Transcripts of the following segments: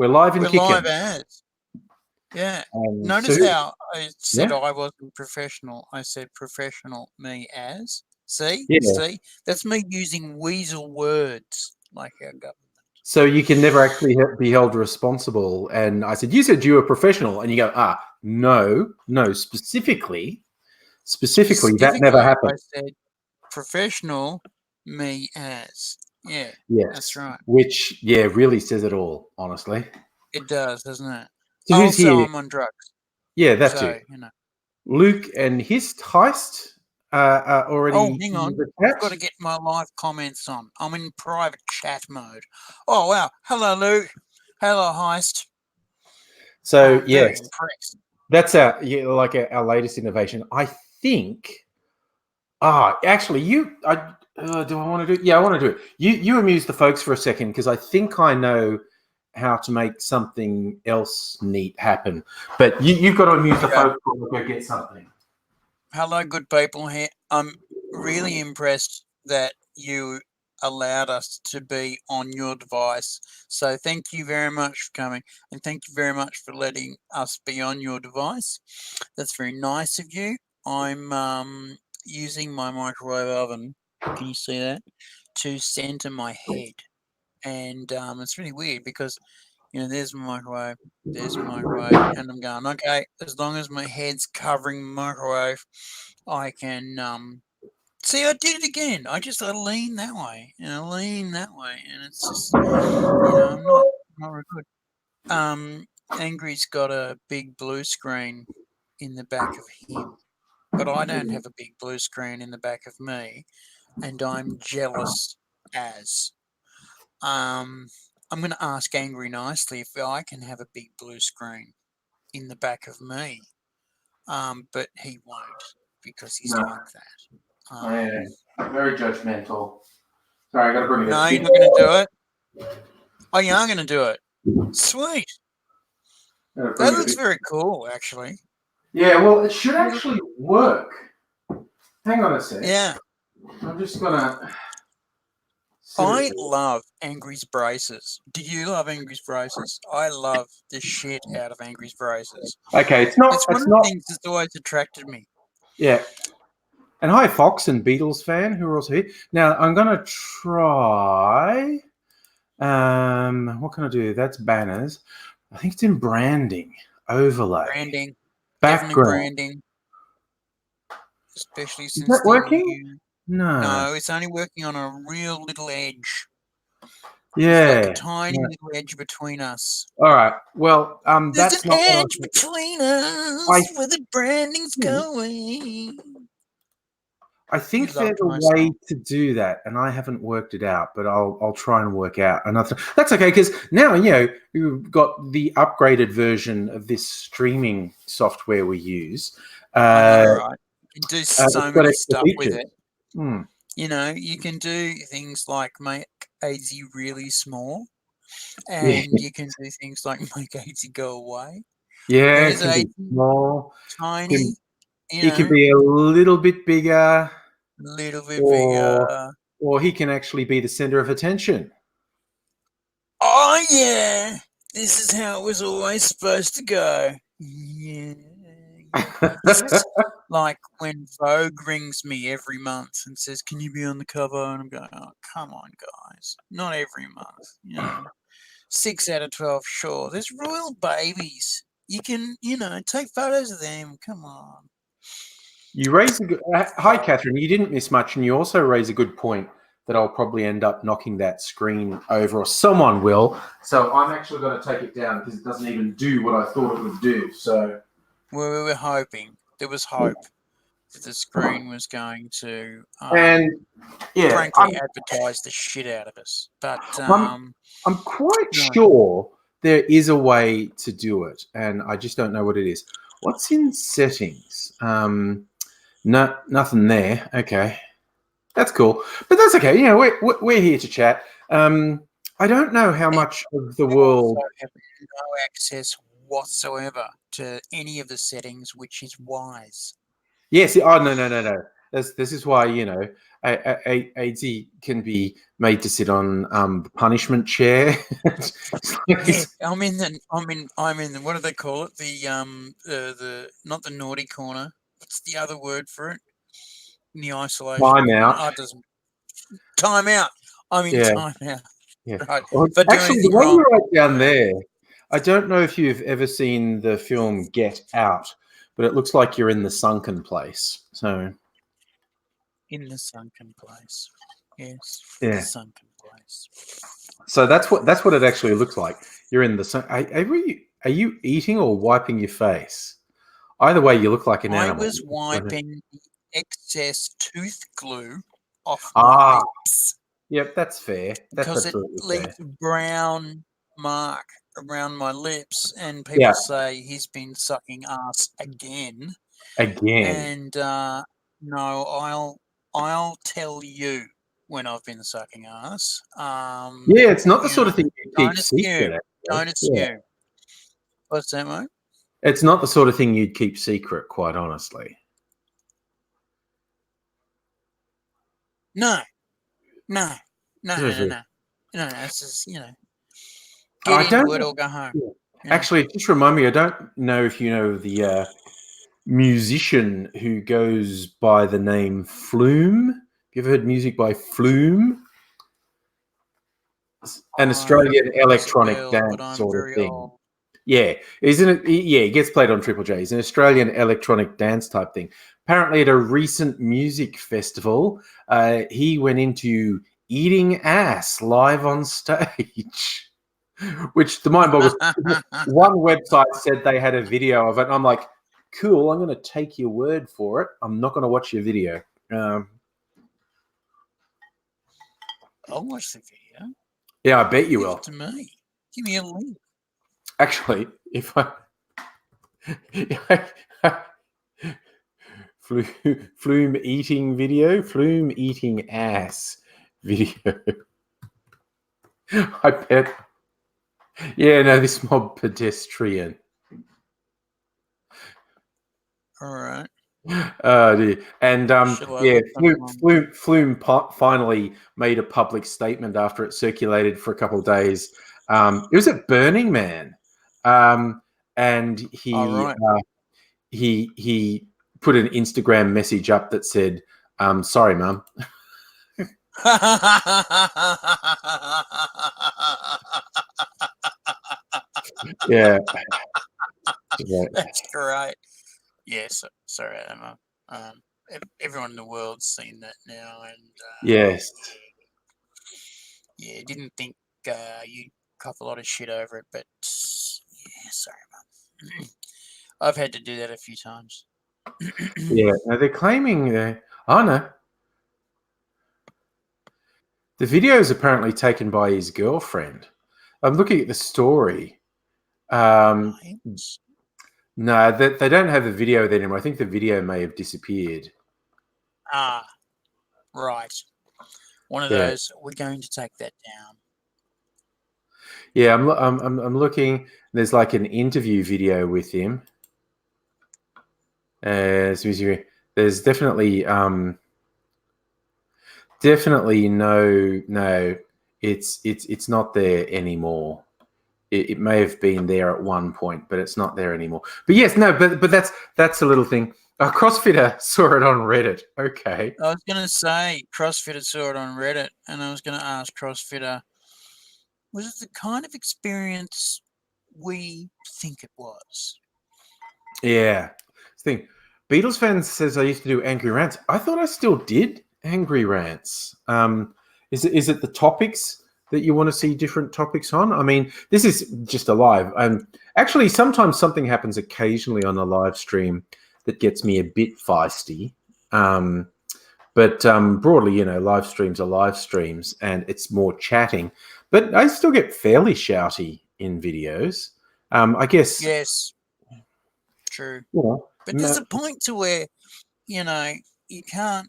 We're live and We're kicking. live as. Yeah. Notice how I said I wasn't professional. I said professional me as. See? Yeah. See? That's me using weasel words like our government. So you can never actually be held responsible. And I said, you said you were professional. And you go, no, specifically, that never happened. I said professional me as. Yeah. Yes. That's right. Which, really says it all, honestly. It does, doesn't it? So who's also, here? I'm on drugs. Yeah, that so, too. You know. Luke and his heist are already. Oh, hang on. I've got to get my live comments on. I'm in private chat mode. Oh, wow. Hello, Luke. Hello, Heist. So, very impressed. That's our latest innovation. I think. Actually, do I want to do it? Yeah, I want to do it. You amuse the folks for a second because I think I know how to make something else neat happen. But you've got to amuse the folks or go get something. Hello, good people here. I'm really impressed that you allowed us to be on your device. So thank you very much for coming, and thank you very much for letting us be on your device. That's very nice of you. I'm using my microwave oven, can you see that, to center my head. And it's really weird because, there's my microwave, and I'm going, okay, as long as my head's covering the microwave, I can see. I did it again. I lean that way and lean that way, and it's just I'm not very good. Angry's got a big blue screen in the back of him, but I don't have a big blue screen in the back of me, and I'm jealous as. I'm going to ask Angry nicely if I can have a big blue screen in the back of me, but he won't because he's like that. Very judgmental. Sorry, I got to bring it. No, you're not going to do it. Oh, you are going to do it. Sweet. That looks very cool, actually. Yeah, well, it should actually work. Hang on a sec. Yeah. I'm just gonna. I love Angry's braces. Do you love Angry's braces? I love the shit out of Angry's braces. Okay, it's not. It's one of the things that's always attracted me. Yeah. And hi, Fox and Beatles fan, who are also here. Now, I'm going to try. What can I do? That's banners. I think it's in branding. Overlay. Branding. Background. Definitely branding. Especially since is that working? No, it's only working on a real little edge. Yeah. There's like a tiny little edge between us. All right. Well, there's that's an edge between us where the branding's going. I think there's a way to do that, and I haven't worked it out, but I'll try and work out another. That's okay, because now you've got the upgraded version of this streaming software we use. Right. You can do so many stuff with it. Mm. You can do things like make AZ really small, and you can do things like make AZ go away. Yeah, it can be small, tiny. It can be a little bit bigger. Or he can actually be the center of attention. Oh, yeah. This is how it was always supposed to go. Yeah. This is like when Vogue rings me every month and says, can you be on the cover? And I'm going, oh, come on, guys. Not every month. 6 out of 12, sure. There's royal babies. You can, take photos of them. Come on. You raise a good. Hi, Catherine. You didn't miss much, and you also raise a good point that I'll probably end up knocking that screen over, or someone will. So I'm actually going to take it down because it doesn't even do what I thought it would do. So we were hoping. There was hope that the screen was going to, frankly, advertise the shit out of us. But I'm quite sure there is a way to do it, and I just don't know what it is. What's in settings? No, nothing there. Okay, that's cool, but that's okay. We're here to chat. I don't know how much of the world have no access whatsoever to any of the settings, which is wise. Yes. Oh, no. This is why AZ can be made to sit on the punishment chair. Yeah, I'm in the what do they call it? The not the naughty corner. What's the other word for it? In the isolation Time corner. out. Oh, it doesn't. Time out. I'm in Yeah. time out. Yeah. Right. Well, If I do actually, the anything one wrong, you wrote down there, I don't know if you've ever seen the film Get Out, but it looks like you're in the sunken place. So in the sunken place. Yes, yeah. the sunken place. So that's what it actually looks like. You're in the sun. Are you eating or wiping your face? Either way, you look like an I animal. was wiping the excess tooth glue off my Ah, lips yep, that's fair. That's because it absolutely fair. leaves a brown mark around my lips, and Yeah, people say he's been sucking ass again. again. And no, I'll tell you when I've been sucking ass. Yeah, it's not the You sort of know, thing you don't keep secret. assume. Actually, Don't yeah, assume. What's that, mate? it's not the sort of thing you'd keep secret. Quite honestly, No, no, no, no, no, seriously, no. No, it's just, I get into don't. it or go home. Yeah. You know. Actually, just remind me. I don't know if you know the musician who goes by the name Flume. Have you ever heard music by Flume? An Australian Rings a electronic bell, dance but I'm sort of very thing. old. Yeah, isn't it? Yeah, he gets played on Triple J. He's an Australian electronic dance type thing. Apparently, at a recent music festival, he went into eating ass live on stage, which the mind boggles. One website said they had a video of it, and I'm like, cool. I'm going to take your word for it. I'm not going to watch your video. I'll watch the video. Yeah, I bet you Give will. it to me. Give me a link. Actually, if I Flume eating video, Flume eating ass video. I bet. Yeah, no, this mob pedestrian. All right. Dear. And Shall I yeah, look on? Flume finally made a public statement after it circulated for a couple of days. It was at Burning Man, and All right. he put an Instagram message up that said, "Sorry, mum." Yeah. That's great. Yes. Sorry, Emma. Everyone in the world's seen that now, and Yes. yeah, didn't think you'd cop a lot of shit over it, but yeah, sorry, Mum. I've had to do that a few times. Yeah. Now they're claiming. Oh no. The video is apparently taken by his girlfriend. I'm looking at the story. No, they don't have the video there anymore. I think the video may have disappeared. Ah, right. One of Yeah. those. We're going to take that down. Yeah, I'm looking. There's like an interview video with him. There's definitely no. It's not there anymore. It may have been there at one point, but it's not there anymore. But yes, no, but that's a little thing. A CrossFitter saw it on Reddit. Okay. I was going to say CrossFitter saw it on Reddit, and I was going to ask CrossFitter, was it the kind of experience we think it was? Yeah. Thing. Beatles fan says I used to do angry rants. I thought I still did angry rants. Is it the topics that you want to see different topics on? I mean, this is just a live. Actually, sometimes something happens occasionally on a live stream that gets me a bit feisty. But broadly, live streams are live streams, and it's more chatting. But I still get fairly shouty in videos. I guess. Yes, true. But there's a point to where, you can't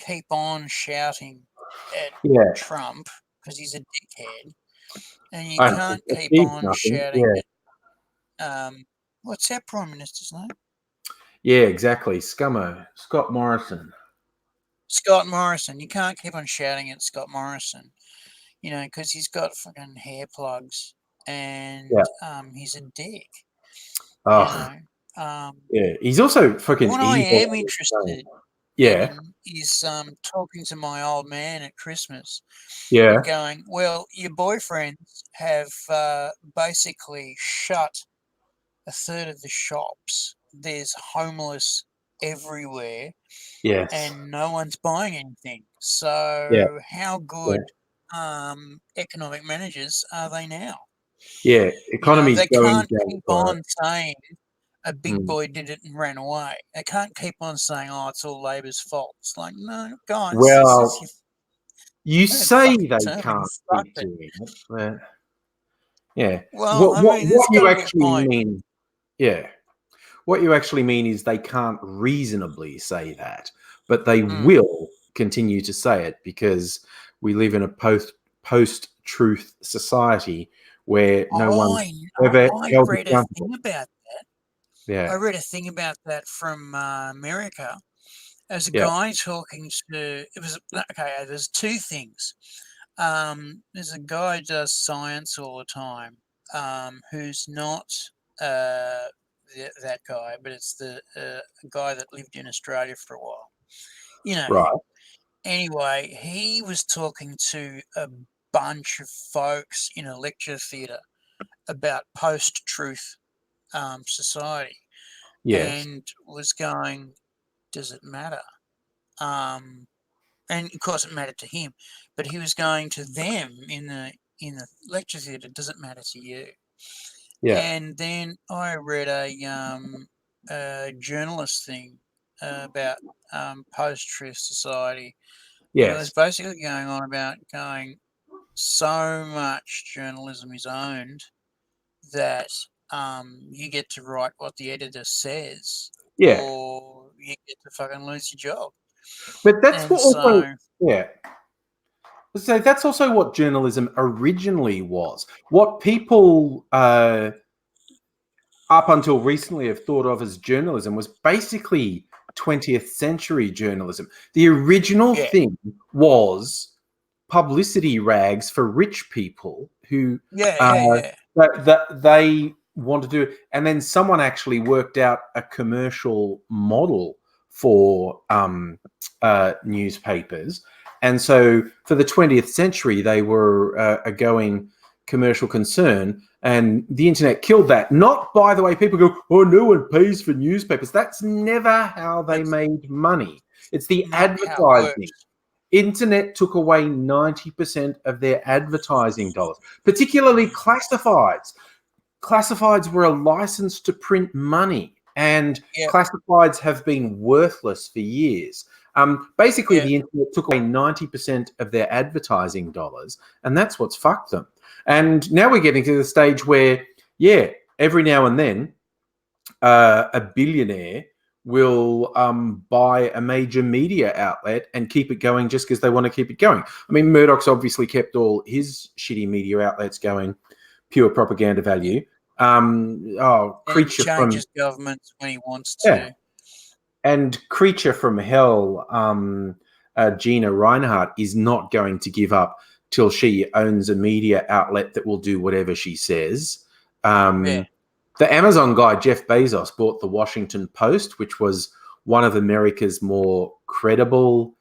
keep on shouting at Trump because he's a dickhead, and you can't keep on shouting at what's our Prime Minister's name? Yeah, exactly. Scott Morrison. Scott Morrison. You can't keep on shouting at Scott Morrison, because he's got fucking hair plugs and he's a dick. Oh, yeah. He's also fucking What I evil. am interested Yeah, in is talking to my old man at Christmas yeah, and going, well, your boyfriends have basically shut a third of the shops. There's homeless everywhere yes, and no one's buying anything. yeah, So how yeah, good economic managers are they now? yeah. Economy's They going can't down keep for on saying a big it. boy did it and ran away. They can't keep on saying, oh, it's all Labor's fault. It's like, no, guys, this is Well, you your say fucking they term and you can't keep fucked it. doing it, but yeah. Well, What I what mean, there's what got you to be a actually point. mean? Yeah. What you actually mean is they can't reasonably say that, but they will continue to say it because we live in a post-truth society where no one's ever I held read a accountable. thing about that. I Yeah, read a thing about that from America. There's a yeah, guy talking to. It was okay. There's two things. There's a guy who does science all the time, who's not that guy, but it's the guy that lived in Australia for a while. You know him. right. Anyway, he was talking to a bunch of folks in a lecture theatre about post-truth society, Yes, and was going, "Does it matter?" Um, and of course, it mattered to him, but he was going to them in the lecture theatre. Does it matter to you? yeah, And then I read a journalist thing about post-truth society, and it was yes, basically going on about going, so much journalism is owned that you get to write what the editor says, yeah. or you get to fucking lose your job. But that's And what also, so, yeah. So that's also what journalism originally was. What people up until recently have thought of as journalism was basically 20th century journalism. The original yeah, thing was publicity rags for rich people who yeah, yeah, yeah. that they want to do, and then someone actually worked out a commercial model for newspapers, and so for the 20th century they were a going commercial concern, and the internet killed that. Not, by the way, people go, oh, no one pays for newspapers. That's never how they That's made money. It's the not how it advertising. works. Internet took away 90% of their advertising dollars, particularly classifieds. Classifieds were a license to print money, and Yeah, classifieds have been worthless for years. Basically, yeah, the internet took away 90% of their advertising dollars, and that's what's fucked them. And now we're getting to the stage where, yeah, every now and then, a billionaire will buy a major media outlet and keep it going just because they want to keep it going. I mean, Murdoch's obviously kept all his shitty media outlets going, pure propaganda yeah. value. And he Creature from changes governments when he wants yeah, to. and Creature from Hell, Gina Reinhardt is not going to give up till she owns a media outlet that will do whatever she says. Yeah, The Amazon guy, Jeff Bezos, bought the Washington Post, which was one of America's more credible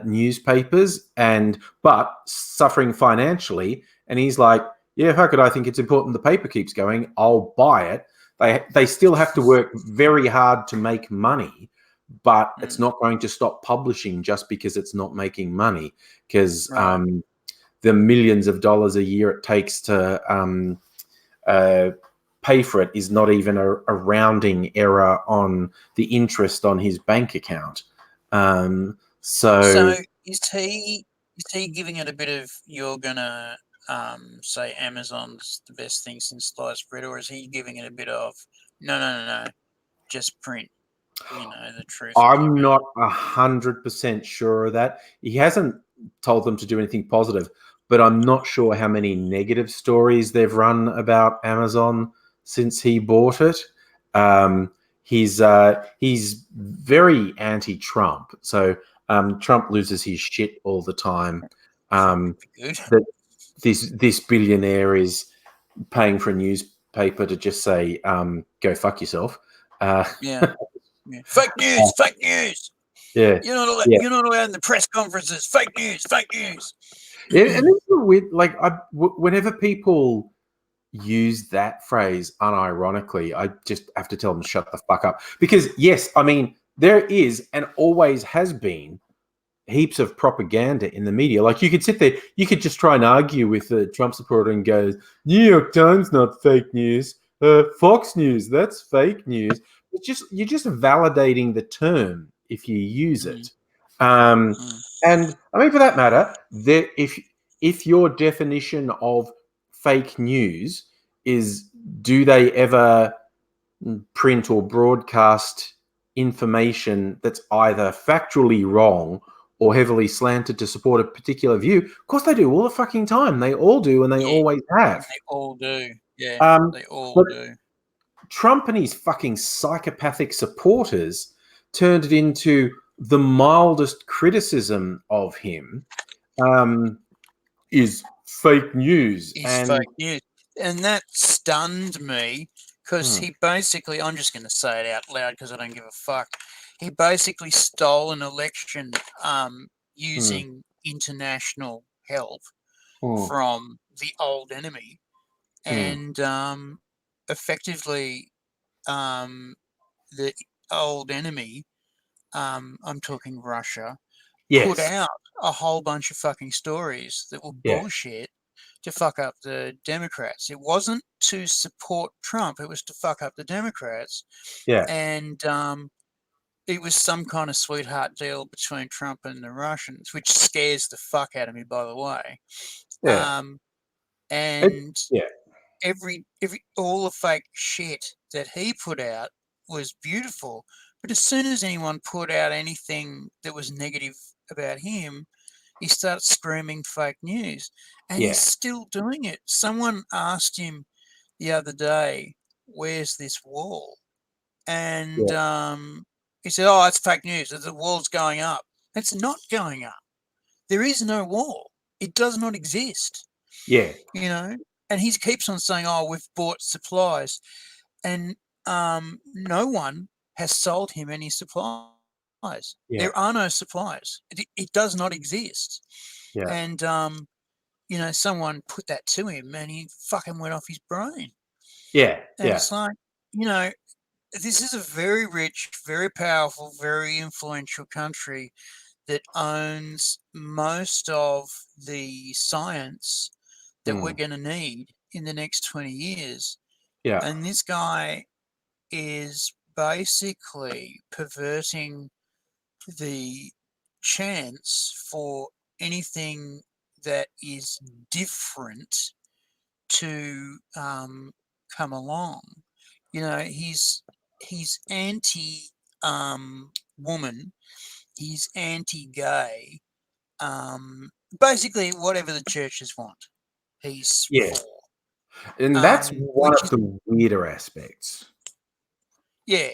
newspapers, but suffering financially. And he's like, yeah, how could I think it's important the paper keeps going? I'll buy it. They still have to work very hard to make money, but it's not going to stop publishing just because it's not making money, because right. the millions of dollars a year it takes to pay for it is not even a rounding error on the interest on his bank account. So So is he giving it a bit of, you're gonna say Amazon's the best thing since sliced bread, or is he giving it a bit of no, just print, the truth when you I'm want not 100% sure of that. He hasn't told them to do anything positive, but I'm not sure how many negative stories they've run about Amazon since he bought it. He's very anti-Trump, so Trump loses his shit all the time. Good. That this billionaire is paying for a newspaper to just say, "Go fuck yourself." Yeah. Fake news. Fake news. Yeah, You're not yeah. allowed in the press conferences. Fake news. Fake news. Yeah, and it's weird. Like, whenever people use that phrase unironically, I just have to tell them to shut the fuck up. Because yes, I mean there is and always has been heaps of propaganda in the media. Like, you could sit there, you could just try and argue with a Trump supporter and go, "New York Times, not fake news. Fox News, that's fake news." You're just validating the term if you use it. And I mean, for that matter, if your definition of fake news is, do they ever print or broadcast information that's either factually wrong or heavily slanted to support a particular view? Of course they do, all the fucking time. They all do, and they always have. They all do. Yeah, they all But do. Trump and his fucking psychopathic supporters turned it into the mildest criticism of him is fake news. Is And fake news. And that stunned me because he basically, I'm just going to say it out loud because I don't give a fuck. He basically stole an election using international help from the old enemy, and effectively the old enemy, I'm talking Russia, put yes, out a whole bunch of fucking stories that were yeah, bullshit to fuck up the Democrats. It wasn't to support Trump, it was to fuck up the Democrats. yeah, And it was some kind of sweetheart deal between Trump and the Russians, which scares the fuck out of me, by the way. yeah, And yeah, every all the fake shit that he put out was beautiful. But as soon as anyone put out anything that was negative about him, he starts screaming fake news, and yeah, he's still doing it. Someone asked him the other day, "Where's this wall?" And yeah, he said, "Oh, it's fake news. The wall's going up." It's not going up. There is no wall. It does not exist. yeah, You know. And he keeps on saying, "Oh, we've bought supplies," and no one has sold him any supplies. yeah, There are no supplies. It does not exist. yeah, And someone put that to him, and he fucking went off his brain. yeah, And yeah, it's like, you know, this is a very rich, very powerful, very influential country that owns most of the science that we're going to need in the next 20 years. yeah, And this guy is basically perverting the chance for anything that is different to come along. You know, he's anti woman, he's anti gay, basically whatever the churches want, he's yeah. for. And that's one Which of is, the weirder aspects. yeah,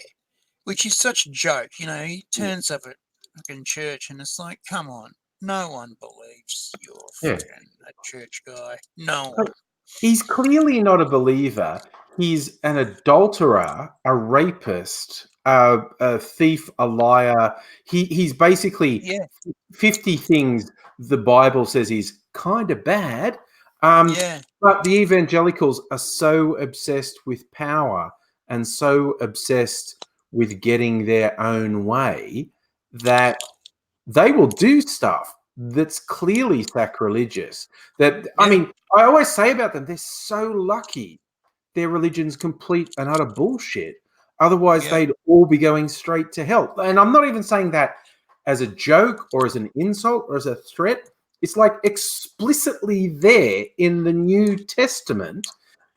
which is such a joke. You know, he Yeah, turns up at fucking church and it's like, come on, no one believes you're yeah. fucking a church guy. No Like, one. he's clearly not a believer. He's an adulterer, a rapist, a thief, a liar. He's basically Yeah, 50 things the Bible says he's kind of bad. yeah, But the evangelicals are so obsessed with power and so obsessed with getting their own way that they will do stuff that's clearly sacrilegious. That, I yeah, mean, I always say about them, they're so lucky their religion's complete and utter bullshit. Otherwise, yeah, they'd all be going straight to hell. And I'm not even saying that as a joke or as an insult or as a threat. It's like explicitly there in the New Testament,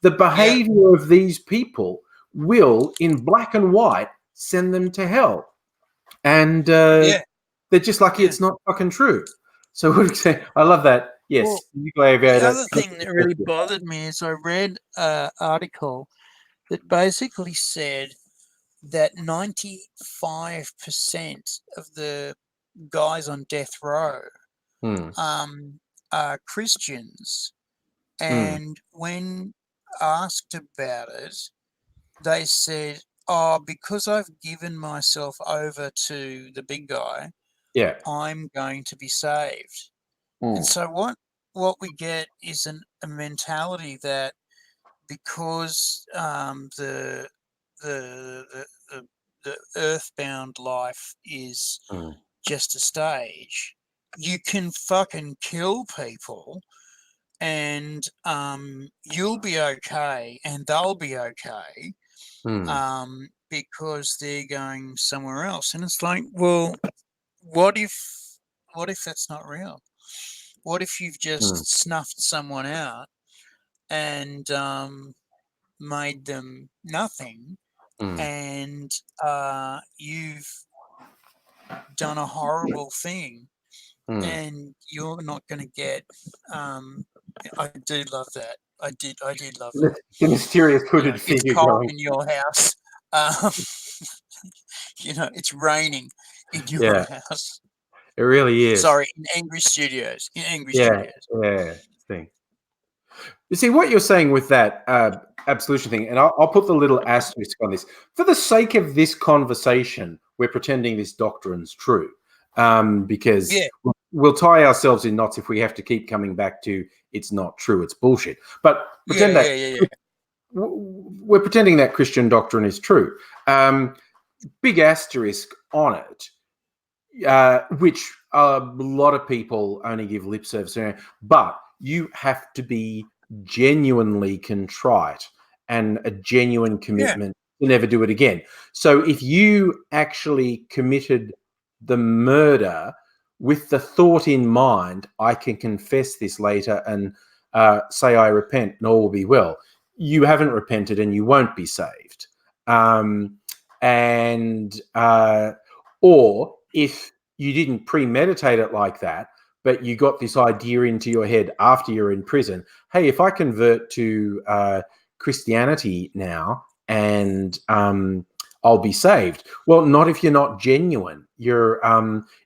the yeah, behavior of these people will, in black and white, send them to hell. And yeah, they're just lucky yeah. it's not fucking true. So what do you say? I love that. Well, Yes, the other thing that really bothered me is I read an article that basically said that 95% of the guys on death row Mm. are Christians, Mm. and when asked about it, they said, "Oh, because I've given myself over to the big guy, Yeah. I'm going to be saved." And Mm. so what we get is a mentality that because the, the the the earthbound life is Mm. just a stage, you can fucking kill people and you'll be okay and they'll be okay Mm. because they're going somewhere else. And it's like, well, what if that's not real? What if you've Mm. just snuffed someone out and made them nothing, Mm. and you've done a horrible thing, Mm. and you're not going to get? I do love that. I did love that. The mysterious You know, hooded it's figure cold going. in your house. Um, you know, it's raining in your Yeah, house. it really is. Sorry, in Angry Studios. In Angry Yeah, Studios. yeah. Thing. You see what you're saying with that absolution thing, and I'll put the little asterisk on this. For the sake of this conversation, we're pretending this doctrine's true, because Yeah, we'll tie ourselves in knots if we have to keep coming back to it's not true, it's bullshit. But yeah, pretend that yeah, yeah, yeah. we're pretending that Christian doctrine is true. Big asterisk on it, which a lot of people only give lip service to, but you have to be genuinely contrite and a genuine Yeah, commitment to never do it again. So if you actually committed the murder with the thought in mind, I can confess this later and say I repent and all will be well, you haven't repented and you won't be saved. And or if you didn't premeditate it like that, but you got this idea into your head after you're in prison, hey, if I convert to Christianity now and I'll be saved. Well, not if you're not genuine. You're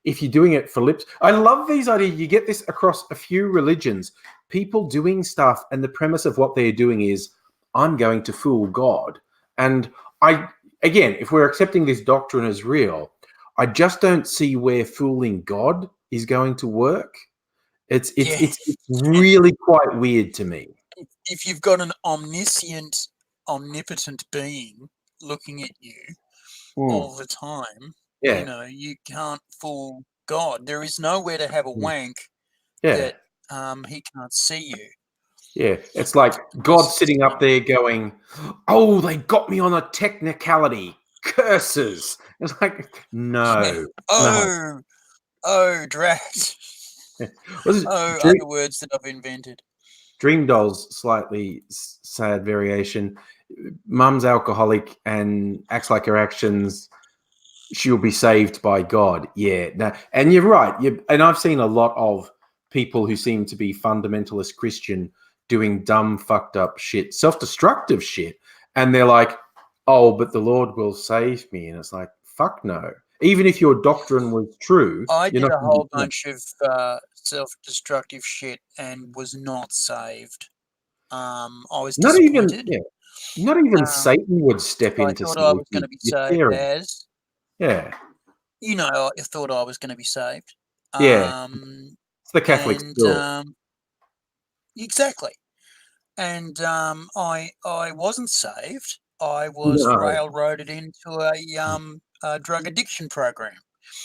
if you're doing it for lips. I love these ideas. You get this across a few religions. People doing stuff, and the premise of what they're doing is, I'm going to fool God. And I, again, if we're accepting this doctrine as real, I just don't see where fooling God is going to work. It's it's yeah. it's, it's really quite weird to me. If you've got an omniscient, omnipotent being looking at you Mm. all the time, you Yeah, know, you can't fool God. There is nowhere to have a mm. wank Yeah, that he can't see you. yeah. It's like God It's, sitting up there going, "Oh, they got me on a technicality. Curses!" It's like, yeah. no, no. Oh, oh, drat. Was it Oh, other words that I've invented. Dream Doll's slightly sad variation? Mum's alcoholic and acts like her actions, she'll be saved by God. Yeah, no, and you're right. And I've seen a lot of people who seem to be fundamentalist Christian doing dumb, fucked up shit, self-destructive shit, and they're like, "Oh, but the Lord will save me," and it's like, "Fuck no." Even if your doctrine was true, I you're did not a going to whole be saved. bunch of self-destructive shit and was not saved. I was Not even, disappointed. yeah, not even Um, Satan would step I in to thought I save was going you. to be You're saved scary. as, Yeah, you know, I thought I was going to be saved. yeah. It's the Catholic And school. exactly. And I wasn't saved. I was No. railroaded into a drug addiction program.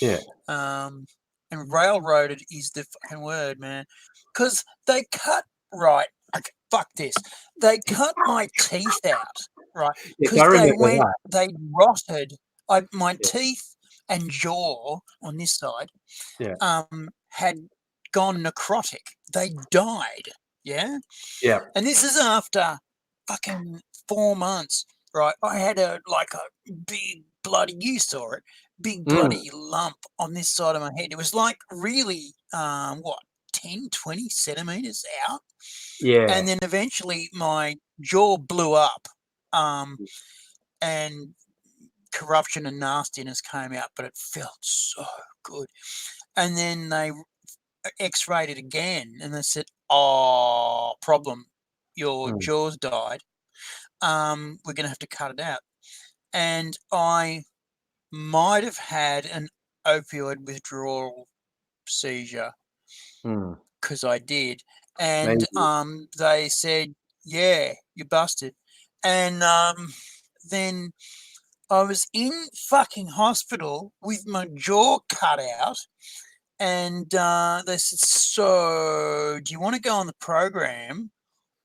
Yeah. Um, and railroaded is the fucking word, man, because they cut right. Okay, fuck this. They cut my teeth out, right? Yes, I Because remember that. they rotted. My Yeah. teeth and jaw on this side Yeah. had gone necrotic. They died. Yeah. Yeah. And this is after fucking 4 months, right? I had a big bloody, you saw it, big Mm. bloody lump on this side of my head. It was like really, what, 10, 20 centimeters out. Yeah. And then eventually my jaw blew up, and corruption and nastiness came out, but it felt so good. And then they x-rayed it again, and they said, "Oh, problem, your jaw's died. We're going to have to cut it out." And I might have had an opioid withdrawal seizure because I did. And Maybe. they said, "Yeah, you busted." And then I was in fucking hospital with my jaw cut out. And they said, "So, do you want to go on the program,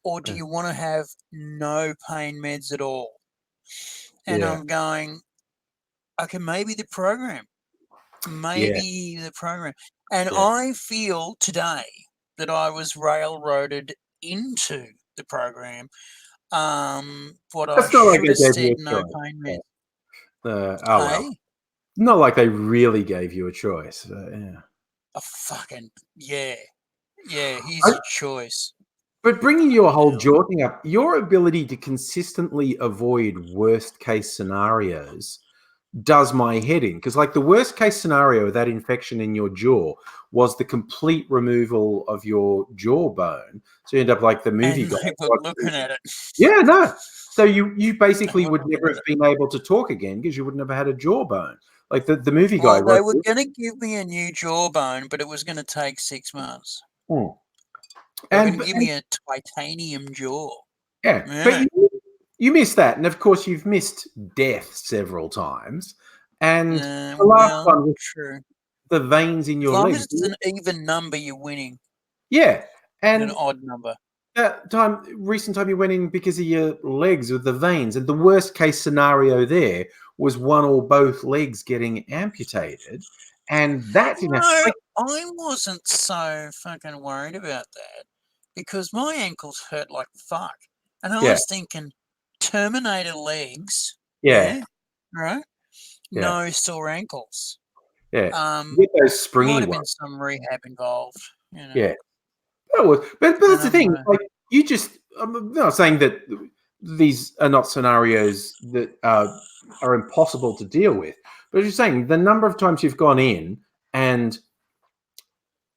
or do you want to have no pain meds at all?" And Yeah. I'm going, "Okay, maybe the program. Yeah. Maybe the program." And Yeah. I feel today that I was railroaded into the program. What I It's not like should they have gave you said, a no choice. pain meds. Oh well. Hey, Not like they really gave you a choice. Yeah. a fucking yeah. Here's I, your choice. but bringing your whole Hell. jaw thing up, your ability to consistently avoid worst case scenarios does my head in, because like the worst case scenario of that infection in your jaw was the complete removal of your jawbone, so you end up like the movie And guy. they were looking at it. Yeah, no. So you They basically were would looking never at have it. been able to talk again because you would never had a jawbone. Like the movie guy Well, they wrote were this. going to give me a new jawbone, but it was going to take 6 months. Mm. They were going to and, give me a titanium jaw. yeah, but Yeah. you missed that, and of course you've missed death several times. And the last Well, one was true. the veins in As your long legs. as it's an even number, you're winning. Yeah, An and odd number. that recent time you went in because of your legs with the veins, and the worst case scenario there was one or both legs getting amputated, and that didn't have, No, like, I wasn't so fucking worried about that because my ankles hurt like fuck. And I yeah, was thinking, Terminator legs, yeah, yeah, right? yeah, No sore ankles. yeah. Um, You get those might springy have been ones. some rehab involved, you know. Yeah, but And that's the I'm thing. like, Like you just, I'm not saying that these are not scenarios that are impossible to deal with, but you're saying the number of times you've gone in and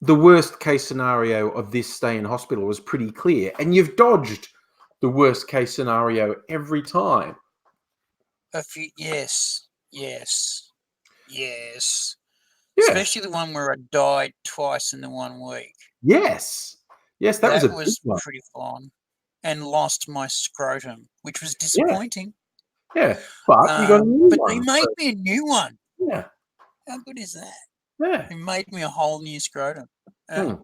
the worst case scenario of this stay in hospital was pretty clear, and you've dodged the worst case scenario every time. yes, yes, yes. Yeah. Especially the one where I died twice in the 1 week. Yes. Yes, that was a That big was one. pretty fun. And lost my scrotum, which was Yeah. disappointing. Yeah. But you got a new But they one. made So, me a new one. yeah. How good is that? Yeah. They made me a whole new scrotum. Hmm.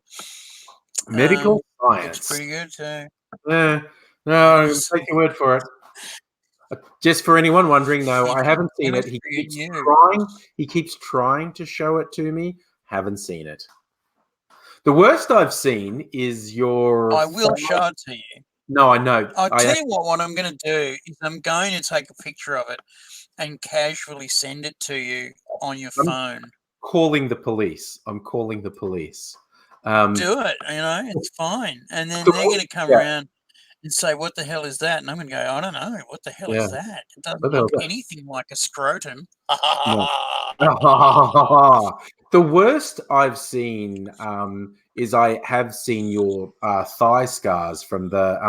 Medical Looks science. pretty good too. Yeah. No, I'm going to Yes. take your word for it. Just for anyone wondering, no, I haven't seen it. He Chemistry in keeps you. trying. He keeps trying to show it to me. Haven't seen it. The worst I've seen is your. I will show it to you. No, I know. I'll I tell you what I'm going to do is I'm going to take a picture of it and casually send it to you on your I'm phone. calling the police. I'm calling the police. Do it, it's fine. And then they're going The, to come yeah, around and say, "What the hell is that?" And I'm going to go, "I don't know. What the hell yeah. is that? It doesn't What the hell look is that? anything like a scrotum." No. The worst I've seen is I have seen your thigh scars from the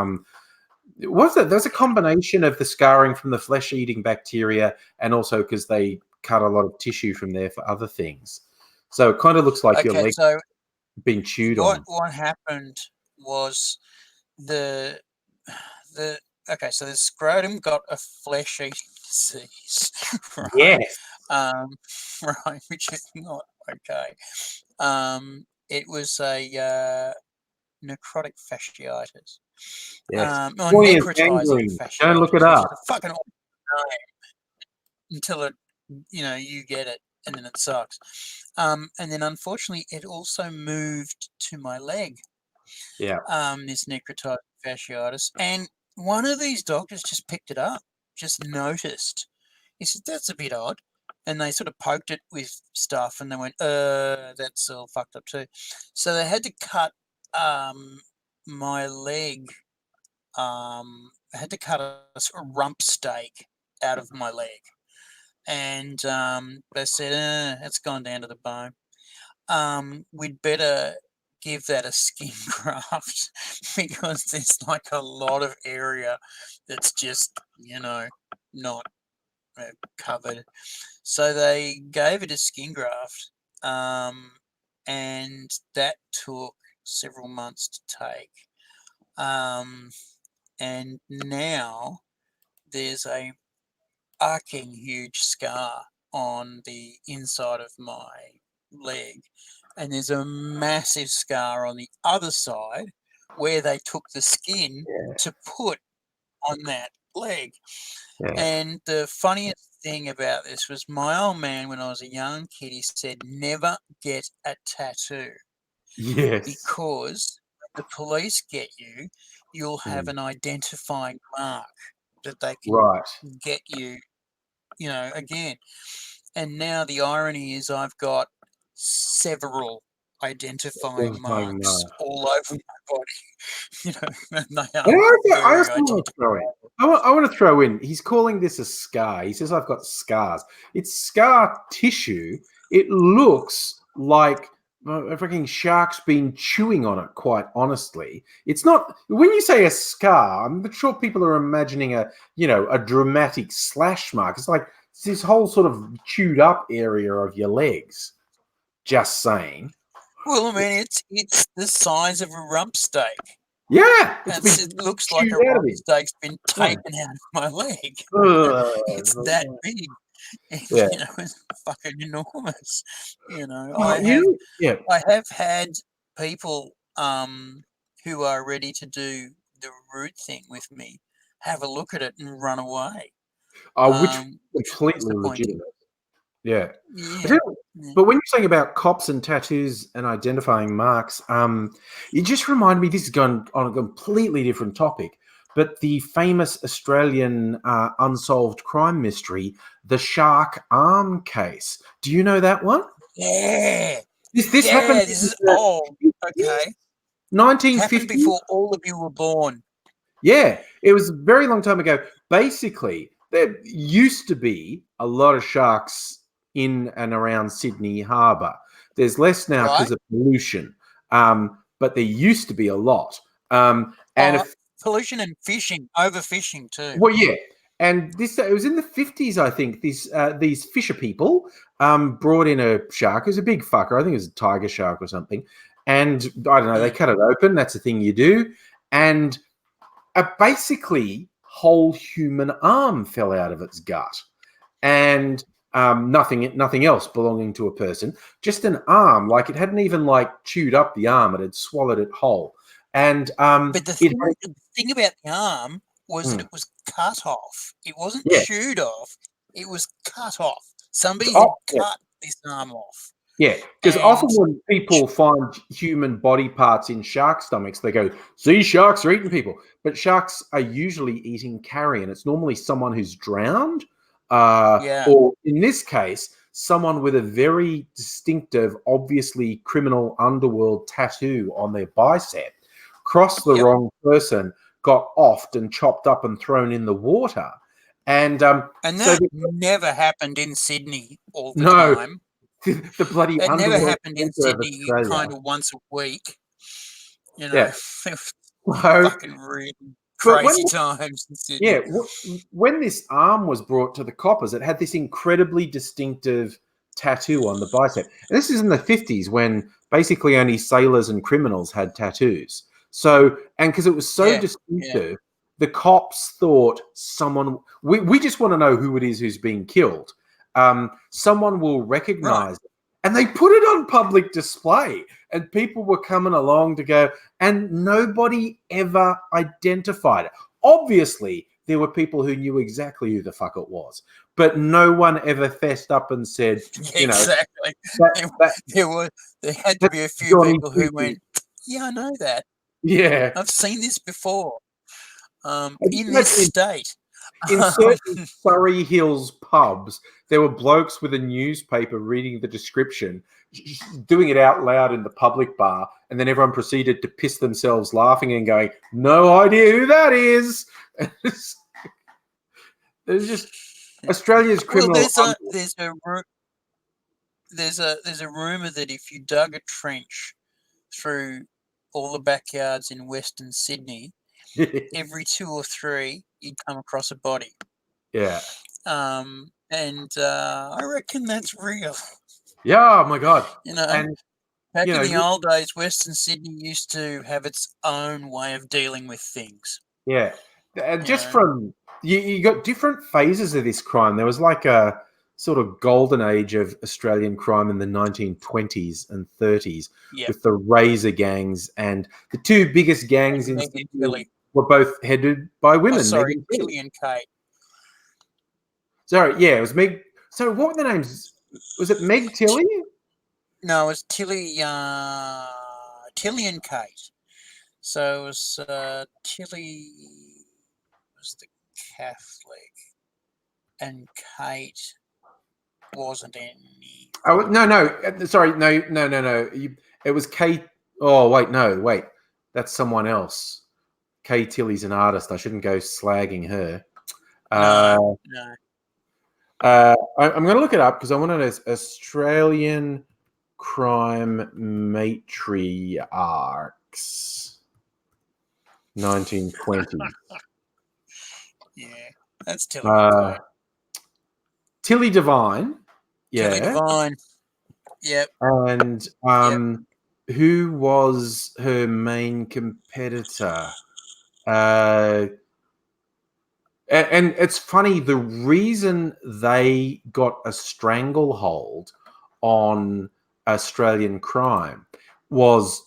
what's that? There's a combination of the scarring from the flesh-eating bacteria and also because they cut a lot of tissue from there for other things. So it kind of looks like your Okay, leg so being chewed what on. what happened was the the so the scrotum got a flesh-eating disease, right? Yes. Um, right, which is not okay. It was a necrotic fasciitis. Yes. Or Poignant necrotizing gangrene. Don't look it fasciitis, which up. is a fucking awful name until it, you get it, and then it sucks. And then unfortunately, it also moved to my leg. Yeah. This necrotizing fasciitis, and one of these doctors just picked it up, just noticed. He said, "That's a bit odd." And they sort of poked it with stuff and they went, that's all fucked up too. So they had to cut my leg. I had to cut a rump steak out of my leg. And they said, it's gone down to the bone. we'd better give that a skin graft because there's like a lot of area that's just, not covered. So they gave it a skin graft, and that took several months to take. And now there's a arcing huge scar on the inside of my leg, and there's a massive scar on the other side where they took the skin to put on that leg. And the funniest thing about this was my old man, when I was a young kid, he said, never get a tattoo Yes. because when the police get you, you'll have an identifying mark that they can get you, again. And now the irony is I've got several identifying marks all over my body. And they are very identifying. I want to throw in, he's calling this a scar. He says, I've got scars. It's scar tissue. It looks like a freaking shark's been chewing on it, quite honestly. It's not, when you say a scar, I'm sure people are imagining a dramatic slash mark. It's like this whole sort of chewed up area of your legs. Just saying. Well, I mean, it's the size of a rump steak. Yeah. It looks like a rump steak's been taken out of my leg. It's that big. It's fucking enormous. I have had people who are ready to do the root thing with me have a look at it and run away. Which completely legitimate. Yeah. But when you're saying about cops and tattoos and identifying marks, it just reminded me, this is going on a completely different topic, but the famous Australian unsolved crime mystery, the shark arm case. Do you know that one? Yeah. This happened. This is old. Okay. 1950. Happened before all of you were born. Yeah, it was a very long time ago. Basically, there used to be a lot of sharks in and around Sydney Harbour. There's less now because of pollution, but there used to be a lot. Pollution and fishing, overfishing too. Well, yeah, and it was in the 50s, I think. These fisher people brought in a shark. It was a big fucker. I think it was a tiger shark or something. And I don't know, they cut it open. That's the thing you do. And basically, whole human arm fell out of its gut. And nothing else belonging to a person, just an arm. Like, it hadn't even chewed up the arm; it had swallowed it whole. And but the thing about the arm was that it was cut off. It wasn't chewed off; it was cut off. Somebody had cut this arm off. Yeah, because often when people find human body parts in shark stomachs, they go, "See, sharks are eating people." But sharks are usually eating carrion. It's normally someone who's drowned. Or in this case, someone with a very distinctive, obviously criminal underworld tattoo on their bicep crossed the wrong person, got offed and chopped up and thrown in the water. And that never happened in Sydney all the time. The bloody it never happened in Sydney kind of once a week. Fucking really crazy times in Sydney. Yeah, when this arm was brought to the coppers, it had this incredibly distinctive tattoo on the bicep. And this is in the 50s, when basically only sailors and criminals had tattoos. So, and because it was so distinctive, the cops thought someone, we just want to know who it is who's being killed. Someone will recognize it. And they put it on public display, and people were coming along to go, and nobody ever identified it. Obviously, there were people who knew exactly who the fuck it was, but no one ever fessed up and said, exactly. There had to be a few people who went, "Yeah, I know that. Yeah, I've seen this before." In this state. In certain Surrey Hills pubs, there were blokes with a newspaper reading the description, doing it out loud in the public bar, and then everyone proceeded to piss themselves laughing and going, "No idea who that is." There's just Australia's criminal. Well, there's a rumor that if you dug a trench through all the backyards in Western Sydney, every 2 or 3 you'd come across a body. Yeah. And I reckon that's real. Yeah. Oh my God. You know, And back you in know, the old days, Western Sydney used to have its own way of dealing with things. yeah. And just know. from you got different phases of this crime. There was like a sort of golden age of Australian crime in the 1920s and 30s Yep. with the razor gangs, and the two biggest gangs in Meg and Sydney Tilly. were both headed by women. Oh, sorry, Meg and Tilly and Kate. Sorry, yeah, it was Meg. So what were the names? Was it Meg Tilly? No, it was Tilly and Kate. So it was Tilly was the Catholic, and Kate wasn't any. Oh no! Sorry, no. It was Kate. Oh wait, that's someone else. Kay Tilly's an artist. I shouldn't go slagging her. No. I'm going to look it up because I want to know Australian crime matriarchs, 1920. Yeah, that's Tilly and Kate. Tilly Devine. Yeah. Tilly Devine. Yep. And who was her main competitor? And it's funny, the reason they got a stranglehold on Australian crime was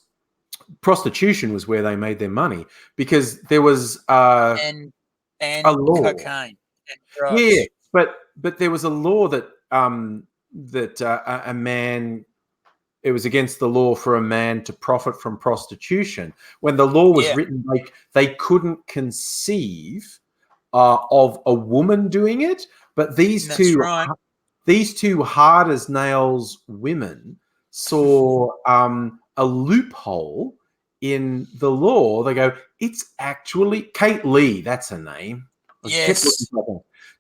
prostitution was where they made their money, because there was and a law. Cocaine and drugs. Yeah, but there was a law that a man, it was against the law for a man to profit from prostitution. When the law was written, like, they couldn't conceive of a woman doing it, but these two hard as nails women saw a loophole in the law. They go, it's actually Kate Lee, that's her name. Yes.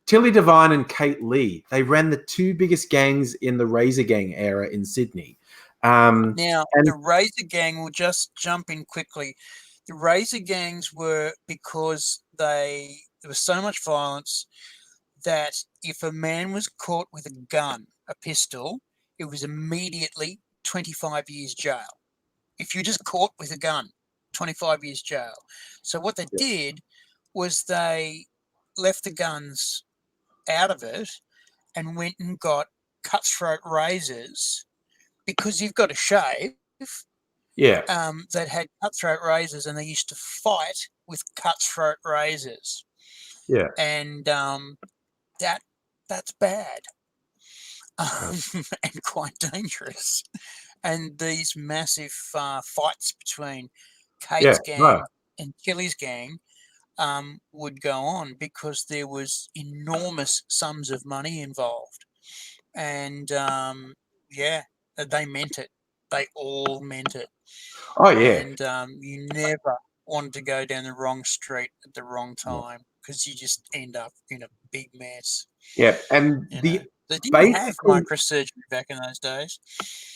Tilly Devine and Kate Lee. They ran the two biggest gangs in the Razor Gang era in Sydney. Now, the Razor Gang, will just jump in quickly. The Razor Gangs were because there was so much violence that if a man was caught with a gun, a pistol, it was immediately 25 years jail. If you just caught with a gun, 25 years jail. So what they did was they left the guns out of it and went and got cutthroat razors, because you've got to shave. That had cutthroat razors, and they used to fight with cutthroat razors. Yeah. And that's bad. And quite dangerous. And these massive fights between Kate's gang and Tilly's gang would go on because there was enormous sums of money involved. And they meant it. They all meant it. Oh yeah. And you never wanted to go down the wrong street at the wrong time, because you just end up in a big mess. Yeah, and they didn't have microsurgery back in those days.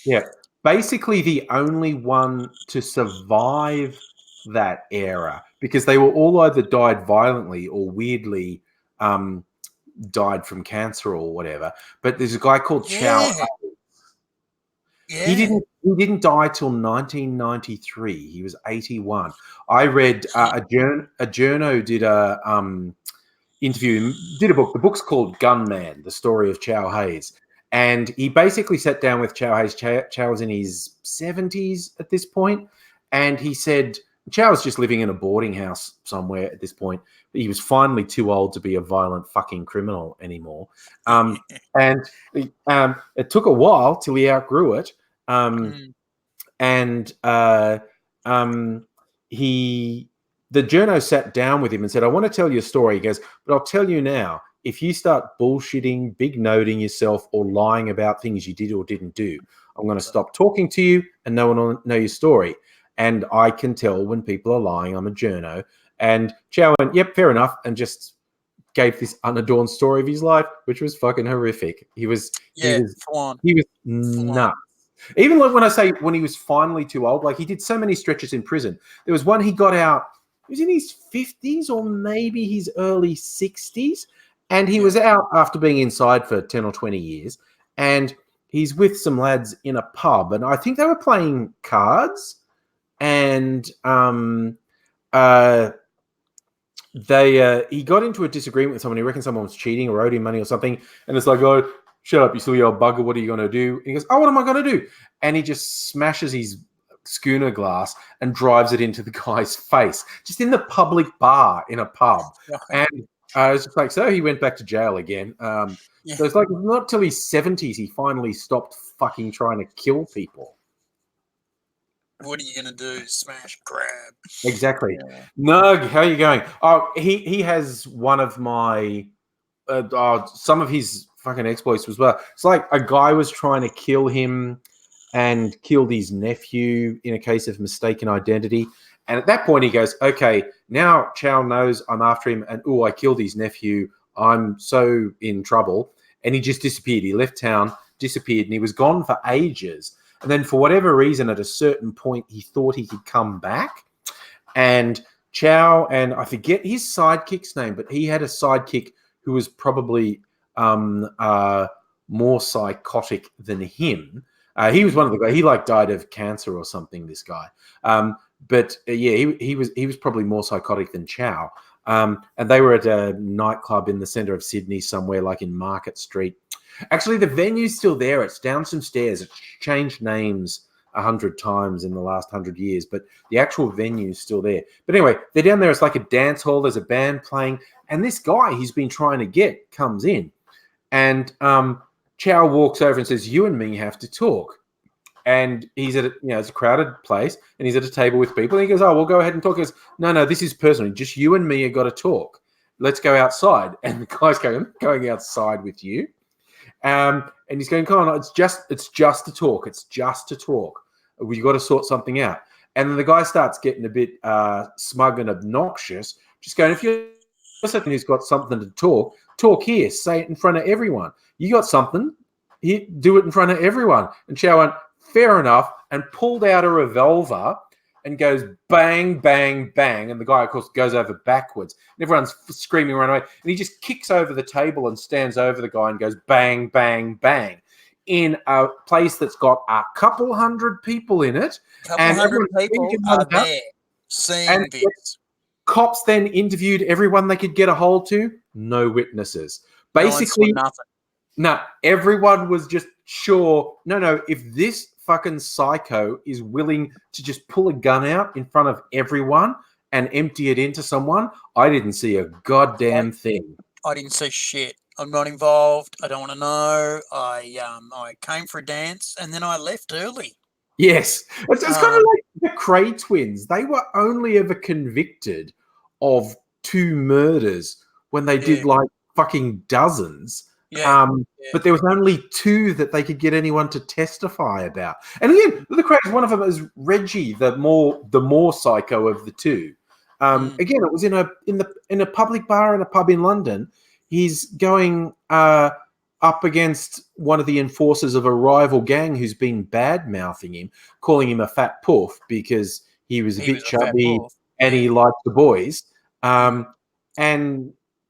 Yeah, basically the only one to survive that era, because they were all either died violently or weirdly died from cancer or whatever. But there's a guy called Chow. Yeah. He didn't die till 1993. He was 81. I read a journo did a interview, did a book. The book's called Gunman: The Story of Chow Hayes. And he basically sat down with Chow Hayes. Chow was in his 70s at this point. And he said, Chow was just living in a boarding house somewhere at this point. But he was finally too old to be a violent fucking criminal anymore. And it took a while till he outgrew it. The journo sat down with him and said, I want to tell you a story. He goes, but I'll tell you now, if you start bullshitting, big noting yourself, or lying about things you did or didn't do, I'm going to stop talking to you and no one will know your story. And I can tell when people are lying. I'm a journo. And Chow went, yep, fair enough, and just gave this unadorned story of his life, which was fucking horrific. He was full on. nuts. Even like when I say when he was finally too old, like he did so many stretches in prison. There was one he got out, he was in his 50s or maybe his early 60s. And he was out after being inside for 10 or 20 years. And he's with some lads in a pub. And I think they were playing cards. And he got into a disagreement with someone. He reckoned someone was cheating or owed him money or something. And it's like, oh, shut up, you silly old bugger. What are you going to do? And he goes, oh, what am I going to do? And he just smashes his schooner glass and drives it into the guy's face, just in the public bar in a pub. And it's just like, so he went back to jail again. So it's like not till his 70s he finally stopped fucking trying to kill people. What are you going to do? Smash, grab. Exactly. Yeah. Nug, how are you going? Oh, he has one of my some of his fucking exploits as well. It's like a guy was trying to kill him and killed his nephew in a case of mistaken identity. And at that point he goes, okay, now Chow knows I'm after him and, I killed his nephew. I'm so in trouble. And he just disappeared. He left town, disappeared, and he was gone for ages. And then for whatever reason, at a certain point, he thought he could come back. And Chow, and I forget his sidekick's name, but he had a sidekick who was probably more psychotic than him. He was one of the guys. He died of cancer or something, this guy. He was probably more psychotic than Chow. And they were at a nightclub in the centre of Sydney somewhere, like in Market Street. Actually, the venue's still there. It's down some stairs. It's changed names 100 times in the last 100 years, but the actual venue's still there. But anyway, they're down there. It's like a dance hall. There's a band playing. And this guy he's been trying to get comes in. And Chow walks over and says, you and me have to talk. And he's at it's a crowded place, and he's at a table with people. And he goes, oh, we'll go ahead and talk. He goes, no, this is personal. Just you and me have got to talk. Let's go outside. And the guy's going outside with you. And he's going, come on, it's just to talk. It's just to talk. We've got to sort something out. And then the guy starts getting a bit smug and obnoxious, just going, if you're someone who's got something to talk here. Say it in front of everyone. You got something, here, do it in front of everyone. And Chow went, fair enough, and pulled out a revolver and goes bang, bang, bang. And the guy, of course, goes over backwards. And everyone's screaming, run away. And he just kicks over the table and stands over the guy and goes bang, bang, bang in a place that's got a couple hundred people in it. Couple hundred people are there seeing this. Cops then interviewed everyone they could get a hold to. No witnesses. Basically, no, everyone was just sure. No, if this fucking psycho is willing to just pull a gun out in front of everyone and empty it into someone, I didn't see a goddamn thing. I didn't see shit. I'm not involved. I don't want to know. I came for a dance and then I left early. Yes. It's kind of like the Cray twins. They were only ever convicted of 2 murders when they did like fucking dozens. But there was only 2 that they could get anyone to testify about. And again, the crazy one of them is Reggie, the more psycho of the 2. Again, it was in a public bar in a pub in London. He's going up against one of the enforcers of a rival gang who's been bad-mouthing him, calling him a fat poof because he was a bit chubby and he liked the boys. And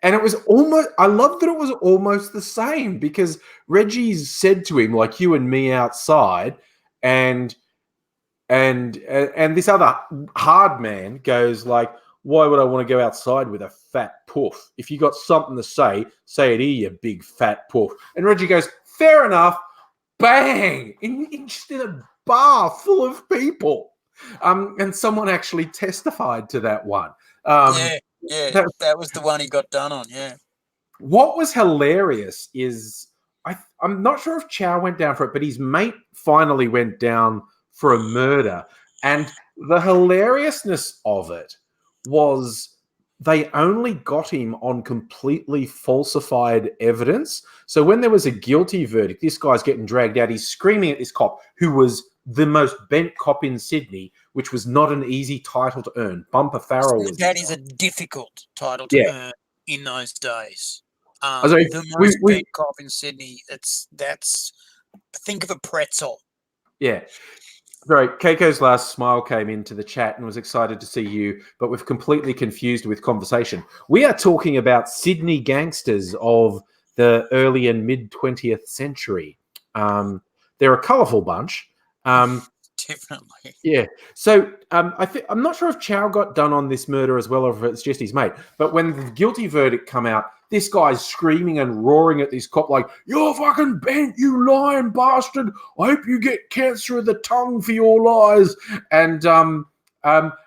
it was almost, I love that it was almost the same because Reggie said to him, like, you and me outside, and this other hard man goes like, why would I want to go outside with a fat poof? If you got something to say it here, you big fat poof. And Reggie goes, fair enough, bang, just in a bar full of people. And someone actually testified to that one. That was the one he got done on, What was hilarious is, I'm not sure if Chow went down for it, but his mate finally went down for a murder. And the hilariousness of it was they only got him on completely falsified evidence. So when there was a guilty verdict, this guy's getting dragged out. He's screaming at this cop who was the most bent cop in Sydney, which was not an easy title to earn. Bumper Farrell was. That is a difficult title to earn. in those days. Sorry, The most bent cop in Sydney. That's think of a pretzel. Yeah. Sorry, Keiko's last smile came into the chat and was excited to see you, but we've completely confused with conversation. We are talking about Sydney gangsters of the early and mid 20th century. They're a colourful bunch. Definitely. Yeah. So I'm not sure if Chow got done on this murder as well, or if it's just his mate. But when the guilty verdict come out, this guy's screaming and roaring at this cop like, "You're fucking bent, you lying bastard! I hope you get cancer of the tongue for your lies." And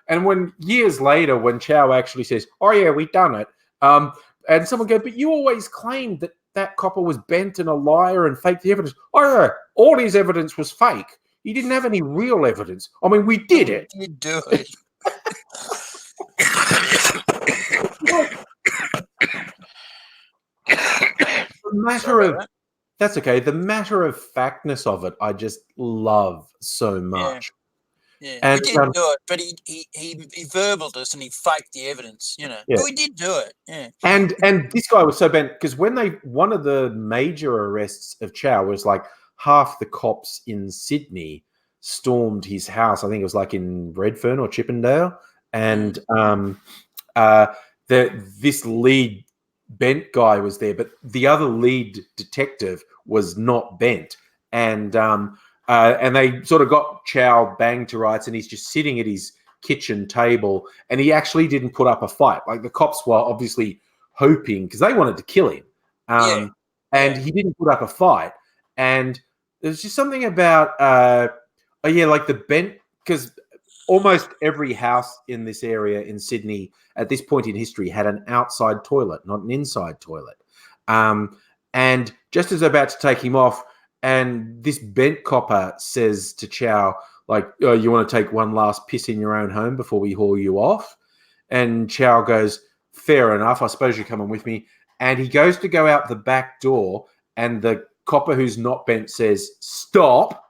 when years later, when Chow actually says, "Oh yeah, we done it," and someone goes, "But you always claimed that that copper was bent and a liar and faked the evidence." Oh yeah, all his evidence was fake. He didn't have any real evidence. I mean, we did it. We did do it. That's okay. The matter of factness of it, I just love so much. Yeah. And, we did do it, but he verbaled us and he faked the evidence, you know. Yeah. But we did do it. Yeah. And this guy was so bent because when one of the major arrests of Chow was like half the cops in Sydney stormed his house. I think it was like in Redfern or Chippendale, and this lead bent guy was there, but the other lead detective was not bent, and they sort of got Chow banged to rights, and he's just sitting at his kitchen table, and he actually didn't put up a fight. Like the cops were obviously hoping because they wanted to kill him, and he didn't put up a fight, and there's just something about like the bent, because almost every house in this area in Sydney at this point in history had an outside toilet, not an inside toilet. And just as they're about to take him off, and this bent copper says to Chow, like, "Oh, you want to take one last piss in your own home before we haul you off?" And Chow goes, "Fair enough. I suppose you're coming with me." And he goes to go out the back door, and the copper who's not bent says, "Stop."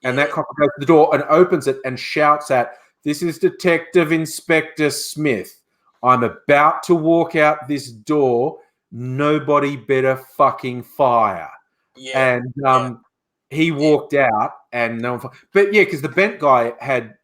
And that copper goes to the door and opens it and shouts out, "This is Detective Inspector Smith. I'm about to walk out this door. Nobody better fucking fire." Yeah. And he walked out and no one... But yeah, because the bent guy had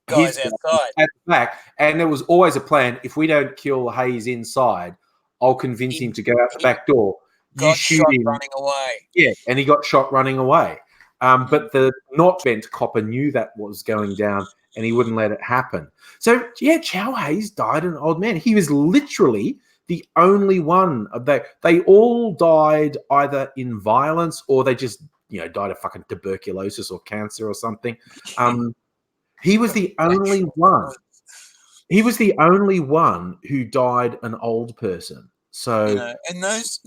guys outside at the back, and there was always a plan. If we don't kill Hayes inside, I'll convince him to go out the back door. You shoot him running away. Yeah, and he got shot running away. But the not bent copper knew that was going down, and he wouldn't let it happen. So yeah, Chow Hayes died an old man. He was literally the only one of that. They all died either in violence or they just died of fucking tuberculosis or cancer or something. He was the only one. He was the only one who died an old person. So and those,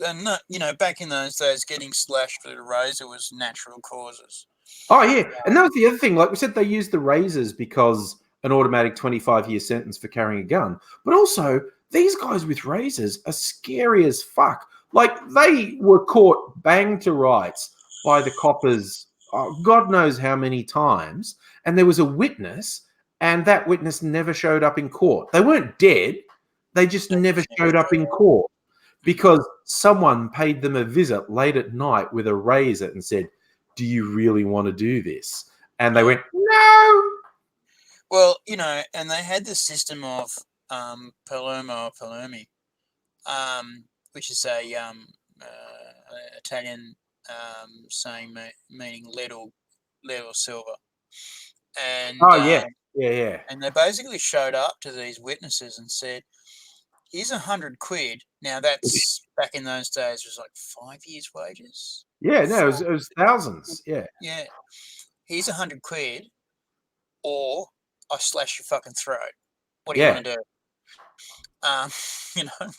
back in those days, getting slashed with a razor was natural causes. Oh yeah, and that was the other thing. Like we said, they used the razors because an automatic 25-year sentence for carrying a gun, but also these guys with razors are scary as fuck. Like they were caught banged to rights by the coppers, God knows how many times, and there was a witness, and that witness never showed up in court. They weren't dead; they just never showed up in court. Because someone paid them a visit late at night with a razor and said, "Do you really want to do this?" And they went, "No." Well, and they had the system of Palermo or Palermi, which is a Italian saying meaning lead or silver. And yeah. And they basically showed up to these witnesses and said, "Here's £100." Now that's back in those days was like 5 years' wages. Yeah, no, it was thousands. Yeah. Yeah. "Here's £100, or I slash your fucking throat. What do you want to do?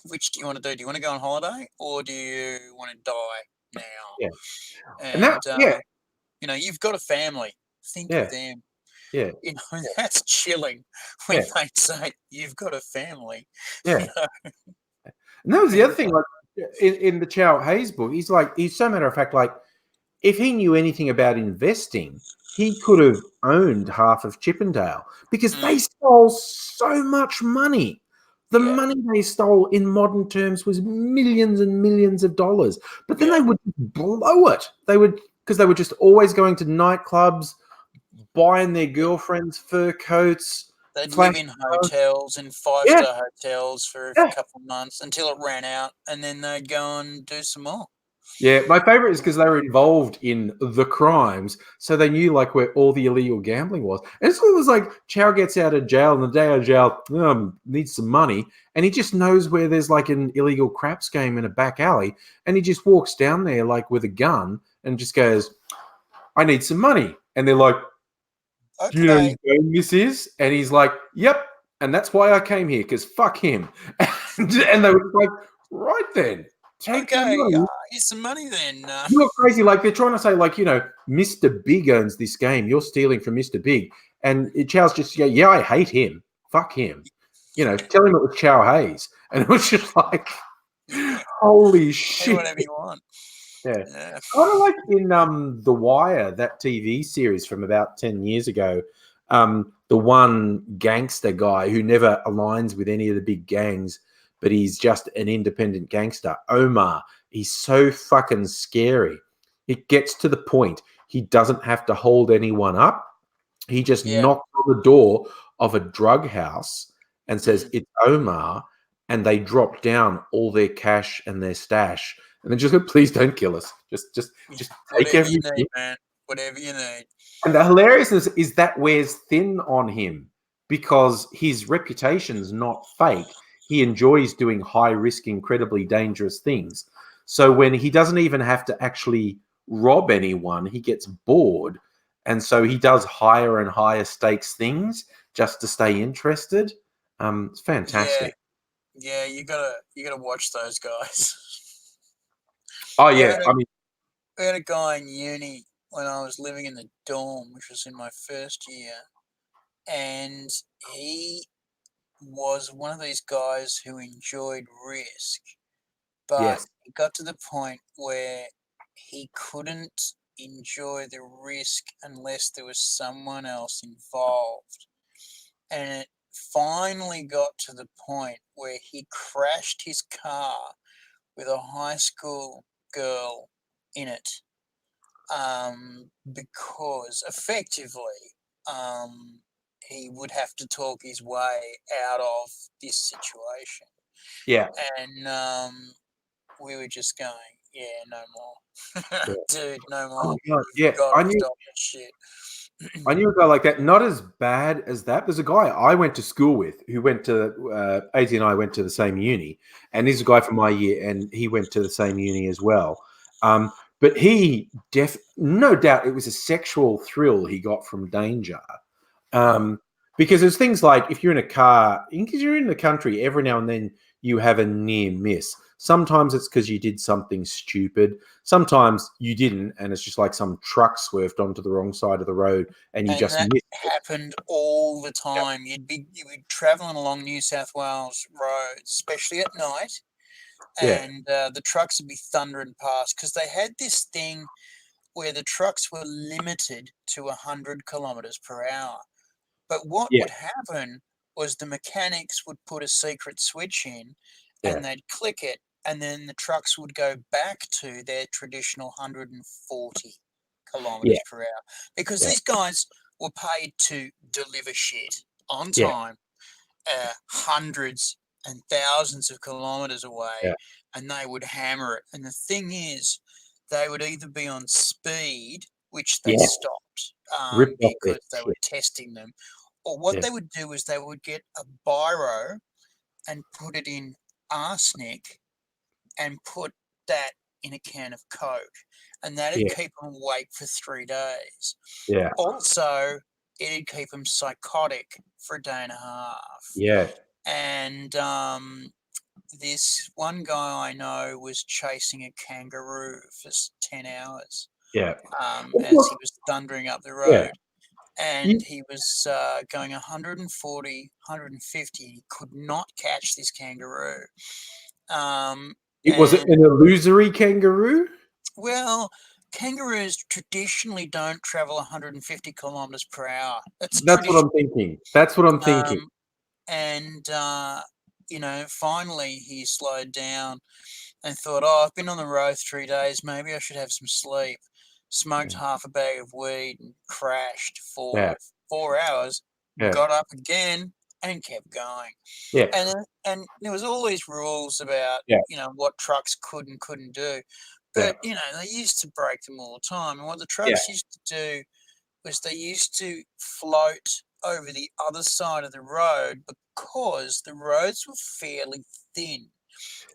Which do you want to do? Do you want to go on holiday, or do you want to die now?" Yeah. And that, you've got a family. Think of them. Yeah. That's chilling when they say you've got a family. Yeah. And that was the other thing, like in the Chow Hayes book, he's so matter of fact, like if he knew anything about investing, he could have owned half of Chippendale because they stole so much money. The Yeah. money they stole in modern terms was millions and millions of dollars. But then Yeah. they would blow it. They would, because they were just always going to nightclubs, buying their girlfriends fur coats, They'd flash live in cars. hotels, in Yeah, five-star hotels for a yeah. couple of months until it ran out, and then they'd go and do some more. Yeah, my favorite is because they were involved in the crimes, so they knew like where all the illegal gambling was. And so it was like Chow gets out of jail, and the day out of jail, needs some money, and he just knows where there's like an illegal craps game in a back alley, and he just walks down there like with a gun and just goes, "I need some money," and they're like, "Do you know whose Okay. game this is?" And he's like, "Yep," and that's why I came here because fuck him. And they were like, "Right then, take my Okay. money." Here's some money then. You're crazy. Like they're trying to say, like, Mr. Big owns this game. You're stealing from Mr. Big. And Chow's just, yeah, I hate him. Fuck him. Tell him it was Chow Hayes. And it was just like, Yeah. holy Do shit. whatever you want. Yeah. Yeah. Kind of like in The Wire, that TV series from about 10 years ago. The one gangster guy who never aligns with any of the big gangs, but he's just an independent gangster, Omar. He's so fucking scary. It gets to the point he doesn't have to hold anyone up. He just Yeah. knocks on the door of a drug house and says, Mm. "It's Omar," and they drop down all their cash and their stash, and then just go, "Please don't kill us. Just take Whatever you everything." need, man. Whatever you need. And the hilariousness is that wears thin on him because his reputation's not fake. He enjoys doing high risk, incredibly dangerous things. So when he doesn't even have to actually rob anyone, he gets bored. And so he does higher and higher stakes things just to stay interested. It's Yeah. fantastic. Yeah. You gotta watch those guys. Oh, we yeah. had a I mean, we had a guy in uni when I was living in the dorm, which was in my first year, and he was one of these guys who enjoyed risk, but yes. it got to the point where he couldn't enjoy the risk unless there was someone else involved. And it finally got to the point where he crashed his car with a high school girl in it, because effectively he would have to talk his way out of this situation. Yeah. And we were just going, yeah, no more. Yeah. Dude, no more. Oh, God. You've Yeah. got to stop that shit. I knew a guy like that. Not as bad as that. There's a guy I went to school with who went to AT and I went to the same uni, and he's a guy from my year, and he went to the same uni as well. But he no doubt it was a sexual thrill he got from danger. Um, because there's things like if you're in a car, because you're in the country, every now and then you have a near miss. Sometimes it's because you did something stupid. Sometimes you didn't, and it's just like some truck swerved onto the wrong side of the road and you And just that missed it. happened all the Yeah. time. You be traveling along New South Wales roads, especially at night, Yeah. and the trucks would be thundering past because they had this thing where the trucks were limited to 100 kilometers per hour. But what Yeah. would happen was the mechanics would put a secret switch in Yeah. and they'd click it, and then the trucks would go back to their traditional 140 Yeah. kilometers per hour because Yeah. these guys were paid to deliver shit on Yeah. time, hundreds and thousands of kilometers Yeah. away, and they would hammer it. And the thing is, they would either be on speed, which they Yeah. stopped Ripped off their because they were shit. testing them, or what Yeah. they would do is they would get a biro and put it in arsenic and put that in a can of Coke, and that'd Yeah. keep them awake for 3 days. Yeah. Also, it'd keep them psychotic for a day and a half. Yeah. And this one guy I know was chasing a kangaroo for 10 hours Yeah. as he was thundering up the Yeah. road. And he was going 140, 150. He could not catch this kangaroo. It was it And an illusory kangaroo? well, kangaroos traditionally don't travel 150 kilometers per hour. That's a That's what tradition. I'm thinking. That's what I'm thinking. And finally he slowed down and thought, oh, I've been on the road 3 days. Maybe I should have some sleep. Smoked half a bag of weed and crashed for 4 hours. Got up again and kept going. Yeah. And there was all these rules about what trucks could and couldn't do, but they used to break them all the time. And what the trucks used to do was they used to float over the other side of the road because the roads were fairly thin.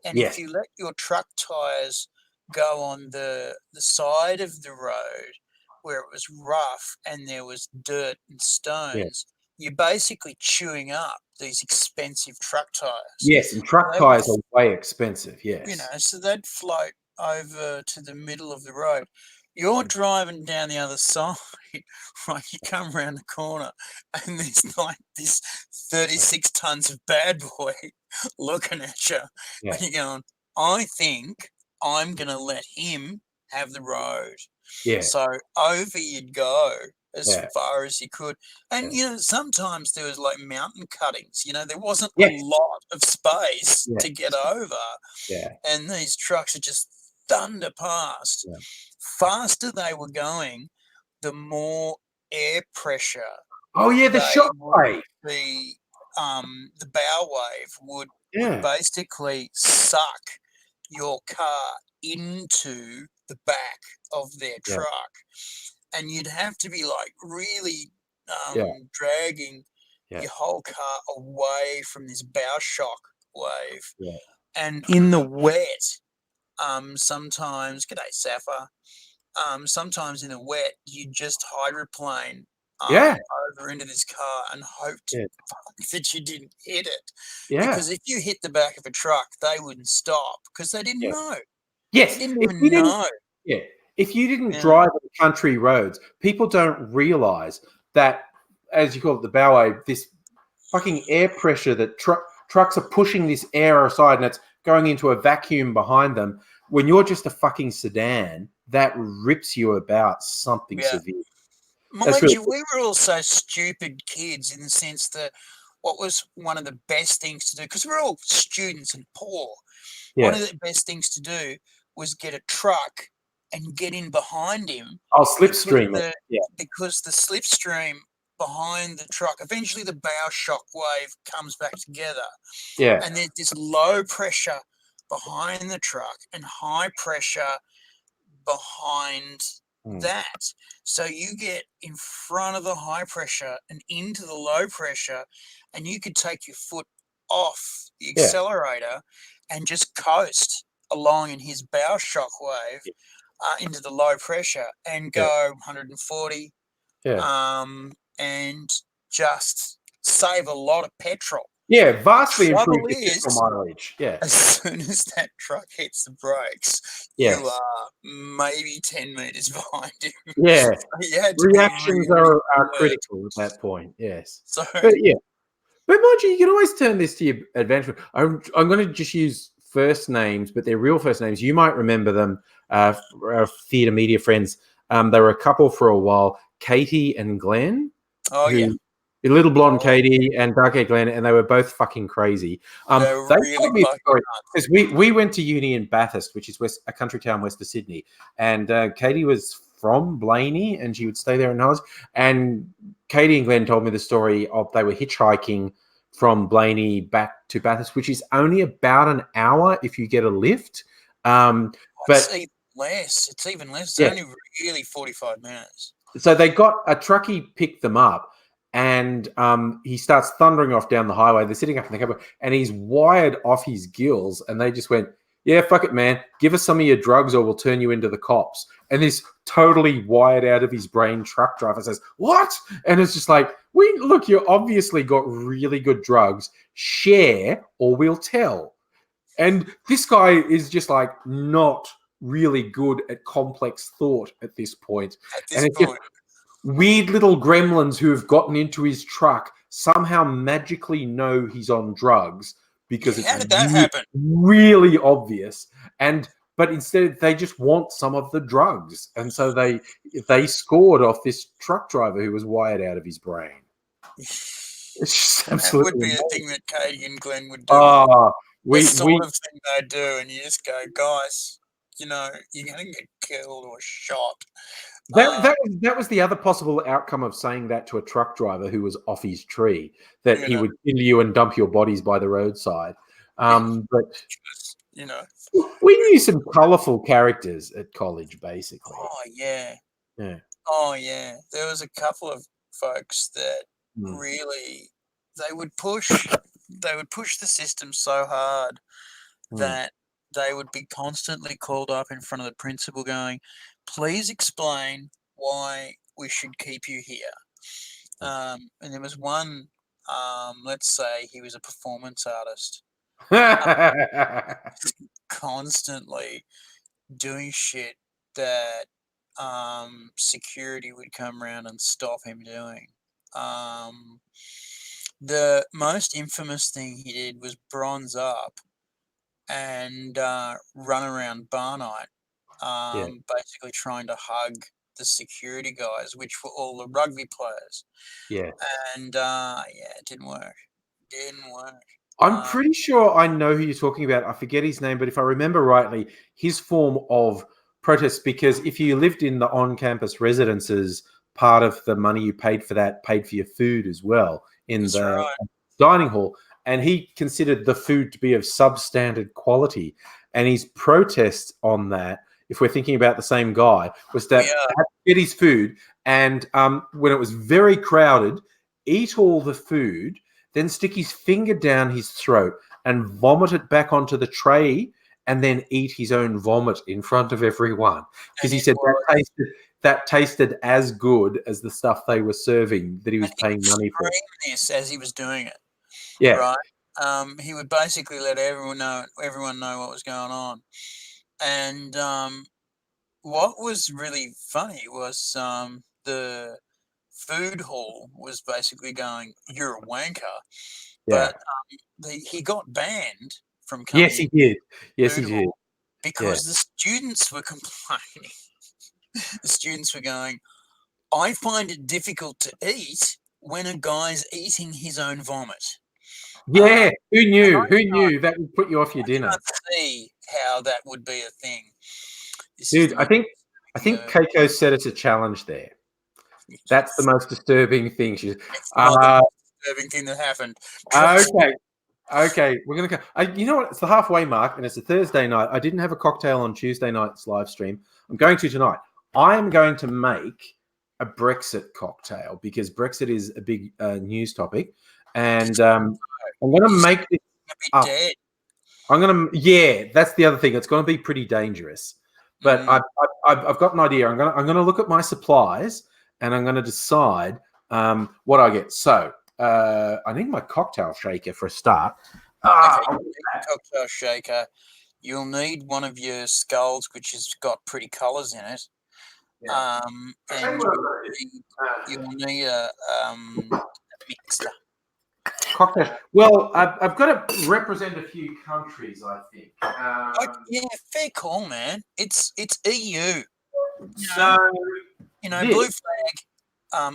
And if you let your truck tires go on the side of the road where it was rough and there was dirt and stones, you're basically chewing up these expensive truck tires. Yes, and truck tires are way expensive, yes. So they'd float over to the middle of the road. You're driving down the other side, right? You come around the corner and there's like this 36 tons of bad boy looking at you. And you're going, I think I'm going to let him have the road. Yeah. So over you'd go as far as you could. And, sometimes there was like mountain cuttings. There wasn't a lot of space to get over. Yeah. And these trucks are just thunder past. Yeah. Faster they were going, the more air pressure. Oh yeah, the shockwave. The bow wave would basically suck your car into the back of their truck, and you'd have to be like really dragging your whole car away from this bow shock wave. Yeah. And in the wet, sometimes, g'day Safa, sometimes in the wet, you just hydroplane over into this car and hope that you didn't hit it. Yeah. Because if you hit the back of a truck, they wouldn't stop because they didn't know. Yes. They didn't even know. Yeah. If you didn't drive on country roads, people don't realize that, as you call it, the bow wave, this fucking air pressure that trucks are pushing this air aside and it's going into a vacuum behind them. When you're just a fucking sedan, that rips you about something severe. Mind you, we were also stupid kids in the sense that what was one of the best things to do, because we're all students and poor, one of the best things to do was get a truck and get in behind him. Oh, slipstream. Because the slipstream behind the truck, eventually the bow shock wave comes back together. Yeah. And there's this low pressure behind the truck and high pressure behind that. So you get in front of the high pressure and into the low pressure, and you could take your foot off the accelerator and just coast along in his bow shock wave into the low pressure and go 140 and just save a lot of petrol. Yeah, vastly improved your petrol mileage. Yeah. As soon as that truck hits the brakes, you are maybe 10 meters behind him. Yeah. So reactions are critical at that point. Yes. But mind you, you can always turn this to your advantage. I'm going to just use first names, but they're real first names. You might remember them, our theatre media friends. They were a couple for a while, Katie and Glenn. Oh, yeah. Little blonde Katie and dark-haired Glenn, and they were both fucking crazy. They really told me because we went to uni in Bathurst, which is a country town west of Sydney, and Katie was from Blaney, and she would stay there in Oz. And Katie and Glenn told me the story of they were hitchhiking from Blaney back to Bathurst, which is only about an hour if you get a lift. But it's even less. It's even less. It's only really 45 minutes. So they got a truckie picked them up. And he starts thundering off down the highway. They're sitting up in the cab, and he's wired off his gills. And they just went, "Yeah, fuck it, man. Give us some of your drugs, or we'll turn you into the cops." And this totally wired out of his brain truck driver says, "What?" And it's just like, look, you obviously got really good drugs. Share, or we'll tell." And this guy is just like not really good at complex thought at this point. Weird little gremlins who have gotten into his truck somehow magically know he's on drugs because it's really obvious. But instead they just want some of the drugs. And so they scored off this truck driver who was wired out of his brain. It's just That would absolutely be a amazing. thing that Katie and Glenn would do. Oh, The sort of thing they do, and you just go, guys, you're going to get killed or shot. that was the other possible outcome of saying that to a truck driver who was off his tree, that he would kill you and dump your bodies by the roadside. But we knew some colourful characters at college, basically. Oh yeah. Yeah. Oh yeah. There was a couple of folks that really they would push the system so hard that they would be constantly called up in front of the principal going, please explain why we should keep you here. And there was one, let's say he was a performance artist, constantly doing shit that security would come around and stop him doing. The most infamous thing he did was bronze up and run around bar night, basically trying to hug the security guys, which were all the rugby players. Yeah. And it didn't work. Didn't work. I'm pretty sure I know who you're talking about. I forget his name, but if I remember rightly, his form of protest, because if you lived in the on-campus residences, part of the money you paid for that paid for your food as well in the dining hall. And he considered the food to be of substandard quality. And his protest on that, if we're thinking about the same guy, was that he had to get his food and when it was very crowded, eat all the food, then stick his finger down his throat and vomit it back onto the tray and then eat his own vomit in front of everyone. Because he said that tasted as good as the stuff they were serving that he was paying money for. This as he was doing it. Yeah. Right. He would basically let everyone know what was going on. And what was really funny was the food hall was basically going, "You're a wanker," but he got banned from coming. Yes, he did. Yes, he did. Because the students were complaining. The students were going, "I find it difficult to eat when a guy's eating his own vomit." Yeah, who knew? Who knew that would put you off your dinner? I can't see how that would be a thing. Dude, I think Keiko set us a challenge there. That's the most disturbing thing. It's not the most disturbing thing that happened. Okay, we're gonna go. You know what? It's the halfway mark, and it's a Thursday night. I didn't have a cocktail on Tuesday night's live stream. I'm going to tonight. I am going to make a Brexit cocktail because Brexit is a big news topic, and I'm going to make it up. I'm going to, that's the other thing. It's going to be pretty dangerous, but I've got an idea. I'm going to look at my supplies, and I'm going to decide what I get. So. I need my cocktail shaker for a start. Cocktail shaker. You'll need one of your skulls, which has got pretty colours in it. And you'll need a mixer. Cocktail. Well, I've got to represent a few countries, I think. Fair call, man. It's EU. Blue flag.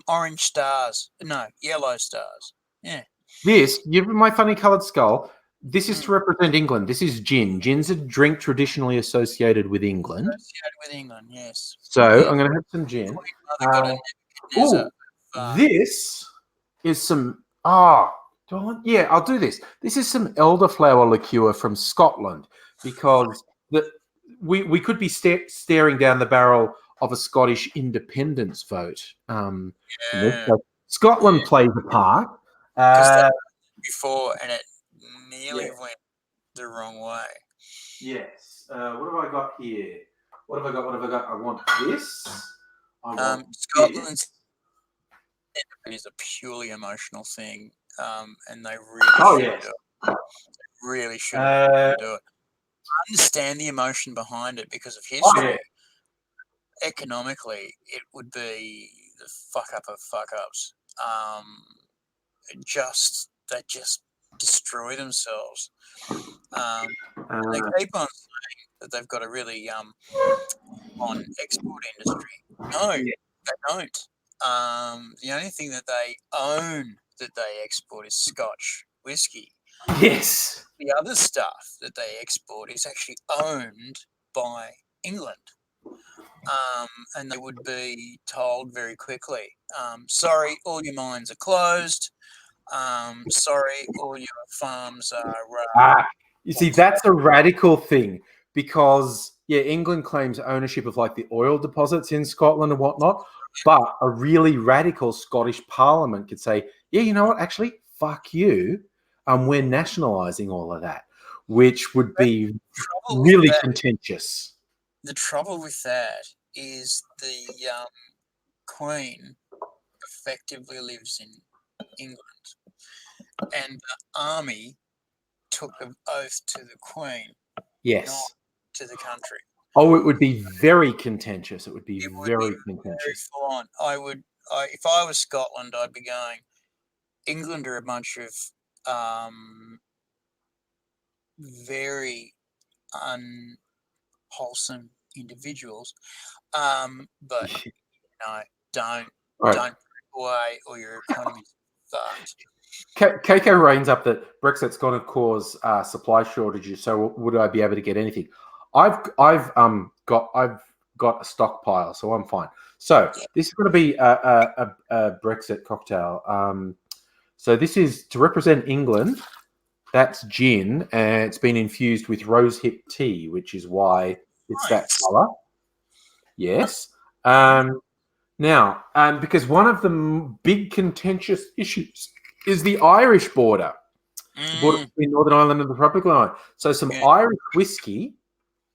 Orange stars. No, yellow stars. Yeah. This, my funny coloured skull, this is to represent England. This is gin. Gin's a drink traditionally associated with England. Yes. So I'm going to have some gin. This is some... I'll do this. This is some elderflower liqueur from Scotland because we could be staring down the barrel of a Scottish independence vote. So Scotland plays a part. Before, and it nearly went the wrong way. Yes. What have I got here? What have I got? I want this. Scotland's is a purely emotional thing, and they really should do it. They really should do it. I understand the emotion behind it because of history. Economically, it would be the fuck up of fuck ups. They just destroy themselves. They keep on saying that they've got a really on export industry. No, they don't. The only thing that they own that they export is Scotch whiskey. Yes. The other stuff that they export is actually owned by England. And they would be told very quickly, sorry, all your mines are closed. Sorry, all your farms are... You see, that's a radical thing because, yeah, England claims ownership of like the oil deposits in Scotland and whatnot, but a really radical Scottish Parliament could say, yeah, you know what, actually, fuck you, we're nationalising all of that, which would be really contentious. The trouble with that is the Queen effectively lives in England, and the army took an oath to the Queen, yes, not to the country. Oh, it would be very contentious. It would be very contentious. Very full on. If I was Scotland, I'd be going, England are a bunch of very unwholesome individuals, but don't break away or your economy's fucked. Keiko reigns up that Brexit's going to cause supply shortages. So would I be able to get anything? I've got a stockpile, so I'm fine. So this is going to be a Brexit cocktail. So this is to represent England. That's gin, and it's been infused with rosehip tea, which is why it's that colour. Yes. Now, because one of the big contentious issues is the Irish border, the border between Northern Ireland and the Tropical Island. So some Irish whiskey,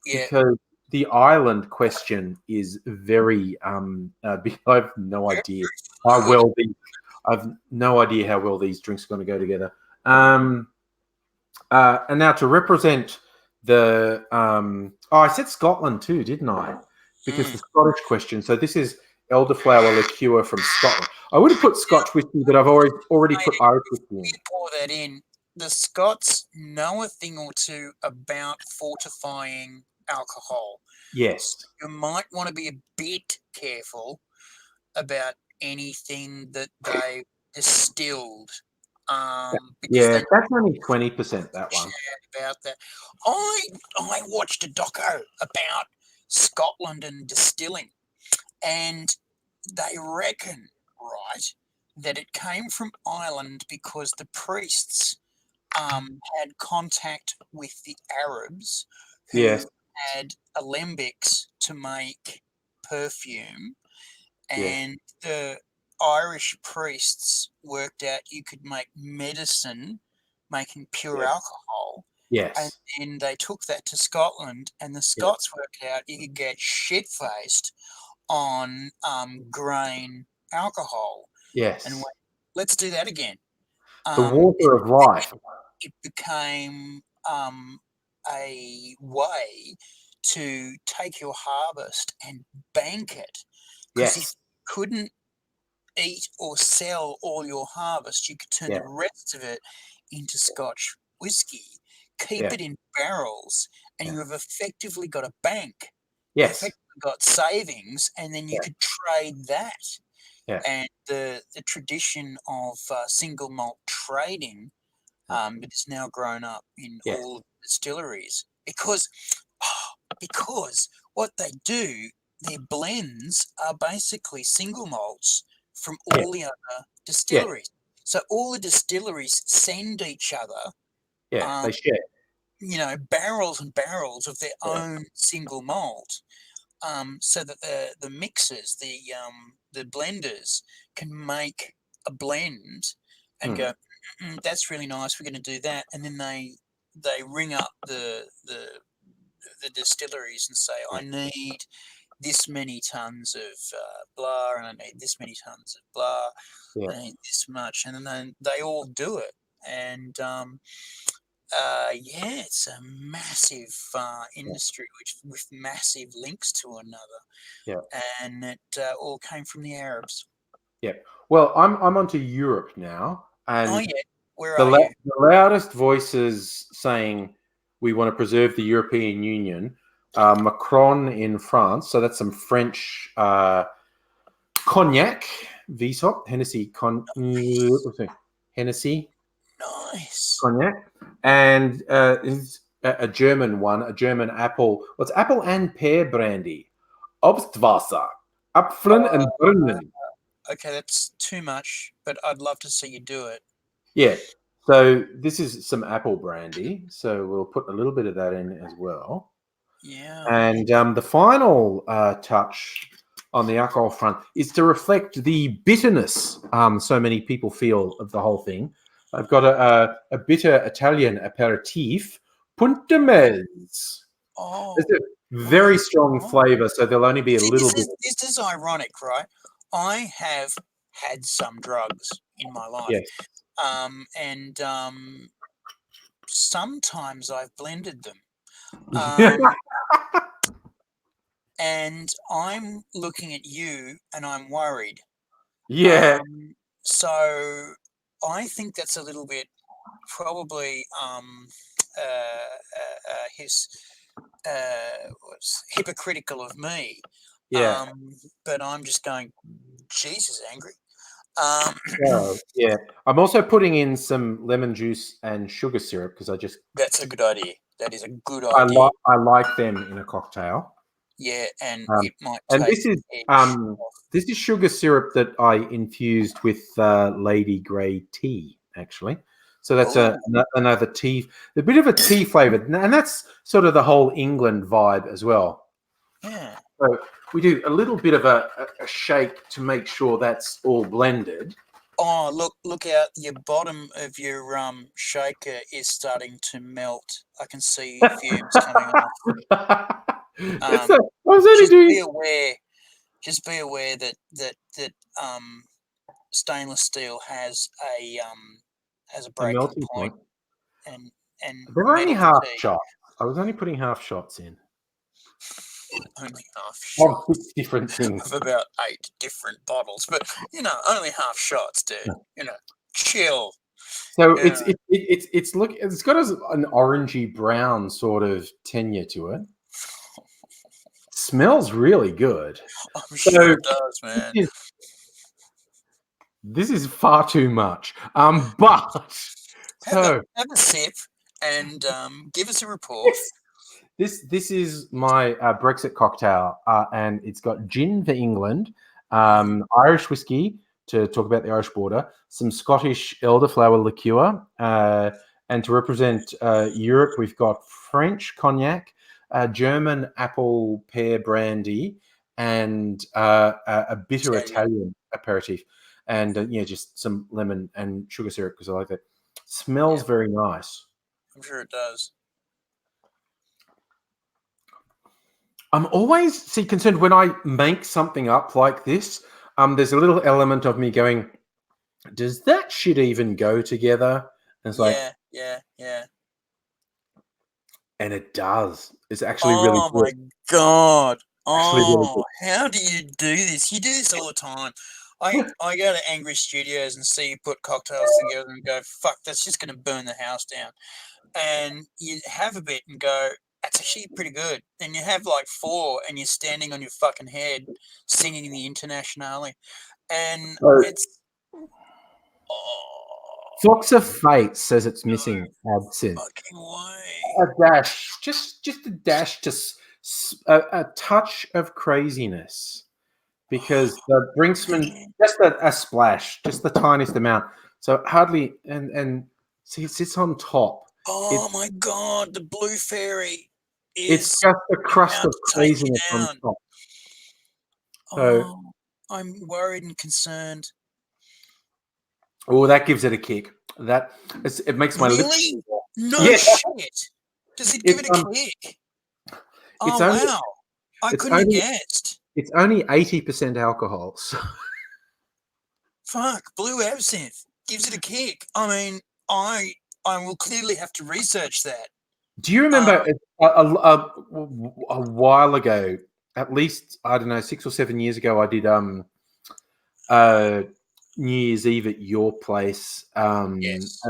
because the island question is very I've no idea how well these drinks are going to go together. And now to represent the I said Scotland too, didn't I? Because the Scottish question. So this is elderflower liqueur from Scotland. I would have put Scotch whiskey, but I've already put Irish whiskey in. You pour that in. The Scots know a thing or two about fortifying alcohol. Yes. So you might want to be a bit careful about anything that they distilled. That's only 20%, that one. About that. I watched a doco about Scotland and distilling, and they reckon, right, that it came from Ireland because the priests had contact with the Arabs who had alembics to make perfume, and the Irish priests worked out you could make medicine making pure alcohol. Yes. And then they took that to Scotland, and the Scots worked out you could get shit-faced on grain alcohol. Yes. And let's do that again. The water of life. It became a way to take your harvest and bank it. Because if you couldn't eat or sell all your harvest, you could turn the rest of it into Scotch whiskey, keep it in barrels, and you have effectively got a bank. Yes. You've effectively got savings, and then you could trade that. And the tradition of single malt trading it has now grown up in all distilleries because what they do, their blends are basically single malts from all the other distilleries. So all the distilleries send each other they share. Barrels and barrels of their own single malt, so that the mixers, the blenders can make a blend and go, that's really nice, we're going to do that. And then they ring up the distilleries and say, I need this many tons of blah, and I need this many tons of blah, I need this much. And then they all do it. And it's a massive industry with massive links to another. And it all came from the Arabs. Well, I'm onto Europe now, and where are you? The loudest voices saying we want to preserve the European Union. Macron in France, so that's some French cognac, Vsop, Hennessy cognac. Hennessy Nice. cognac, and is a German one, a German apple. Well, it's apple and pear brandy. Obstwasser, Apfeln and Birnen. Okay, that's too much, but I'd love to see you do it. Yeah. So this is some apple brandy. So we'll put a little bit of that in as well. Yeah. And the final touch on the alcohol front is to reflect the bitterness so many people feel of the whole thing. I've got a bitter Italian aperitif, Puntamez. Oh, It's a very strong flavour, so there'll only be a see, little bit. this is ironic, right? I have had some drugs in my life, Yes. and sometimes I've blended them. And I'm looking at you, and I'm worried. Yeah. So I think that's a little bit probably his what's hypocritical of me. Yeah. But I'm just going, Jesus, angry. Oh, yeah. I'm also putting in some lemon juice and sugar syrup because That's a good idea. That is a good idea. I like them in a cocktail. Yeah, and it might And take this is sugar syrup that I infused with Lady Grey tea, actually. So that's another tea, a bit of a tea flavor, and that's sort of the whole England vibe as well. Yeah. So we do a little bit of a shake to make sure that's all blended. Oh, look out. Your bottom of your shaker is starting to melt. I can see fumes coming off. I was only doing. Just be aware that stainless steel has a breaking point. And they're only half shots. I was only putting half shots in. Only half shots. Of 6 different things. Of about 8 different bottles, but only half shots, dude. Chill. So it's look, it's got an orangey brown sort of tenure to it. Smells really good. I'm sure it does, man. This is far too much. But have a sip and give us a report. This is my Brexit cocktail, and it's got gin for England, Irish whiskey to talk about the Irish border, some Scottish elderflower liqueur, and to represent Europe, we've got French cognac, German apple pear brandy, and a bitter Italian aperitif, and just some lemon and sugar syrup because I like that. Smells very nice. I'm sure it does. I'm always concerned when I make something up like this. There's a little element of me going, does that shit even go together? And it's yeah. And it does. It's actually really good. Oh my God. Oh, how do you do this? You do this all the time. I go to Angry Studios and see you put cocktails together and go, fuck, that's just going to burn the house down. And you have a bit and go, that's actually pretty good. And you have like 4 and you're standing on your fucking head singing the Internationale. And it's... Fox of Fate says it's missing absinthe. Fucking way. A dash. Just a dash, just a touch of craziness. Because the Brinksman, just a splash, just the tiniest amount. So hardly, and see, it sits on top. Oh my God, the Blue Fairy is... It's just a crust of craziness on top. So, I'm worried and concerned. Oh, that gives it a kick. It makes my lips... No shit. Does it give it a kick? Oh, wow. I couldn't have guessed. It's only 80% alcohol. So. Fuck, blue absinthe gives it a kick. I mean, I will clearly have to research that. Do you remember a while ago, at least, I don't know, 6 or 7 years ago, I did New Year's Eve at your place. Yes.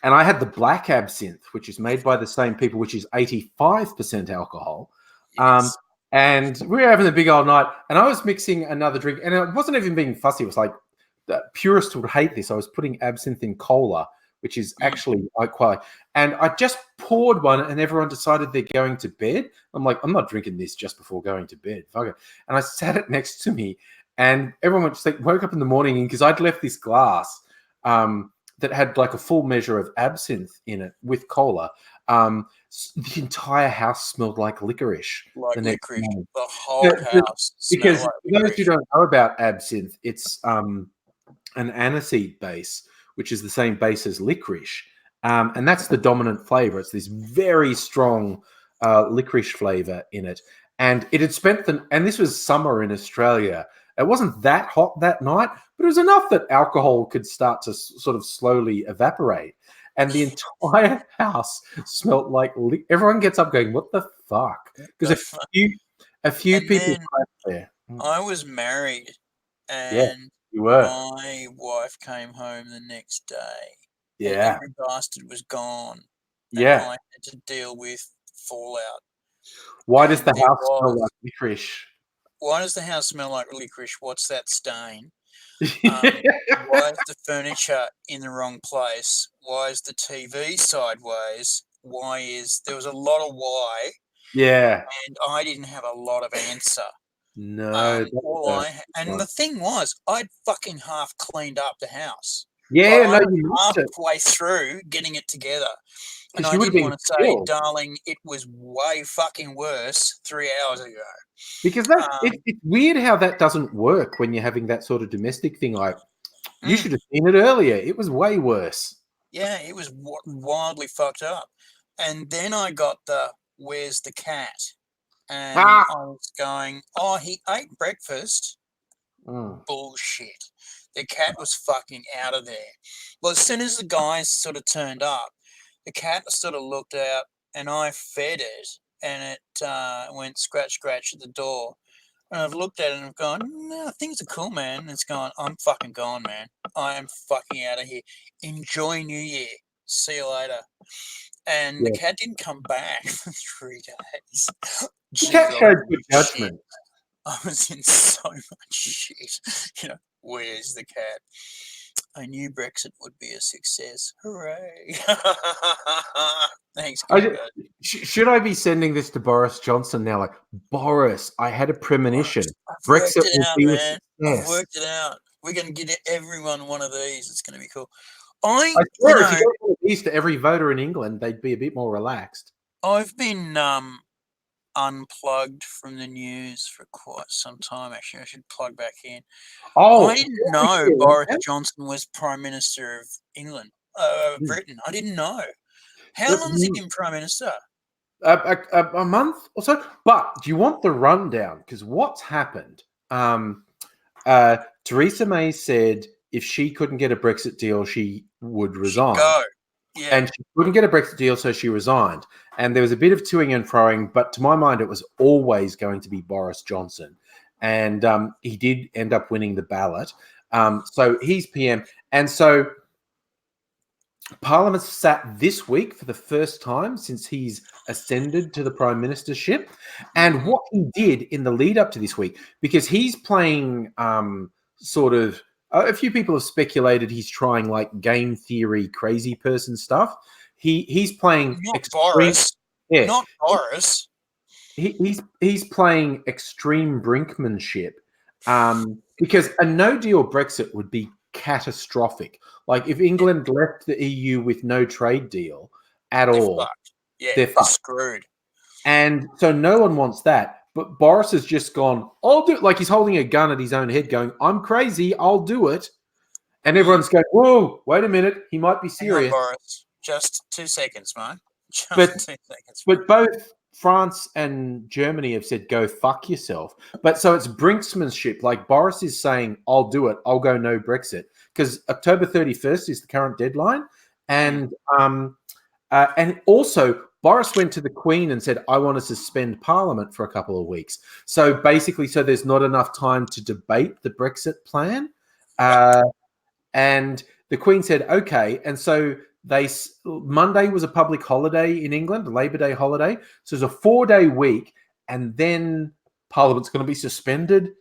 And I had the black absinthe, which is made by the same people, which is 85% alcohol. Yes. And we were having a big old night, and I was mixing another drink, and it wasn't even being fussy. It was like the purists would hate this. I was putting absinthe in cola, which is actually quite. And I just poured one, and everyone decided they're going to bed. I'm like, I'm not drinking this just before going to bed. Fuck it. And I sat it next to me, and everyone just woke up in the morning because I'd left this glass that had like a full measure of absinthe in it with cola. The entire house smelled like licorice. Like the next licorice. morning. The whole house Because smelled for like those who licorice. don't know about absinthe, it's an aniseed base, which is the same base as licorice. And that's the dominant flavor. It's this very strong licorice flavor in it. And it had spent and this was summer in Australia. It wasn't that hot that night, but it was enough that alcohol could start to sort of slowly evaporate. And the entire house smelled like everyone gets up going, "What the fuck?" Because a few people there. I was married, Yeah, and you were. my wife came home the next day, and Yeah, every bastard was gone, and yeah. I had to deal with fallout. Why does And the there house smell was. like licorice? Why does the house smell like licorice? What's that stain? Why is the furniture in the wrong place? Why is the TV sideways? There was a lot of why, Yeah. and I didn't have a lot of answer. No. And the thing was, I'd fucking half cleaned up the house. Yeah, I no, was you missed it. halfway through getting it together. And Because I you would have didn't been want to say, killed. darling, it was way fucking worse 3 hours ago. Because it's weird how that doesn't work when you're having that sort of domestic thing. Like, you should have seen it earlier. It was way worse. Yeah, it was wildly fucked up. And then I got the, where's the cat? And I was going, oh, he ate breakfast. Bullshit. The cat was fucking out of there. Well, as soon as the guys sort of turned up, the cat sort of looked out, and I fed it, and it went scratch, scratch at the door. And I've looked at it and I've gone, no, things are cool, man. And it's gone, I'm fucking gone, man. I am fucking out of here. Enjoy New Year. See you later. And the cat didn't come back for 3 days. The cat showed good judgment. I was in so much shit. Where's the cat? I knew Brexit would be a success. Hooray. Thanks, should I be sending this to Boris Johnson now? Like, Boris, I had a premonition. I've Brexit worked it will out, be man. a success. I've worked it out. We're going to get everyone one of these. It's going to be cool. I swear, if you gave one of these to every voter in England, they'd be a bit more relaxed. I've been unplugged from the news for quite some time. Actually, I should plug back in. I didn't know Boris Johnson was Prime Minister of England, Britain. I didn't know. How long has he been Prime Minister? A month or so. But do you want the rundown? Because what's happened? Theresa May said if she couldn't get a Brexit deal, she would resign. Go. Yeah. And she couldn't get a Brexit deal, so she resigned. And there was a bit of toing and froing, but to my mind, it was always going to be Boris Johnson. And he did end up winning the ballot. So he's PM. And so Parliament sat this week for the first time since he's ascended to the Prime Ministership. And what he did in the lead up to this week, because he's playing sort of, a few people have speculated he's trying like game theory crazy person stuff. He's playing not Boris. Yeah. Not Boris. He's playing extreme brinkmanship because a no deal Brexit would be catastrophic. Like if England left the EU with no trade deal at all, fucked. Yeah, they're screwed. And so no one wants that. But Boris has just gone, I'll do it. Like he's holding a gun at his own head going, I'm crazy, I'll do it. And everyone's going, whoa, wait a minute, he might be serious. Hang on, Boris. Just 2 seconds, mate. Just 2 seconds. But both France and Germany have said, go fuck yourself. But so it's brinksmanship. Like Boris is saying, I'll do it. I'll go no Brexit. Because October 31st is the current deadline. And also Boris went to the Queen and said, I want to suspend Parliament for a couple of weeks. So basically, so there's not enough time to debate the Brexit plan. And the Queen said, okay. And so Monday was a public holiday in England, a Labor Day holiday. So it's a 4-day week. And then Parliament's going to be suspended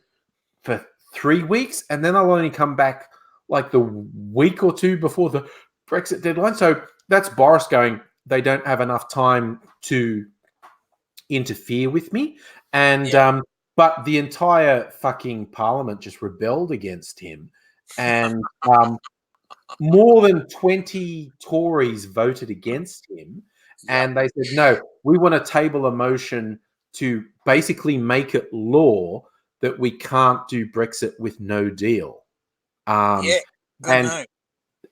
for 3 weeks. And then I'll only come back like the week or two before the Brexit deadline. So that's Boris going, they don't have enough time to interfere with me. And but the entire fucking parliament just rebelled against him. And more than 20 Tories voted against him. And they said, no, we want to table a motion to basically make it law that we can't do Brexit with no deal. Good and move.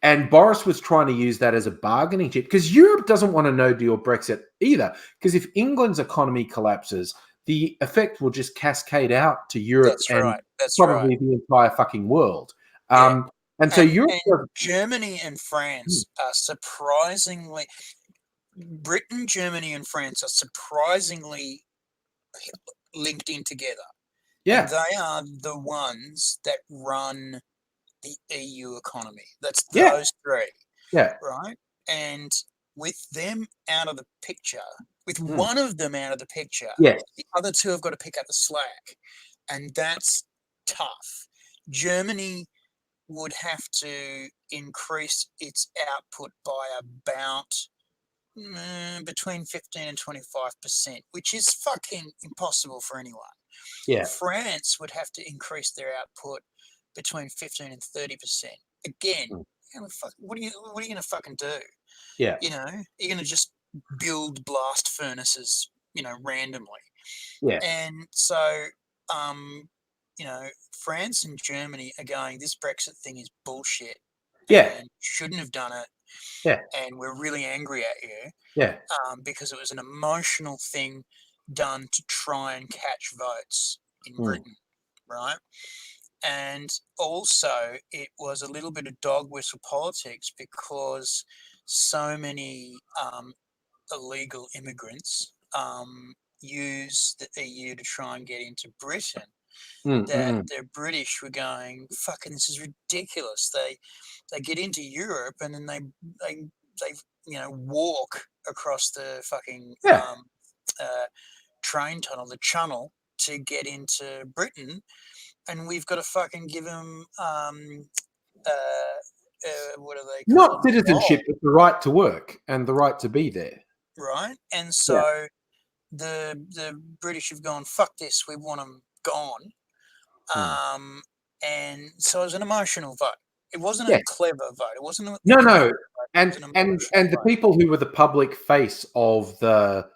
and Boris was trying to use that as a bargaining chip because Europe doesn't want a no deal Brexit either. Because if England's economy collapses, the effect will just cascade out to Europe That's probably right. the entire fucking world. Yeah. And so Europe, and Germany and France are surprisingly, Britain, Germany, and France are surprisingly linked in together. yeah, And they are the ones that run the EU economy. That's yeah, those three, yeah, right? And with them out of the picture, with mm, one of them out of the picture, yes, the other two have got to pick up the slack. And that's tough. Germany would have to increase its output by about between 15 and 25%, which is fucking impossible for anyone. yeah, France would have to increase their output between 15 and 30%. Again, mm, what are you going to fucking do? yeah, You're going to just build blast furnaces, randomly. yeah, And so, France and Germany are going, this Brexit thing is bullshit yeah, and shouldn't have done it. yeah, And we're really angry at you yeah, because it was an emotional thing done to try and catch votes in Britain, right? And also, it was a little bit of dog whistle politics because so many illegal immigrants use the EU to try and get into Britain that the British were going, fucking, this is ridiculous. They get into Europe and then they walk across the fucking train tunnel, the channel, to get into Britain, and we've got to fucking give them what do they call not it? citizenship, but the right to work and the right to be there. Right? And Yeah, so the British have gone, fuck this, we want them gone. And so it was an emotional vote. It wasn't a yeah. clever vote. It wasn't an No, economic no, vote. It and was an and emotional and the vote. people who were the public face of the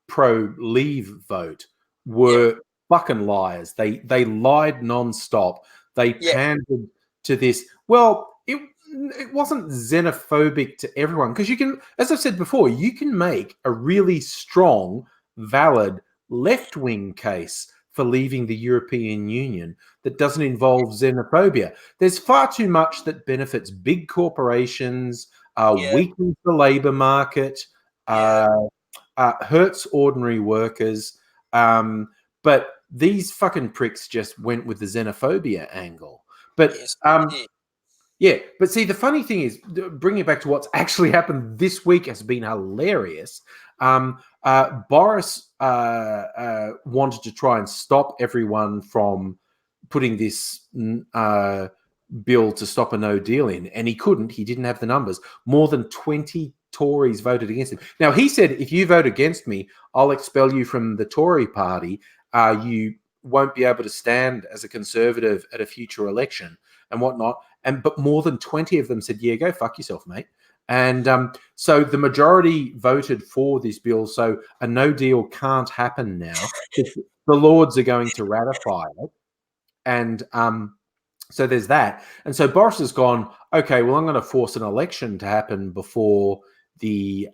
pro-leave vote were fucking liars. They lied nonstop. They Yeah. pandered to this. Well, it wasn't xenophobic to everyone because you can, as I've said before, you can make a really strong, valid left-wing case for leaving the European Union that doesn't involve xenophobia. There's far too much that benefits big corporations, weakens the labor market, hurts ordinary workers. But these fucking pricks just went with the xenophobia angle. But Yes, yeah, but see, the funny thing is, bringing it back to what's actually happened this week has been hilarious. Boris wanted to try and stop everyone from putting this bill to stop a no deal in, and he couldn't. He didn't have the numbers. More than 20 Tories voted against him. Now, he said, if you vote against me, I'll expel you from the Tory party. You won't be able to stand as a Conservative at a future election and whatnot. But more than 20 of them said, yeah, go fuck yourself, mate. And so the majority voted for this bill. So a no deal can't happen now. The Lords are going to ratify it. And so there's that. And so Boris has gone, okay, well, I'm going to force an election to happen before the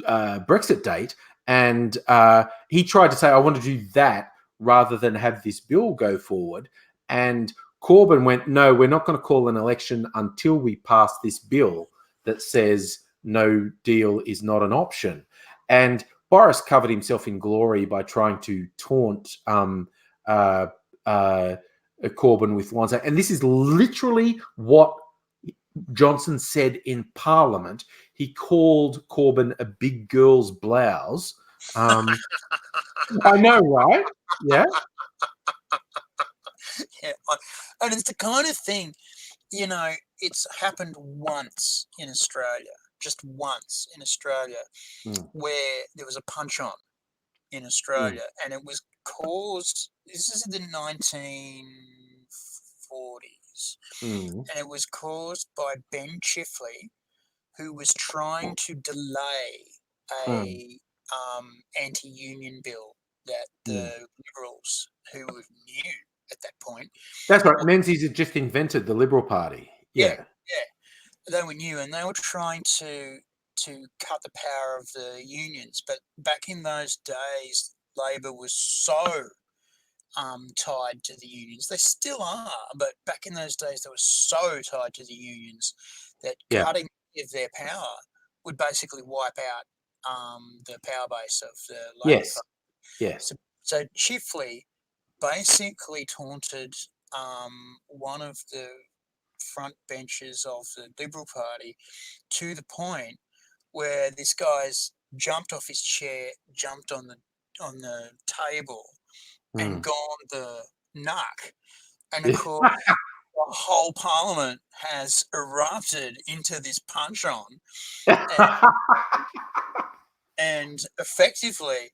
Brexit date. And he tried to say, I want to do that rather than have this bill go forward. And Corbyn went, no, we're not going to call an election until we pass this bill that says no deal is not an option. And Boris covered himself in glory by trying to taunt Corbyn with one side. And this is literally what Johnson said in Parliament. He called Corbyn a big girl's blouse. I know, right? Yeah. Yeah. And it's the kind of thing you know, it's happened once in Australia, just once in Australia, Mm. where there was a punch on in Australia, and it was caused. This is in the 1940s, Mm. and it was caused by Ben Chifley, who was trying to delay Mm. a anti-union bill that Mm. the Liberals, who were new at that point, That's right. Menzies had just invented the Liberal Party. yeah, Yeah. they were new, and they were trying to cut the power of the unions. But back in those days, Labor was so tied to the unions. They still are, but back in those days, they were so tied to the unions that Yeah. cutting of their power would basically wipe out the power base of the Labor Yes. Party. Yes. So Chifley basically taunted one of the front benches of the Liberal Party to the point where this guy's jumped off his chair, jumped on the table, and Mm. gone the nut. And of Yeah. course, the whole Parliament has erupted into this punch on, and effectively,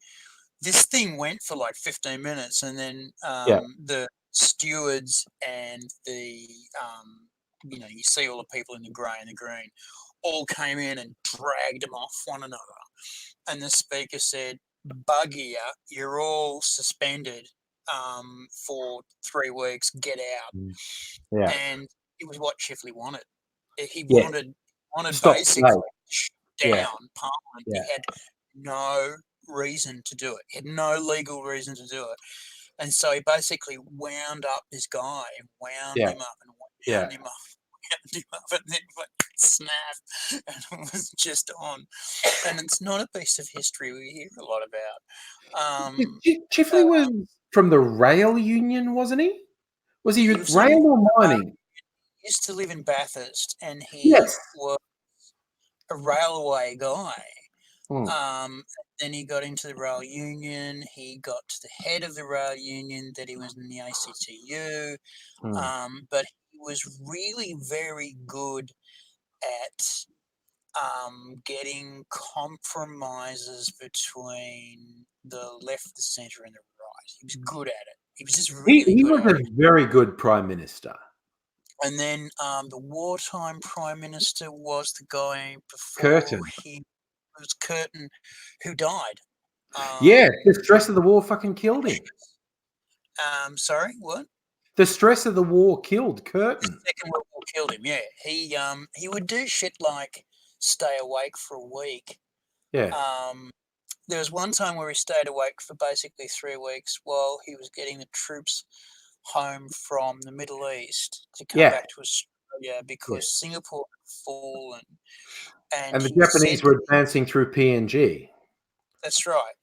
this thing went for like 15 minutes, and then Yeah. the stewards and the you see all the people in the grey and the green all came in and dragged them off one another. And the speaker said, "Buggy, you're all suspended for 3 weeks. Get out." Mm. Yeah. And it was what Chifley wanted. He Yeah. wanted Stop basically play. to shut Yeah. down Parliament. Yeah. He had no reason to do it. He had no legal reason to do it. And so he basically wound up this guy, wound Yeah. him up and Yeah. wound him up, wound him up, and then snap, and it was just on. And it's not a piece of history we hear a lot about. Chifley was from the rail union, wasn't he? Was he He was rail or uh, mining? used to live in Bathurst, and he Yes. was a railway guy. Mm. Then he got into the rail union. He got to the head of the rail union. That he was in the ACTU. Mm. But he was really very good at getting compromises between the left, the centre, and the right. He was good at it. He was just really He good was at a it. very good prime minister. And then the wartime prime minister was the guy before Curtin. he was Curtin, who died. Yeah, Um, the stress of the war fucking killed him. Sorry, what? The stress of the war killed Curtin. Second World War killed him. Yeah, he would do shit like stay awake for a week. Yeah. There was one time where he stayed awake for basically 3 weeks while he was getting the troops home from the Middle East to come Yeah. back to Australia Yeah. because Singapore had fallen. And And the he said, Japanese were advancing through PNG. that's right.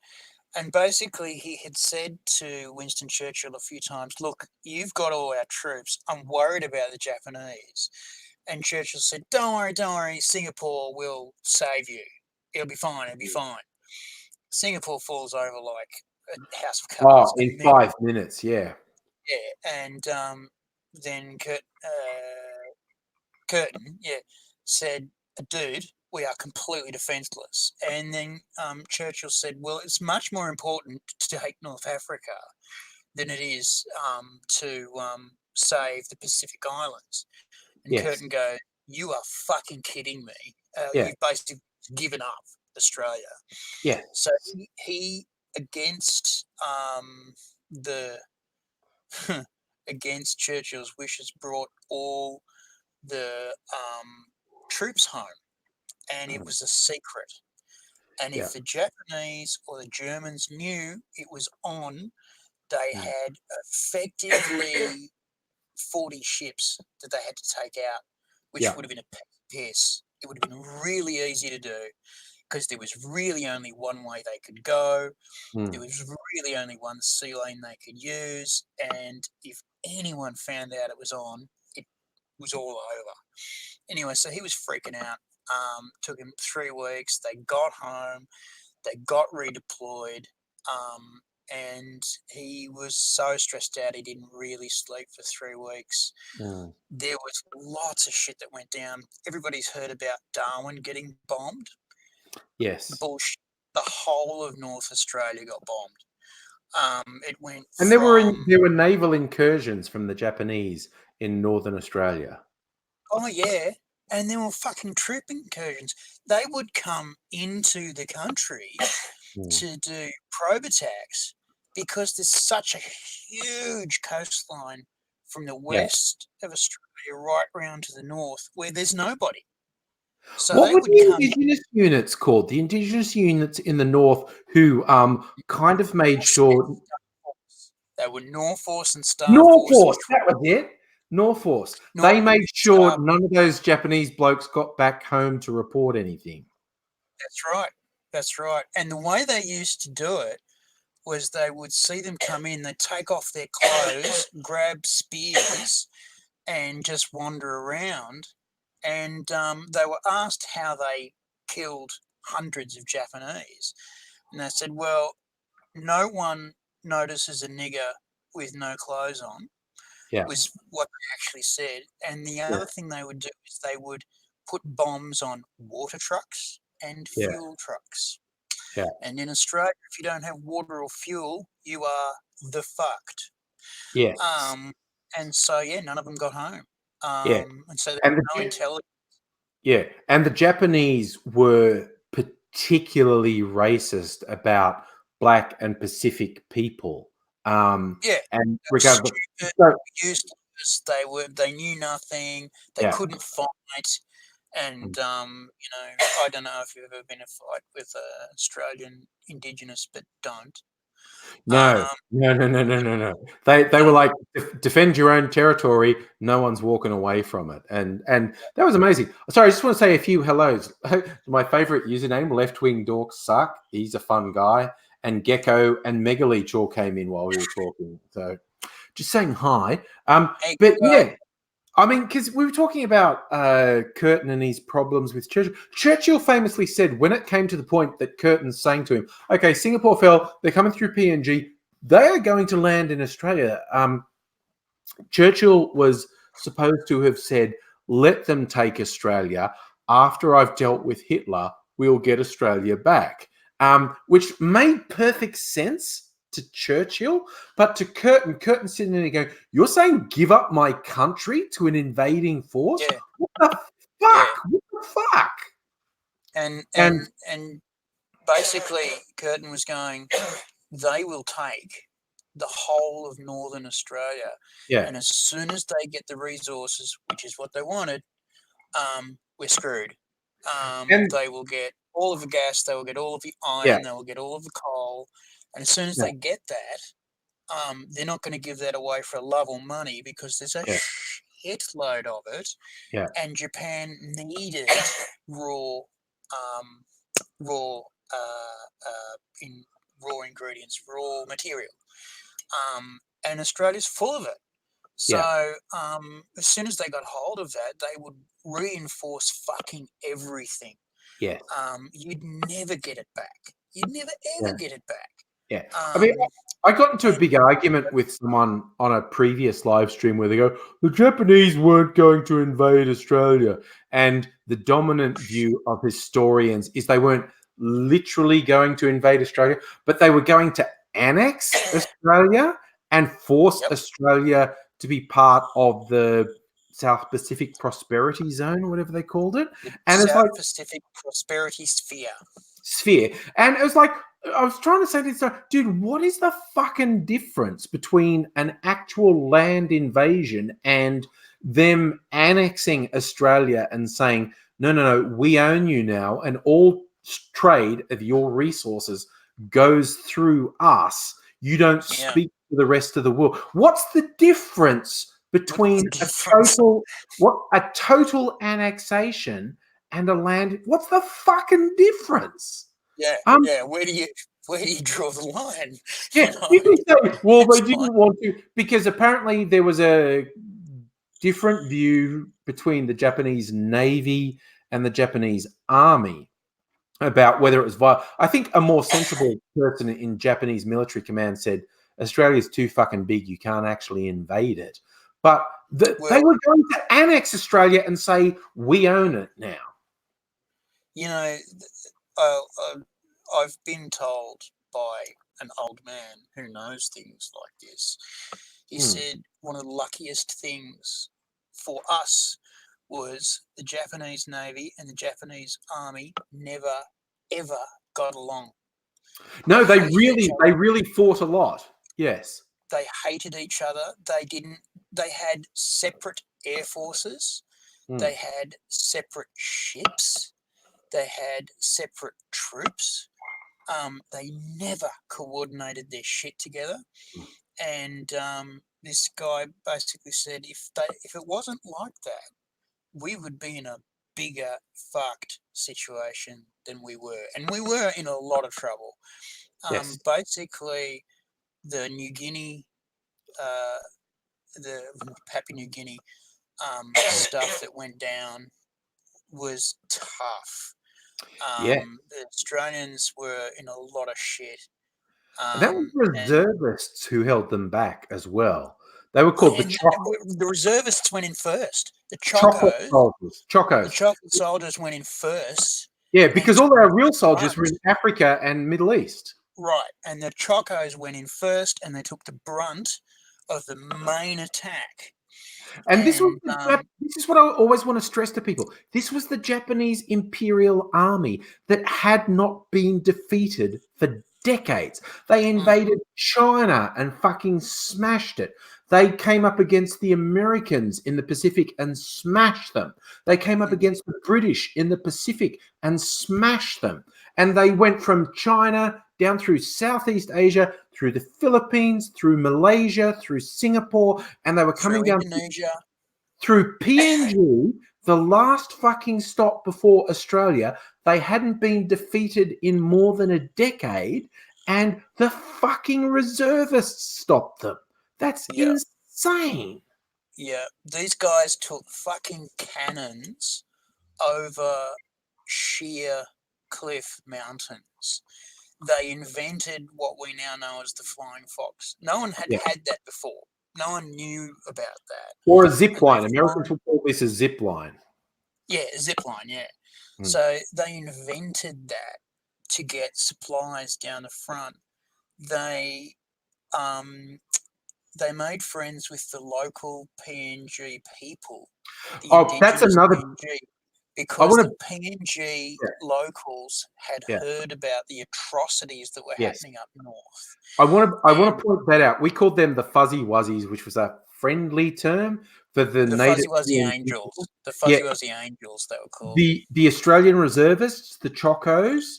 And basically, he had said to Winston Churchill a few times, "Look, you've got all our troops. I'm worried about the Japanese." And Churchill said, don't worry, Singapore will save you. It'll be fine, it'll be fine." Singapore falls over like a house of cards Oh, in immediately. 5 minutes, yeah. Yeah, and then Curtin, yeah, said, "Dude, we are completely defenseless." And then Churchill said, "Well, it's much more important to take North Africa than it is to save the Pacific Islands." And Yes. Curtin goes, "You are fucking kidding me. Yeah. You've basically given up Australia." Yeah. So he against the against Churchill's wishes, brought all the troops home, and it Mm. was a secret. And Yeah. if the Japanese or the Germans knew it was on, they Mm. had effectively 40 ships that they had to take out, which Yeah. would have been a piss. It would have been really easy to do because there was really only one way they could go. There Mm. was really only one sea lane they could use. And if anyone found out it was on, it was all over. Anyway, so he was freaking out. Took him 3 weeks. They got home. They got redeployed. and he was so stressed out he didn't really sleep for 3 weeks. Mm. There was lots of shit that went down. Everybody's heard about Darwin getting bombed. Yes. Bullshit. The whole of North Australia got bombed. It went And there were naval incursions from the Japanese in northern Australia. Oh, yeah. And there were fucking troop incursions. They would come into the country to do probe attacks because there's such a huge coastline from the west of Australia right round to the north where there's nobody. So What they were would the come Indigenous units called? The Indigenous units in the north who kind of made sure... They were North Force and Star North Force. Force, that was it. North Force. They made sure none of those Japanese blokes got back home to report anything. That's right. That's right. And the way they used to do it was they would see them come in, they'd take off their clothes, grab spears, and just wander around. And they were asked how they killed hundreds of Japanese. And they said, well, no one notices a nigger with no clothes on, was what they actually said. And the other thing they would do is they would put bombs on water trucks and fuel trucks. Yeah. And in Australia, if you don't have water or fuel, you are the fucked. Yes. And so, yeah, none of them got home. Yeah. And so And there's no intelligence. Yeah. And the Japanese were particularly racist about Black and Pacific people. Yeah. And regardless, Stupid, useless. They knew nothing. They couldn't fight. And I don't know if you've ever been in a fight with Australian Indigenous, but don't. No. They were like, defend your own territory. No one's walking away from it, and that was amazing. Sorry, I just want to say a few hellos. My favorite username, Left Wing Dorks Suck. He's a fun guy, and Gecko and Megaleech all came in while we were talking. So, just saying hi. But yeah. I mean, because we were talking about Curtin and his problems with Churchill. Churchill famously said when it came to the point that Curtin's saying to him, okay, Singapore fell, they're coming through PNG, they are going to land in Australia. Churchill was supposed to have said, let them take Australia. After I've dealt with Hitler, we'll get Australia back, which made perfect sense to Churchill, but to Curtin sitting there going, you're saying give up my country to an invading force? Yeah. What the fuck? What the fuck? And basically Curtin was going, they will take the whole of Northern Australia. Yeah. And as soon as they get the resources, which is what they wanted, we're screwed. They will get all of the gas, they will get all of the iron, they will get all of the coal. And as soon as they get that, they're not going to give that away for love or money because there's a shitload of it. Yeah. And Japan needed raw ingredients, raw material. And Australia's full of it. So as soon as they got hold of that, they would reinforce fucking everything. Yeah. You'd never get it back. You'd never ever get it back. Yeah. I mean, I got into a big argument with someone on a previous live stream where they go, the Japanese weren't going to invade Australia. And the dominant view of historians is they weren't literally going to invade Australia, but they were going to annex Australia and force Australia to be part of the South Pacific Prosperity Zone or whatever they called it. And it's like Pacific Prosperity Sphere. And it was like, I was trying to say this, dude, what is the fucking difference between an actual land invasion and them annexing Australia and saying, no, we own you now, and all trade of your resources goes through us. You don't speak to the rest of the world. What's the difference between a total annexation and a land? What's the fucking difference? Yeah. Where do you draw the line? Yeah, you can say, well, they didn't want to, because apparently there was a different view between the Japanese Navy and the Japanese Army. about whether it was violent. I think a more sensible person in Japanese military command said, Australia's too fucking big. You can't actually invade it. But they were going to annex Australia and say, we own it now. You know, I've been told by an old man who knows things like this. He said one of the luckiest things for us was the Japanese Navy and the Japanese Army never, ever got along. No, they really fought a lot. Yes. They hated each other. They had separate air forces. They had separate ships. They had separate troops. They never coordinated their shit together. And this guy basically said, if it wasn't like that, we would be in a bigger fucked situation than we were. And we were in a lot of trouble. Yes. Basically, the New Guinea, the Papua New Guinea stuff that went down was tough. The Australians were in a lot of shit. That was reservists who held them back as well. They were called the reservists went in first. The Chocos. The Chocolate soldiers went in first. Yeah, because all our real soldiers were in Africa and Middle East. Right, and the Chocos went in first, and they took the brunt of the main attack. And this is what I always want to stress to people. This was the Japanese Imperial Army that had not been defeated for decades. They invaded China and fucking smashed it. They came up against the Americans in the Pacific and smashed them. They came up against the British in the Pacific and smashed them. And they went from China down through Southeast Asia, through the Philippines, through Malaysia, through Singapore, and they were coming down through PNG, the last fucking stop before Australia. They hadn't been defeated in more than a decade, and the fucking reservists stopped them. That's insane. Yeah, these guys took fucking cannons over sheer cliff mountains. They invented what we now know as the flying fox. No one had had that before. No one knew about that. Or a zip line. Americans will call this a zip line. Yeah, a zip line, yeah. So they invented that to get supplies down the front. They made friends with the local PNG people. That's another... PNG, because the PNG locals had heard about the atrocities that were happening up north. I want to point that out. We called them the Fuzzy Wuzzies, which was a friendly term for the native... Fuzzy Wuzzy Angels. The Fuzzy Wuzzy Angels, they were called. The Australian reservists, the Chocos,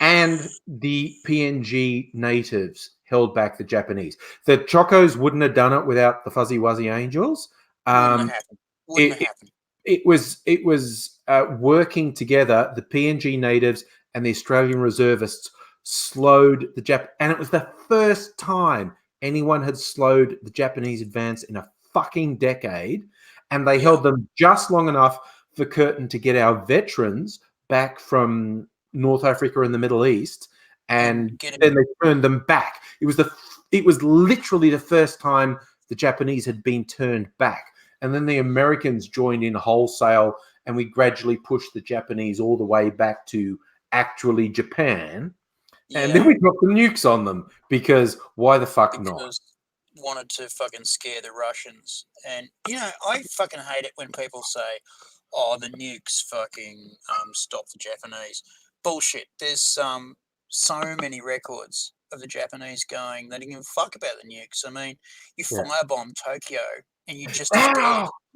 and the PNG natives held back the Japanese. The Chocos wouldn't have done it without the Fuzzy Wuzzy Angels. Wouldn't have happened. It was working together. The PNG natives and the Australian reservists slowed the Jap, and it was the first time anyone had slowed the Japanese advance in a fucking decade. And they held them just long enough for Curtin to get our veterans back from North Africa and the Middle East, and then they turned them back. It was literally the first time the Japanese had been turned back. And then the Americans joined in wholesale, and we gradually pushed the Japanese all the way back to actually Japan. And then we dropped the nukes on them because why the fuck not? Wanted to fucking scare the Russians. And, I fucking hate it when people say, oh, the nukes fucking stopped the Japanese. Bullshit. There's so many records of the Japanese going, they didn't give a fuck about the nukes. I mean, you firebomb Tokyo and you just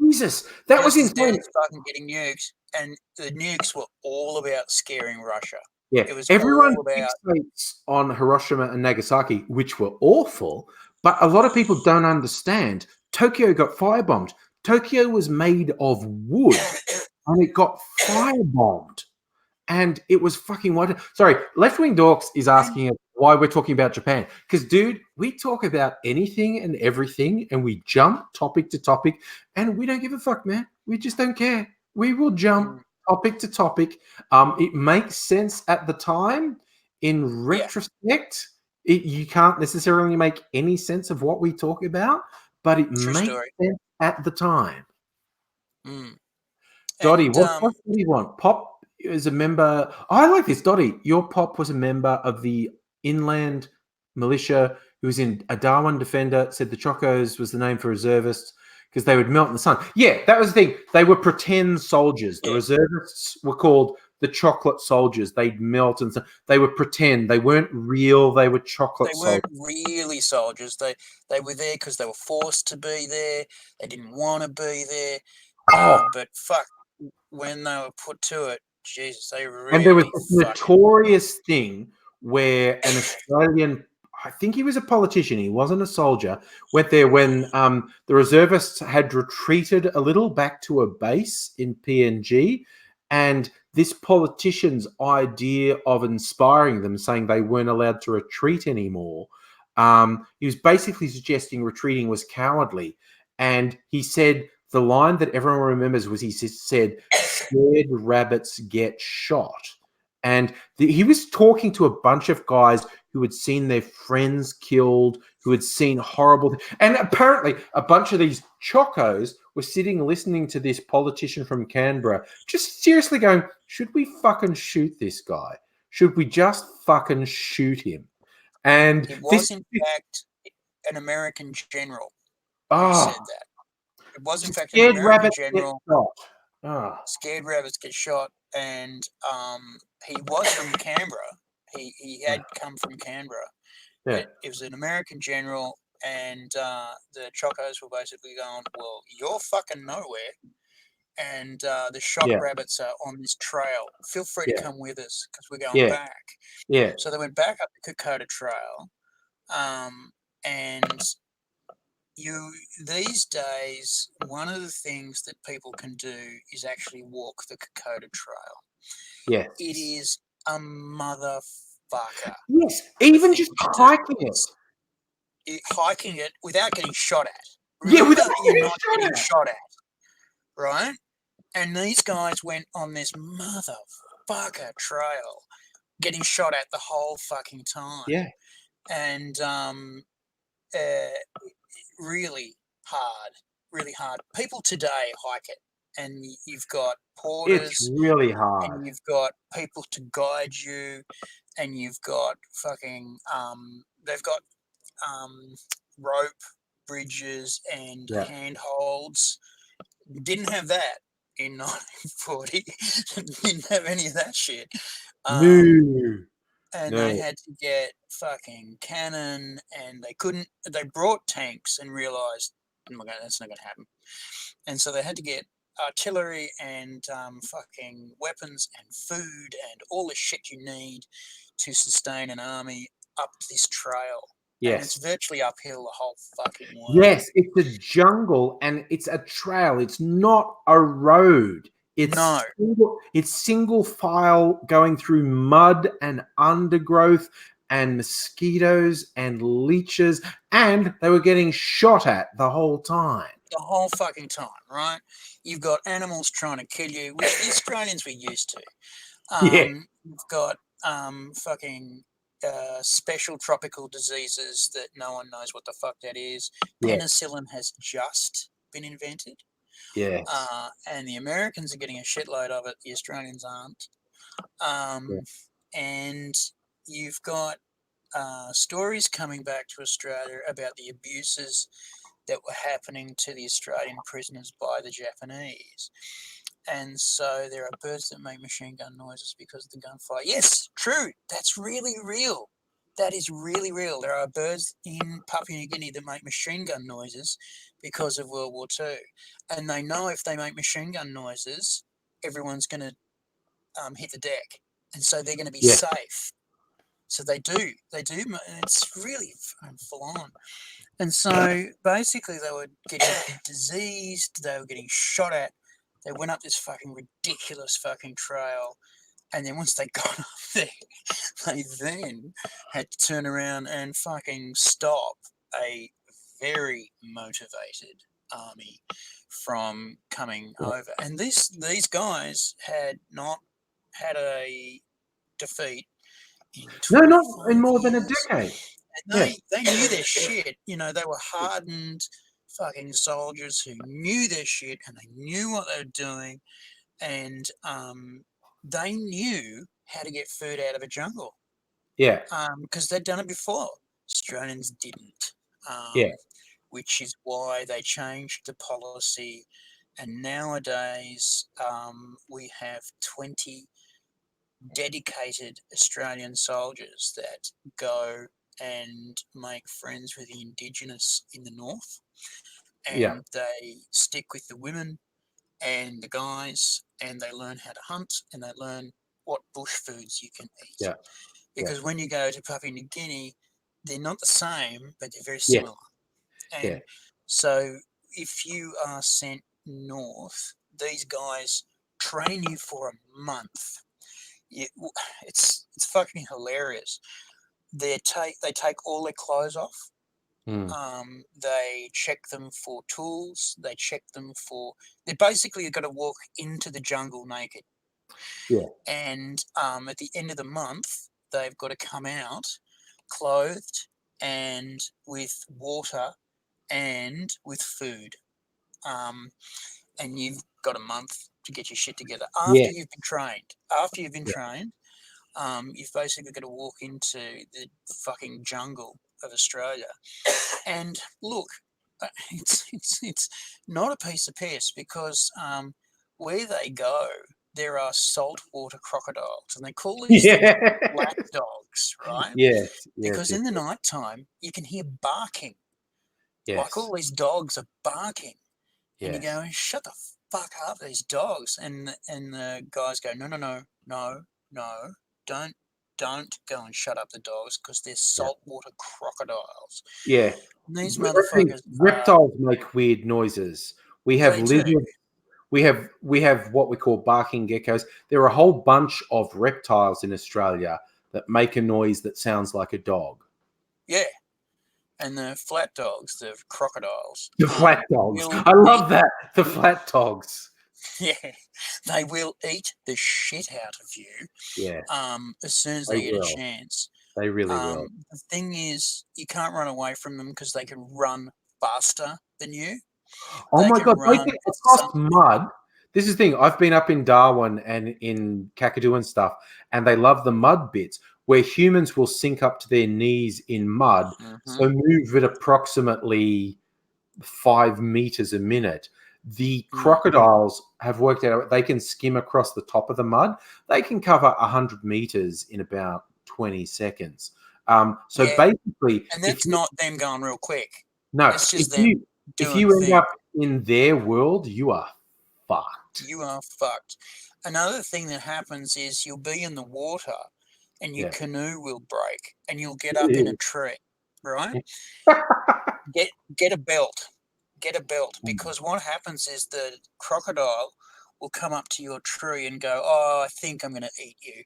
Jesus, that was insane. Fucking getting nukes, and the nukes were all about scaring Russia. Yeah, it was everyone fixates on Hiroshima and Nagasaki, which were awful, but a lot of people don't understand. Tokyo got firebombed. Tokyo was made of wood, and it got firebombed. And it was fucking wonderful. Sorry, Left Wing Dorks is asking us why we're talking about Japan. Because, dude, we talk about anything and everything, and we jump topic to topic, and we don't give a fuck, man. We just don't care. We will jump topic to topic. It makes sense at the time. In retrospect, you can't necessarily make any sense of what we talk about, but it True makes story. sense at the time. Dottie, And what do you want? Pop is a member. I like this, Dottie. Your Pop was a member of the Inland Militia who was in a Darwin Defender, said the Chocos was the name for reservists because they would melt in the sun. Yeah, that was the thing. They were pretend soldiers. The reservists were called the chocolate soldiers. They'd melt and they were pretend. They weren't real. They were chocolate soldiers. They weren't really soldiers. They were there because they were forced to be there. They didn't want to be there. But fuck, when they were put to it, Jesus, they really. And there was this notorious thing where an Australian, I think he was a politician, he wasn't a soldier, went there when the reservists had retreated a little back to a base in PNG, and this politician's idea of inspiring them, saying they weren't allowed to retreat anymore, he was basically suggesting retreating was cowardly. And he said, the line that everyone remembers was he said, scared rabbits get shot. And he was talking to a bunch of guys who had seen their friends killed, who had seen horrible things. And apparently a bunch of these chocos were sitting listening to this politician from Canberra, just seriously going, should we fucking shoot this guy? Should we just fucking shoot him? And it was, in fact, an American general who said that. It was, in fact, an American general. Scared rabbits get shot, and he was from Canberra. He had come from Canberra. Yeah. It was an American general, and the Chocos were basically going, well, you're fucking nowhere, and the shock rabbits are on this trail. Feel free to come with us because we're going back. Yeah. So they went back up the Kokoda Trail, and these days, one of the things that people can do is actually walk the Kokoda Trail. Yes. It is a motherfucker. Yes, even just hiking it. Hiking it without getting shot at. Remember, without getting shot at. Right? And these guys went on this motherfucker trail, getting shot at the whole fucking time. Yeah. And really hard. People today hike it, and you've got porters. It's really hard. And you've got people to guide you, and you've got fucking they've got rope bridges and handholds. Didn't have that in 1940. Didn't have any of that shit. And they had to get fucking cannon, and they brought tanks and realized, that's not going to happen. And so they had to get artillery and fucking weapons and food and all the shit you need to sustain an army up this trail. Yes. And it's virtually uphill the whole fucking way. Yes, it's a jungle and it's a trail. It's not a road. It's single file going through mud and undergrowth and mosquitoes and leeches, and they were getting shot at the whole time. The whole fucking time, right? You've got animals trying to kill you, which the Australians were used to. You've got fucking special tropical diseases that no one knows what the fuck that is. Penicillin has just been invented. Yes. And the Americans are getting a shitload of it. The Australians aren't. And you've got stories coming back to Australia about the abuses that were happening to the Australian prisoners by the Japanese. And so there are birds that make machine gun noises because of the gunfire. Yes, true. That's really real. That is really real. There are birds in Papua New Guinea that make machine gun noises because of World War II. And they know if they make machine gun noises, everyone's going to hit the deck. And so they're going to be safe. So they do. And it's really full on. And so basically they were getting diseased. They were getting shot at. They went up this fucking ridiculous fucking trail. And then once they got up there, they then had to turn around and fucking stop a very motivated army from coming over. And these guys had not had a defeat in No, not 25 in more than a years. decade. And Yeah, they knew their shit. You know, they were hardened fucking soldiers who knew their shit and they knew what they were doing. And they knew how to get food out of a jungle yeah, because they'd done it before. Australians didn't, yeah, which is why they changed the policy. And nowadays, we have 20 dedicated Australian soldiers that go and make friends with the Indigenous in the north, yeah, and they stick with the women and the guys, and they learn how to hunt, and they learn what bush foods you can eat. yeah, yeah, Because when you go to Papua New Guinea, they're not the same, but they're very yeah, similar. yeah, And so if you are sent north, these guys train you for a month. It's fucking hilarious. They take all their clothes off. mm, They check them for tools. They check them for. They basically got to walk into the jungle naked. yeah, And at the end of the month, they've got to come out clothed and with water and with food. Um, and you've got a month to get your shit together yeah, after you've been trained. After you've been yeah. trained, you've basically got to walk into the fucking jungle of Australia. And look, it's not a piece of piss because where they go, there are saltwater crocodiles, and they call these things black dogs, right? Yes, yes, Because yes, in the night time you can hear barking, like yes, all these dogs are barking, and you yes. go, "Shut the fuck up, these dogs!" And the guys go, "No, no, no, no, no, don't." Don't go and shut up the dogs because they're Yeah, saltwater crocodiles. yeah. And these Other things, motherfuckers are, reptiles make weird noises. We have they do. lizards. We have what we call barking geckos. There are a whole bunch of reptiles in Australia that make a noise that sounds like a dog. Yeah. And the flat dogs, the crocodiles, The flat dogs. will I eat, love that. The flat dogs. yeah, they will eat the shit out of you Yeah, as soon as they they get a will. chance. They really will. The thing is, you can't run away from them because they can run faster than you. Oh They my can god, they run get at across something. mud. This is the thing. I've been up in Darwin and in Kakadu and stuff, and they love the mud bits where humans will sink up to their knees in mud, Mm-hmm. so move at approximately 5 meters a minute. The Mm. crocodiles have worked out they can skim across the top of the mud. They can cover 100 meters in about 20 seconds. So Yeah, basically, and if that's you not them going real quick. no, It's if just them if doing a you end thing. up in their world, you are fucked. You are fucked. Another thing that happens is you'll be in the water and your Yeah. canoe will break and you'll get up in a tree, right? Get a belt. Get a belt because what happens is the crocodile will come up to your tree and go, "Oh, I think I'm going to eat you."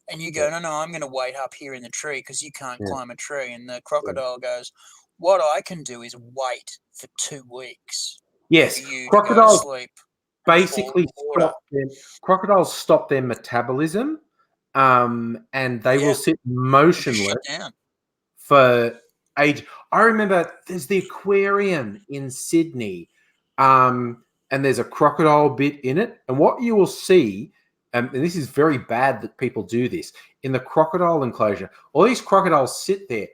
And you Yeah. go, "No, no, I'm going to wait up here in the tree because you can't Yeah. climb a tree." And the Yeah. crocodile goes, "What I can do is wait for 2 weeks for Yes, you to go to crocodiles sleep and fall in basically the water." stop their metabolism, and they will Yeah, sit they just motionless shut down. for age. I remember there's the aquarium in Sydney, and there's a crocodile bit in it. And what you will see, and this is very bad that people do this, in the crocodile enclosure, all these crocodiles sit there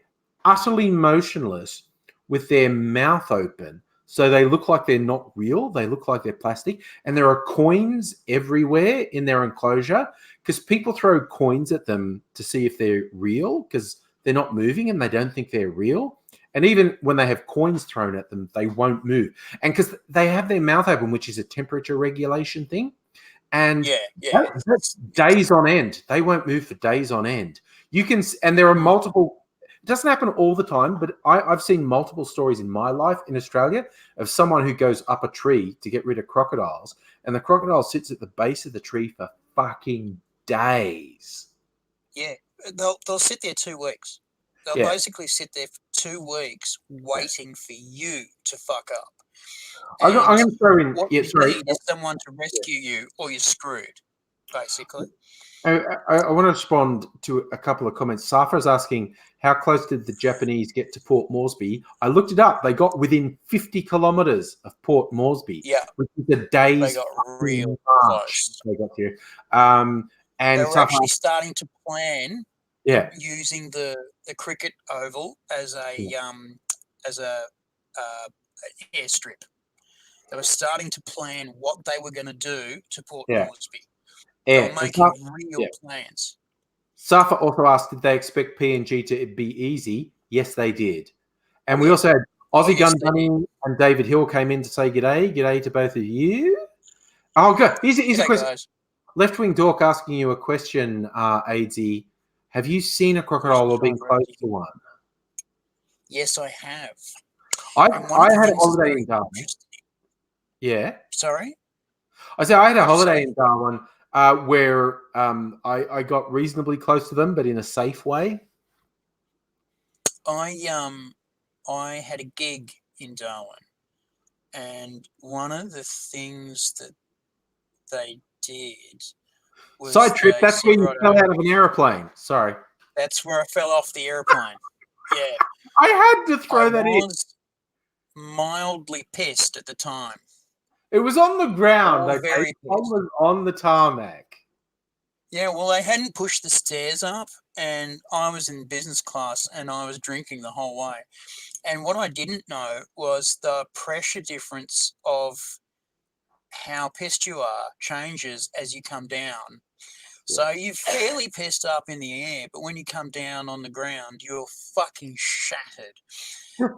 utterly motionless with their mouth open. So they look like they're not real. They look like they're plastic. And there are coins everywhere in their enclosure because people throw coins at them to see if they're real because they're not moving and they don't think they're real. And even when they have coins thrown at them, they won't move. And because they have their mouth open, which is a temperature regulation thing. And Yeah, yeah. that's days on end. They won't move for days on end. You can, and there are multiple, it doesn't happen all the time, but I've seen multiple stories in my life in Australia of someone who goes up a tree to get rid of crocodiles. And the crocodile sits at the base of the tree for fucking days. Yeah, they'll sit there 2 weeks. They'll Yeah. basically sit there for 2 weeks waiting for you to fuck up. I'm And going to throw in. what Yeah, you sorry. need is someone to rescue you, or you're screwed, basically. I want to respond to a couple of comments. Safa's asking, how close did the Japanese get to Port Moresby? I looked it up. They got within 50 kilometres of Port Moresby, Yeah, which is a day's they got real march. close. They got to. They And were Safa, actually starting to plan yeah, using the cricket oval as a uh, airstrip. They were starting to plan what they were going to do to Port yeah, Moresby. They were yeah. And making real plans. Safa also asked, did they expect PNG to be easy? Yes, they did. And Oh, we yeah. also had Oh, Aussie yes, Gun Bunny and David Hill came in to say g'day. G'day to both of you. Oh, good. Here's a question. Guys. Left Wing Dork asking you a question, ADZ. Have you seen a crocodile or been close to one? Yes, I have. I had a things holiday in Darwin. Yeah. Sorry? I said I had a What'd you holiday say? in Darwin where I got reasonably close to them, but in a safe way. I had a gig in Darwin, and one of the things that they did was Side trip, they that's said, where you right, fell out of an airplane. Sorry. that's where I fell off the airplane. Yeah. I had to I throw that in. was mildly pissed at the time. It was on the ground, Oh, okay? very It pissed. was on the tarmac. Yeah, well, they hadn't pushed the stairs up, and I was in business class, and I was drinking the whole way. And what I didn't know was the pressure difference of how pissed you are changes as you come down. So you're fairly pissed up in the air, but when you come down on the ground, you're fucking shattered.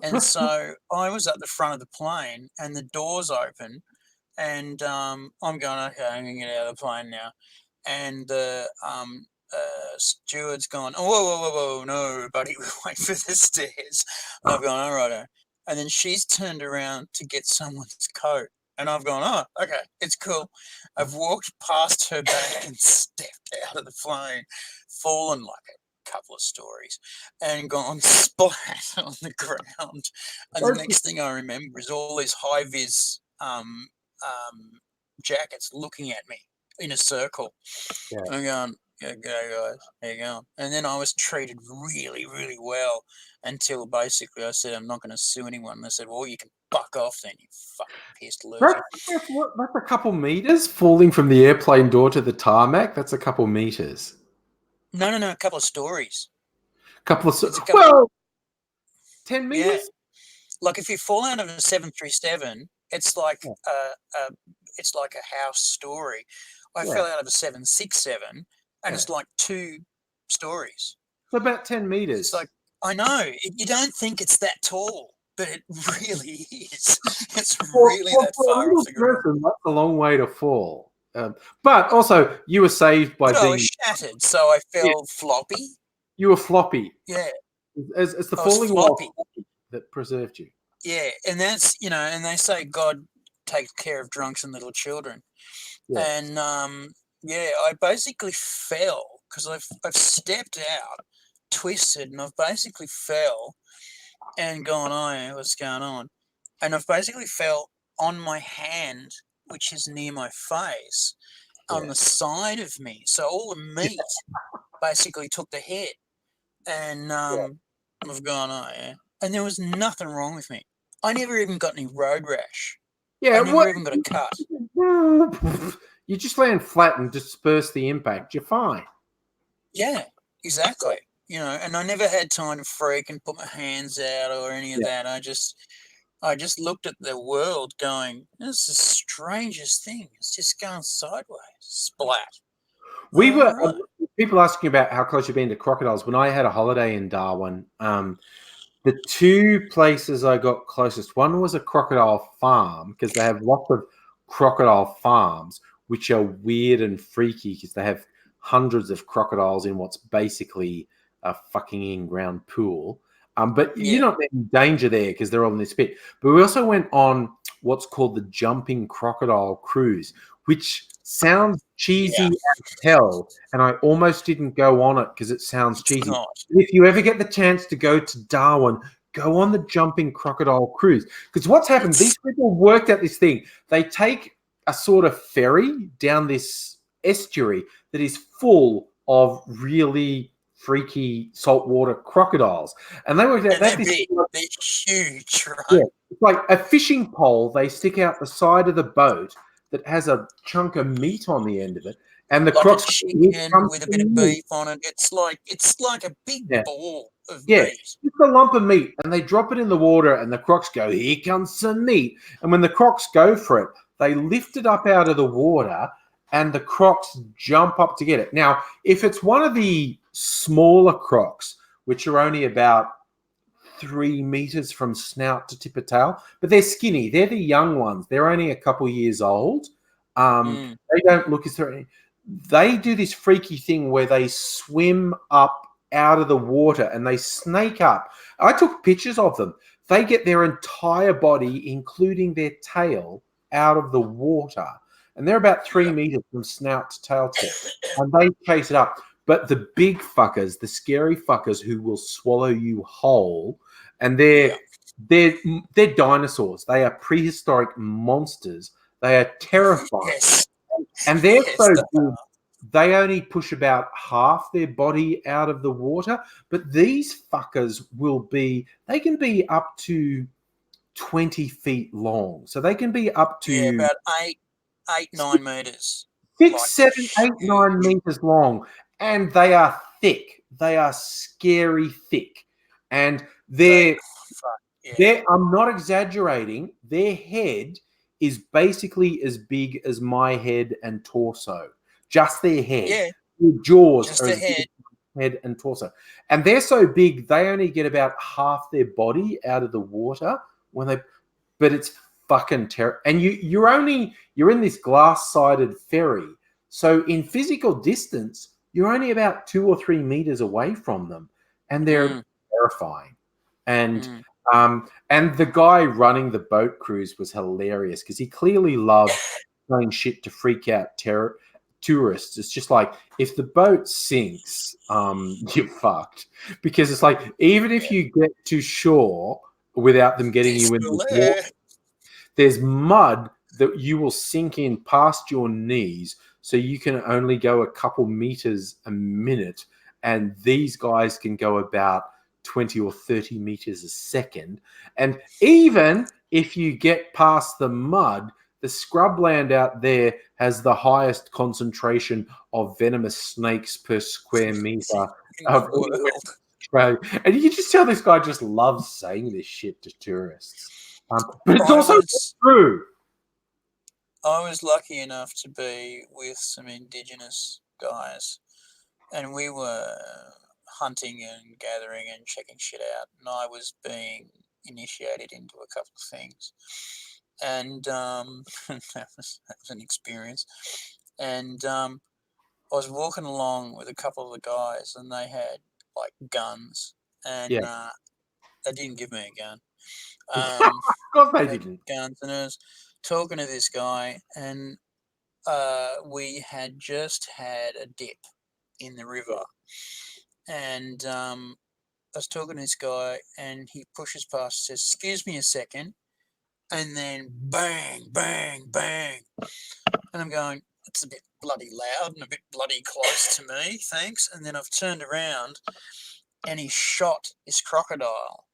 And so I was at the front of the plane, and the doors open, and I'm going, okay, I'm going to get out of the plane now. And the steward's gone, oh, whoa, whoa, whoa, no, buddy, wait for the stairs. And I've gone, all right. And then she's turned around to get someone's coat. And I've gone, oh, okay, it's cool. I've walked past her back and stepped out of the plane, fallen like a couple of stories, and gone splat on the ground. And the next thing I remember is all these high-vis jackets looking at me in a circle. Yeah. I'm going, yeah, go guys, how you going? And then I was treated really, really well until basically I said, I'm not going to sue anyone. And they said, well, you can fuck off then, you fucking pissed loser. That's a couple meters falling from the airplane door to the tarmac. That's a couple meters. No, a couple of stories. Well, 10 meters? Yeah. Like if you fall out of a 737, it's like it's like a house story. I fell out of a 767, and it's like 2 stories. So about 10 meters. It's like, I know, you don't think it's that tall, but it really is. It's really that far off the ground. That's a long way to fall. But also, you were saved by But being... I was shattered, so I fell floppy. You were floppy. Yeah. It's the falling floppy that preserved you. Yeah, and that's, and they say God takes care of drunks and little children. Yeah. And, I basically fell because I've stepped out, twisted, and I've basically fell and gone, oh, what's going on? And I've basically fell on my hand, which is near my face, on the side of me. So all the meat basically took the hit. And I've gone, oh, yeah. And there was nothing wrong with me. I never even got any road rash. Yeah, I never even got a cut. You just land flat and disperse the impact. You're fine. Yeah, exactly. And I never had time to freak and put my hands out or any of that. I just looked at the world going, this is the strangest thing. It's just going sideways. Splat. We were people asking about how close you've been to crocodiles. When I had a holiday in Darwin, the 2 places I got closest, one was a crocodile farm because they have lots of crocodile farms, which are weird and freaky because they have hundreds of crocodiles in what's basically a fucking in-ground pool. But you're not in danger there because they're all in this pit. But we also went on what's called the jumping crocodile cruise, which sounds cheesy as hell, and I almost didn't go on it because it sounds cheesy. If you ever get the chance to go to Darwin, go on the jumping crocodile cruise, because what's happened, these people worked out this thing. They take a sort of ferry down this estuary that is full of really freaky saltwater crocodiles, and they worked out they're big, they're huge, right? Yeah, it's like a fishing pole. They stick out the side of the boat that has a chunk of meat on the end of it, and the like crocs a chicken with a bit of beef on it. It's like a big ball of meat. Just a lump of meat, and they drop it in the water, and the crocs go, "Here comes some meat." And when the crocs go for it, they lift it up out of the water, and the crocs jump up to get it. Now, if it's one of the smaller crocs, which are only about 3 meters from snout to tip of tail, but they're skinny. They're the young ones. They're only a couple years old. They don't look as threatening. They do this freaky thing where they swim up out of the water and they snake up. I took pictures of them. They get their entire body, including their tail, out of the water. And they're about 3 meters from snout to tail tip. And they chase it up. But the big fuckers, the scary fuckers who will swallow you whole, and they're dinosaurs. They are prehistoric monsters. They are terrifying. And they're so big, they only push about half their body out of the water. But these fuckers they can be up to 20 feet long. So they can be up to about 9 meters. 6, 7, 8, 9 meters long. And they are thick. They are scary thick. And I'm not exaggerating. Their head is basically as big as my head and torso. Just their head. Yeah. Their jaws just are the as big as head and torso. And they're so big, they only get about half their body out of the water but it's fucking terrible. And you're in this glass-sided ferry. So in physical distance, you're only about 2 or 3 meters away from them, and they're terrifying. And the guy running the boat cruise was hilarious because he clearly loved saying shit to freak out tourists. It's just like, if the boat sinks, you're fucked, because it's like, even if you get to shore without them getting you in the water, there's mud that you will sink in past your knees. So you can only go a couple meters a minute, and these guys can go about 20 or 30 meters a second. And even if you get past the mud, the scrubland out there has the highest concentration of venomous snakes per square meter of Australia. And you can just tell this guy just loves saying this shit to tourists. But it's also true. I was lucky enough to be with some Indigenous guys, and we were hunting and gathering and checking shit out, and I was being initiated into a couple of things, and that was an experience. And I was walking along with a couple of the guys, and they had like guns, and they didn't give me a gun. Of course they didn't. Guns, and I was talking to this guy, and we had just had a dip in the river, and I was talking to this guy, and he pushes past, says, "Excuse me a second," and then bang, bang, bang, and I'm going, "It's a bit bloody loud and a bit bloody close to me, thanks." And then I've turned around, and he shot this crocodile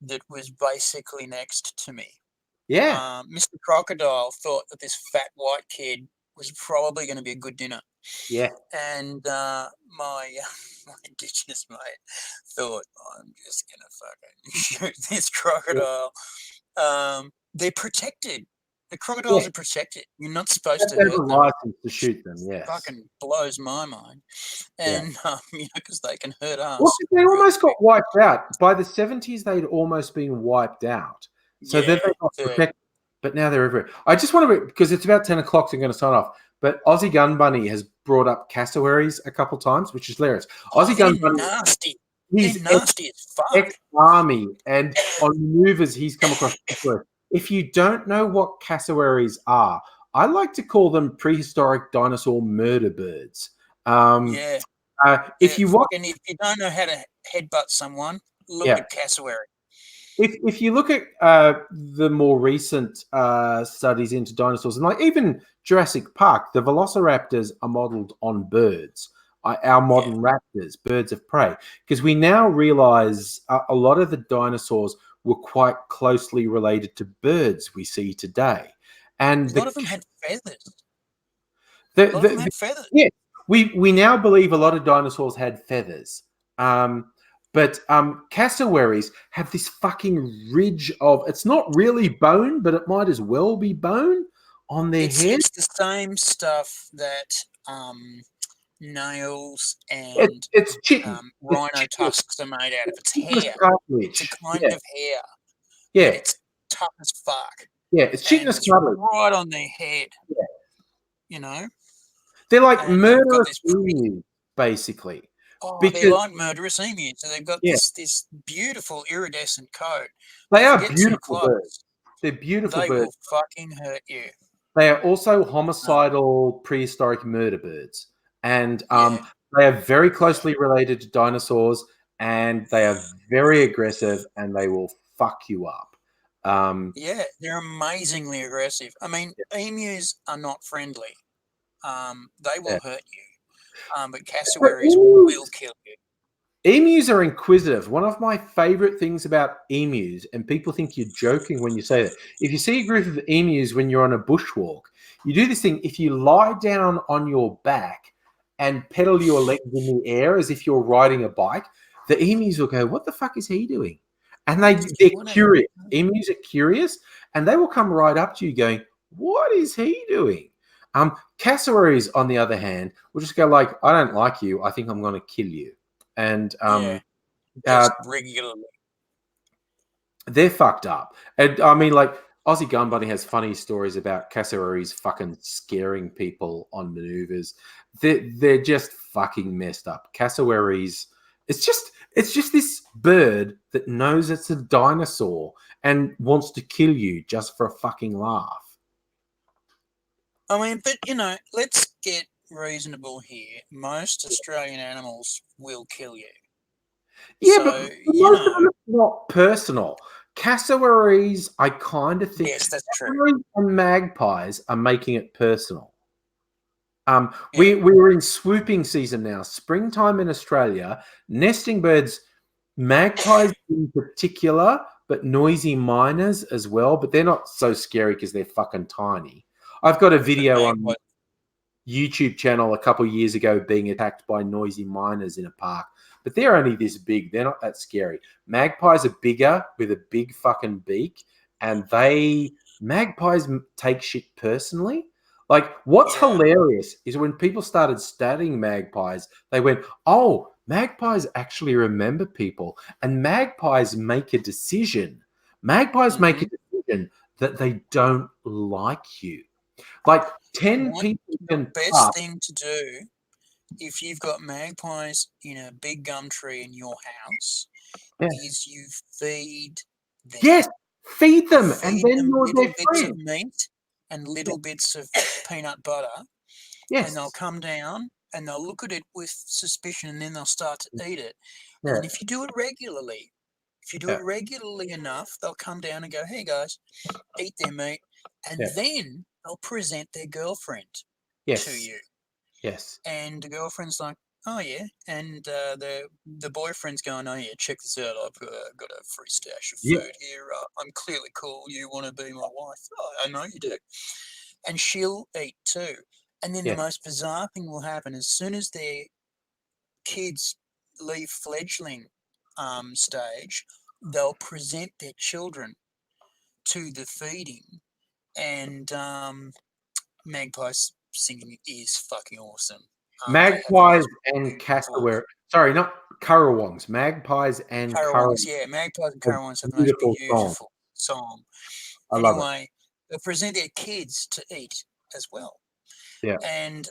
that was basically next to me. Yeah. Mr. Crocodile thought that this fat white kid was probably going to be a good dinner. Yeah. And my Indigenous mate thought, I'm just going to fucking shoot this crocodile. They're protected. The crocodiles are protected. You're not supposed to hurt them. License to shoot them, yes. Fucking blows my mind. And, because they can hurt us. Well, they almost got wiped out. By the 70s, they'd almost been wiped out. So then they got protected, but now they're everywhere. I just want to, because it's about 10 o'clock, so I'm going to sign off. But Aussie Gun Bunny has brought up cassowaries a couple times, which is hilarious. Aussie Gun Bunny, nasty. He's nasty as fuck. Ex-army, and on maneuvers he's come across. If you don't know what cassowaries are, I like to call them prehistoric dinosaur murder birds. Yeah. If you watch, Fucking, if you don't know how to headbutt someone, look yeah, at cassowary. if you look at the more recent studies into dinosaurs, and like even Jurassic Park, the velociraptors are modeled on birds, our modern raptors, birds of prey, because we now realize a lot of the dinosaurs were quite closely related to birds we see today, and A lot of them had feathers. the, A lot of them the, had feathers. yeah, we now believe a lot of dinosaurs had feathers. But cassowaries have this fucking ridge of, it's not really bone, but it might as well be bone on their head. It's the same stuff that nails It's and it's chitin. It's rhino chitinous, tusks are made out of. It's chitinous hair. It's a cartilage. kind Yeah, of hair, but yeah, it's tough as fuck, yeah. It's and chitinous it's cartilage. right on their head. Yeah. You know, They're like and they've got murderous this pretty. emus, basically. Oh, they're Because like murderous emus. So they've got yeah, this beautiful iridescent coat. But they if you are get too beautiful birds. close, They're beautiful they birds. will fucking hurt you. They are also Um, homicidal prehistoric murder birds, and yeah, they are very closely related to dinosaurs, and they are very aggressive, and they will fuck you up. Um, yeah, they're amazingly aggressive. I mean, emus are not friendly. They yeah. will hurt you. But But cassowaries will kill you. emus are inquisitive. One of my favorite things about emus, and people think you're joking when you say that, if you see a group of emus when you're on a bushwalk, you do this thing. If you lie down on your back and pedal your legs in the air as if you're riding a bike, the emus will go, "What the fuck is he doing?" And they're What a, curious. Emus are curious, and they will come right up to you, going, "What is he doing?" Cassowaries, on the other hand, will just go like, "I don't like you. I think I'm going to kill you." And yeah, uh, just regularly. they're fucked up. And I mean, like Aussie Gun Bunny has funny stories about cassowaries fucking scaring people on maneuvers. They're just fucking messed up. Cassowaries. It's just this bird that knows it's a dinosaur and wants to kill you just for a fucking laugh. I mean, but let's get reasonable here. Most Australian animals will kill you. Yeah, but So, for most of them, it's not personal. Cassowaries, I kind of think yes, that's true. cassowaries and magpies are making it personal. Yeah. We're in swooping season now, springtime in Australia. Nesting birds, magpies in particular, but noisy miners as well. But they're not so scary because they're fucking tiny. I've got a But video on magpies, YouTube channel a couple of years ago being attacked by noisy miners in a park, but they're only this big. They're not that scary. Magpies are bigger with a big fucking beak, and magpies take shit personally. Like, what's yeah. hilarious is when people started studying magpies, they went, "Oh, magpies actually remember people, and magpies make a decision. Magpies make hmm a decision that they don't like you." Like 10 What people the can best puff. thing to do if you've got magpies in a big gum tree in your house Yeah. is you feed Yes, them. feed You them, and feed then them you're little their bits of friend. meat and Yeah. little bits of peanut butter, and they'll Yes. come down and they'll look at it with suspicion, and then they'll start to eat it. And Yeah. then if you do it regularly, if you do Yeah. it regularly enough, they'll come down and go, "Hey guys, eat their meat," and Yeah. then they'll present their girlfriend to Yes. you, Yes. and the girlfriend's like, "Oh yeah," and the boyfriend's going, "Oh yeah, check this out. I've got a free stash of Yeah. food here. I'm clearly cool. You want to be my wife? Oh, I know you do." And she'll eat too. And then the Yeah. most bizarre thing will happen as soon as their kids leave fledgling stage, they'll present their children to the feeding, and magpies singing is fucking awesome. They have the Magpies most and beautiful cassowary. Sorry, not currawongs. Magpies and currawongs. currawongs. Yeah, magpies and A currawongs have the most beautiful song. beautiful song. I love it. Anyway, they present their kids to eat as well. Yeah. And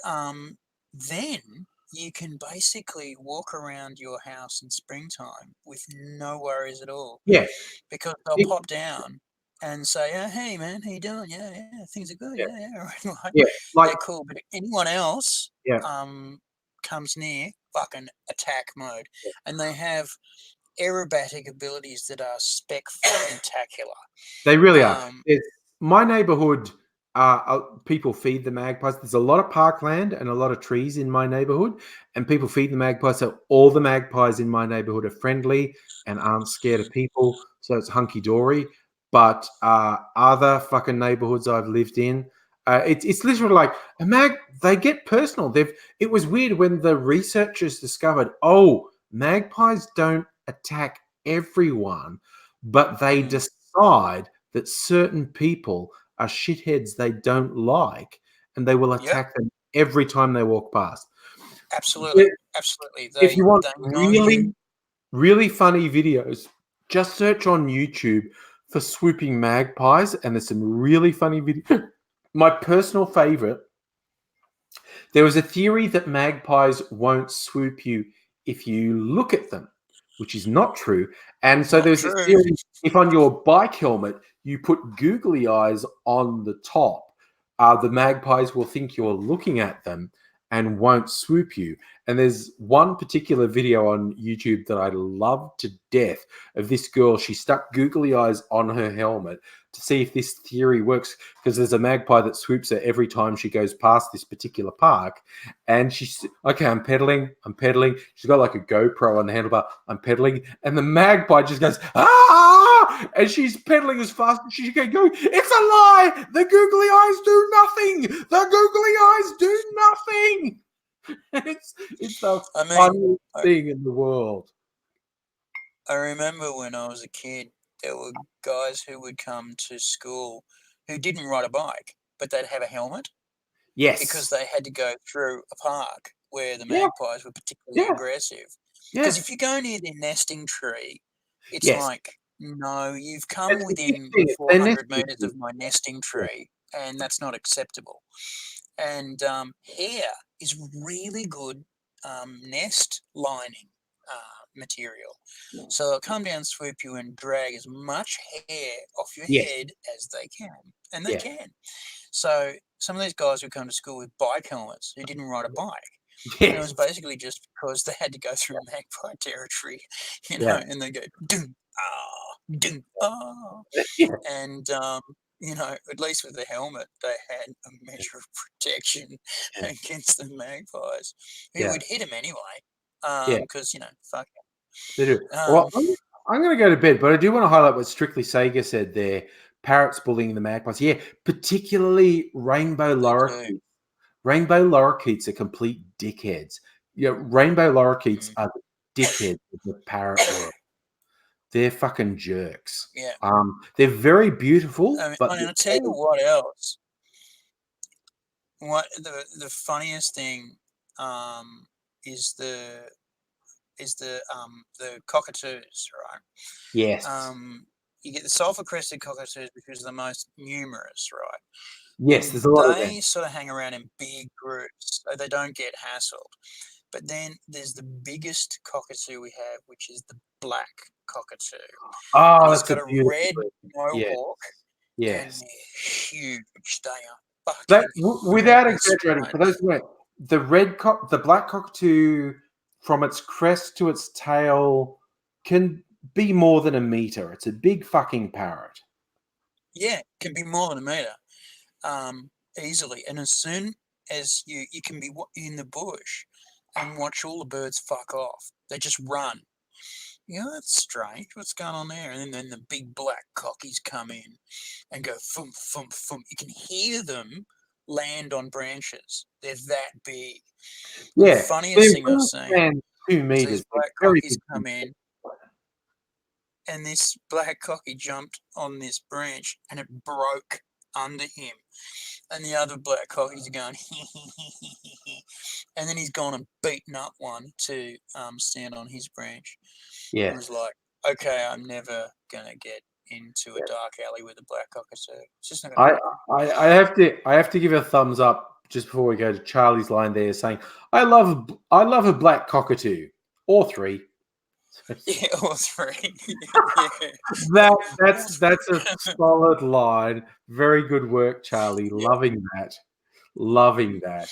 then you can basically walk around your house in springtime with no worries at all Yeah. because they'll It- pop down and say, oh, hey, man, how you doing? Yeah, things are good. Yeah. Yeah, all right. Yeah, like They're cool. But anyone else yeah, comes near, fucking attack mode. And they have aerobatic abilities that are spectacular. they really are. My neighborhood, people feed the magpies. There's a lot of parkland and a lot of trees in my neighborhood, and people feed the magpies. So all the magpies in my neighborhood are friendly and aren't scared of people. So it's hunky dory. But other fucking neighborhoods I've lived in, it's literally like a mag. They get personal. It was weird when the researchers discovered, magpies don't attack everyone, but they decide that certain people are shitheads they don't like, and they will attack them every time they walk past. Absolutely. Absolutely. If you want they know really, you. really funny videos, just search on YouTube for swooping magpies, and there's some really funny videos. My personal favorite, there was a theory that magpies won't swoop you if you look at them, which is not true. And so Not there's this true. theory, if on your bike helmet you put googly eyes on the top, the magpies will think you're looking at them and won't swoop you. And there's one particular video on YouTube that I love to death of this girl. She stuck googly eyes on her helmet to see if this theory works, because there's a magpie that swoops her every time she goes past this particular park. And she's okay, I'm pedaling. She's got like a GoPro on the handlebar. I'm pedaling, and the magpie just goes, ah! And she's pedaling as fast as she can go. It's a lie! The googly eyes do nothing! The googly eyes do nothing! It's the funniest thing in the world. I remember when I was a kid, there were guys who would come to school who didn't ride a bike, but they'd have a helmet. Yes. Because they had to go through a park where the magpies were particularly aggressive. Because if you go near their nesting tree, it's like, no, you've come within 400 meters of my nesting tree, and that's not acceptable. And hair is really good nest lining material. So they'll come down, swoop you, and drag as much hair off your head as they can. And they can. So some of these guys would come to school with bike helmets who didn't ride a bike. And it was basically just because they had to go through magpie territory, and they go, doom, ah. And, at least with the helmet, they had a measure of protection against the magpies, who would hit them anyway, because, fuck it. They do. Well, I'm going to go to bed, but I do want to highlight what Strictly Sega said there. Parrots bullying the magpies. Yeah, particularly rainbow lorikeets. Rainbow lorikeets are complete dickheads. Rainbow lorikeets are the dickheads of the parrot world. They're fucking jerks. Yeah. They're very beautiful. But I'll tell you what else. What the funniest thing is the cockatoos, right? Yes. You get the sulfur-crested cockatoos, which is the most numerous, right? Yes, there's a lot of them. They sort of hang around in big groups, so they don't get hassled. But then there's the biggest cockatoo we have, which is the black cockatoo. Oh, that's got a red mohawk. Yes. And they're huge. They are fucking without exaggerating, for those who know, the black cockatoo, from its crest to its tail, can be more than a meter. It's a big fucking parrot. Yeah, it can be more than a meter, easily. And as soon as you can be in the bush and watch all the birds fuck off, they just run. That's strange. What's going on there? And then the big black cockies come in and go thump, thump, thump. You can hear them land on branches. They're that big. Yeah. The funniest thing I've seen 2 meters. These black cockies come in, and this black cocky jumped on this branch, and it broke under him. And the other black cockies are going, and then he's gone and beaten up one to stand on his branch. Yeah. It was like, okay, I'm never going to get into a dark alley with a black cockatoo. It's just not going to happen. I have to give a thumbs up just before we go to Charlie's line there, saying, I love a black cockatoo, or 3. Yeah, all three. Yeah. That's a solid line. Very good work, Charlie. Yeah. Loving that. Loving that.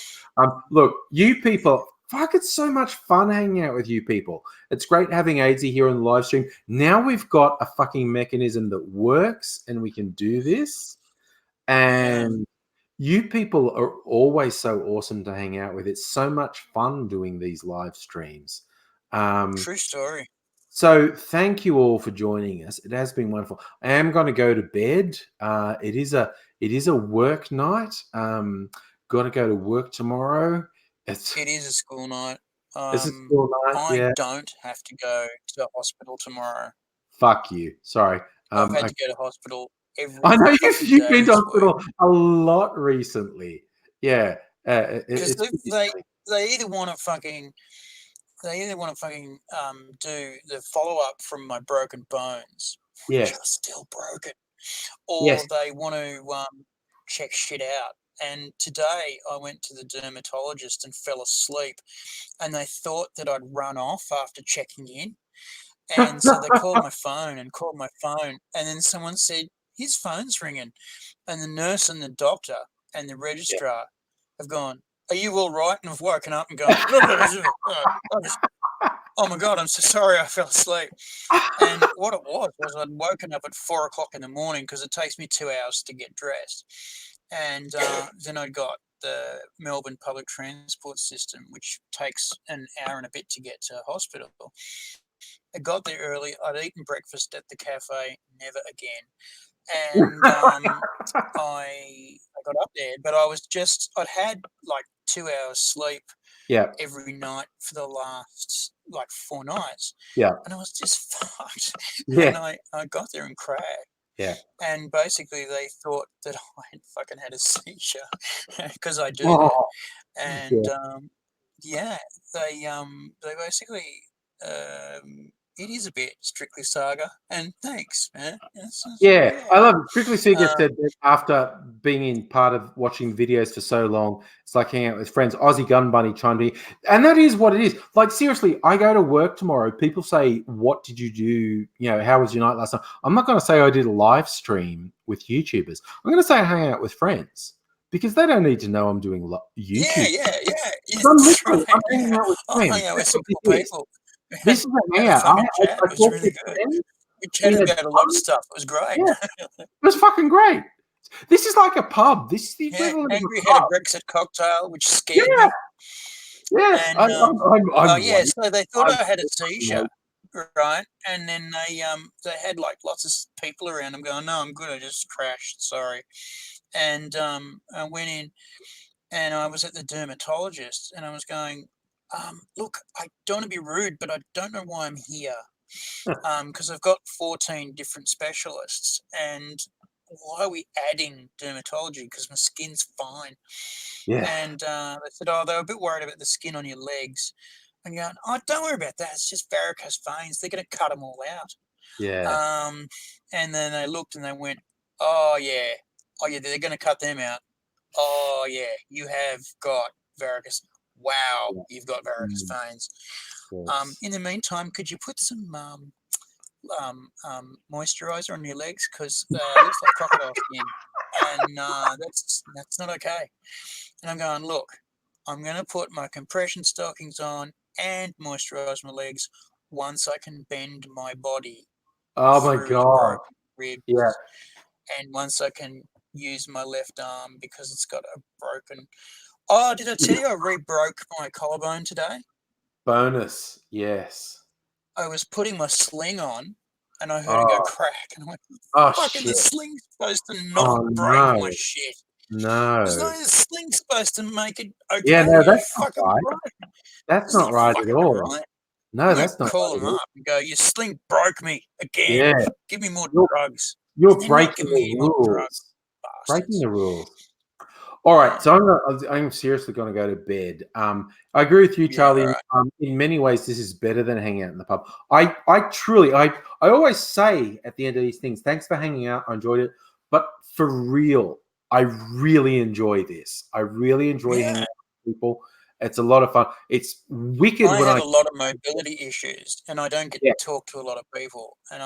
Look, you people, fuck, it's so much fun hanging out with you people. It's great having Aidsy here on the live stream. Now we've got a fucking mechanism that works and we can do this. And you people are always so awesome to hang out with. It's so much fun doing these live streams. True story. So thank you all for joining us. It has been wonderful. I am going to go to bed. It is a work night. Got to go to work tomorrow. It is a school night. It's a school night. I don't have to go to the hospital tomorrow. Fuck you. Sorry. I've had to go to hospital every. I know fucking you've day been to this hospital week. a lot recently. Yeah. Because It's they either want to fucking do the follow up from my broken bones, which yes. are still broken, or Yes. they want to check shit out. And today I went to the dermatologist and fell asleep, and they thought that I'd run off after checking in. And so they called my phone, and then someone said, his phone's ringing. And the nurse and the doctor and the registrar have gone, are you all right? And I've woken up and gone, oh my God, I'm so sorry I fell asleep. And what it was I'd woken up at 4 o'clock in the morning because it takes me 2 hours to get dressed. And then I got the Melbourne public transport system, which takes an hour and a bit to get to hospital. I got there early. I'd eaten breakfast at the cafe, never again. And I got up there, but I'd had like 2 hours sleep every night for the last like 4 nights. Yeah. And I was just fucked. Yeah. And I got there and crashed. Yeah. And basically they thought that I had fucking had a seizure because I do Oh. that. And they basically it is a bit Strictly Saga, and thanks, man. I love it. Strictly Saga said that after being in part of watching videos for so long, it's like hanging out with friends. Aussie Gun Bunny chimed in, and that is what it is. Like seriously, I go to work tomorrow. People say, "What did you do? You know, how was your night last night?" I'm not going to say I did a live stream with YouTubers. I'm going to say I hang out with friends because they don't need to know I'm doing YouTube. Yeah. I'm hanging out with friends. I hang out with some cool people. This is a hangout. It was really good. We chatted about a lot of stuff. It was great. Yeah. It was fucking great. This is like a pub. This is the equivalent Angry of a pub. had a Brexit cocktail, which scared me. Yeah. And, so they thought I had a seizure, right? And then they had like lots of people around. I'm going, no, I'm good. I just crashed. Sorry. And I went in, and I was at the dermatologist, and I was going, look, I don't want to be rude, but I don't know why I'm here. Because I've got 14 different specialists, and why are we adding dermatology? Because my skin's fine. Yeah. And they said, they were a bit worried about the skin on your legs. I'm going, don't worry about that. It's just varicose veins. They're going to cut them all out. Yeah. And then they looked and they went, oh yeah, they're going to cut them out. Oh yeah, you have got varicose. Wow, you've got varicose veins. Yes. In the meantime, could you put some moisturizer on your legs, because it looks like crocodile skin, and that's not okay. And I'm going, look, I'm going to put my compression stockings on and moisturize my legs once I can bend my body. Oh my God! Ribs, yeah. And once I can use my left arm because it's got a broken. Oh, did I tell you I re-broke my collarbone today? Bonus, yes. I was putting my sling on, and I heard it go crack, and I went, "Fucking the sling's supposed to not break my shit." No. The sling's supposed to make it okay. Yeah, no, that's not right. That's not right at all. Right. No, that's not call them up and go, your sling broke me again. Yeah. Give me more drugs. You're breaking the rules. Breaking the rules. All right, so I'm seriously going to go to bed. I agree with you, Charlie. Right. In many ways, this is better than hanging out in the pub. I always say at the end of these things, thanks for hanging out. I enjoyed it. But for real, I really enjoy this. I really enjoy hanging out with people. It's a lot of fun. It's wicked I when have a lot of mobility issues, and I don't get Yeah. to talk to a lot of people, and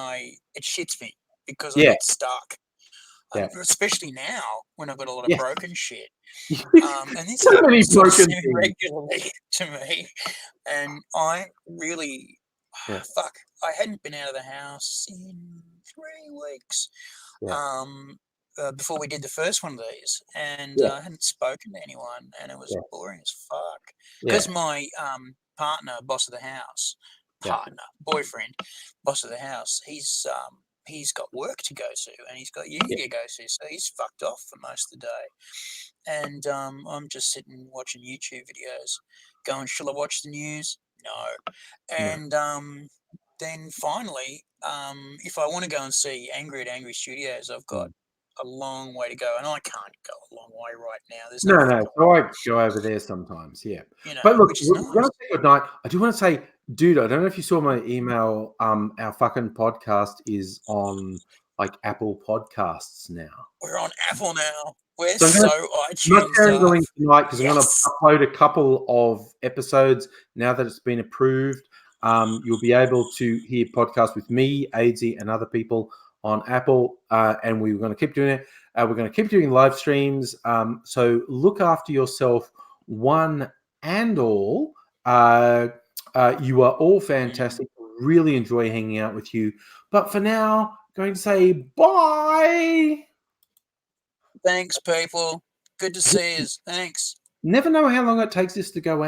it shits me because I Yeah. get stuck. Yeah. Especially now when I've got a lot of Yeah. broken shit. And this So many happens sort of broken things. semi-regularly to me. And I really, Yeah. fuck, I hadn't been out of the house in 3 weeks Yeah. before we did the first one of these. And Yeah. I hadn't spoken to anyone, and it was Yeah. boring as fuck. Yeah. Because my partner, boss of the house, Yeah. boyfriend, boss of the house, he's got work to go to and he's got uni to go to, so he's fucked off for most of the day. And I'm just sitting watching YouTube videos, going, shall I watch the news? No. And then finally, if I want to go and see Angry at Angry Studios, I've got a long way to go, and I can't go a long way right now. There's no No. So I go over there sometimes, yeah. But look, which is we're nice. going to say good night. I do want to say, dude, I don't know if you saw my email. Our fucking podcast is on like Apple Podcasts now. We're on Apple now. We're So so I'm not iTunes sharing the up. link tonight because I'm going to Yes. upload a couple of episodes now that it's been approved. You'll be able to hear podcasts with me, Aidsy, and other people on Apple, and we're going to keep doing it. We're going to keep doing live streams. So look after yourself, one and all. You are all fantastic. Really enjoy hanging out with you. But for now, going to say bye. Thanks, people. Good to see you. Thanks. Never know how long it takes this to go out.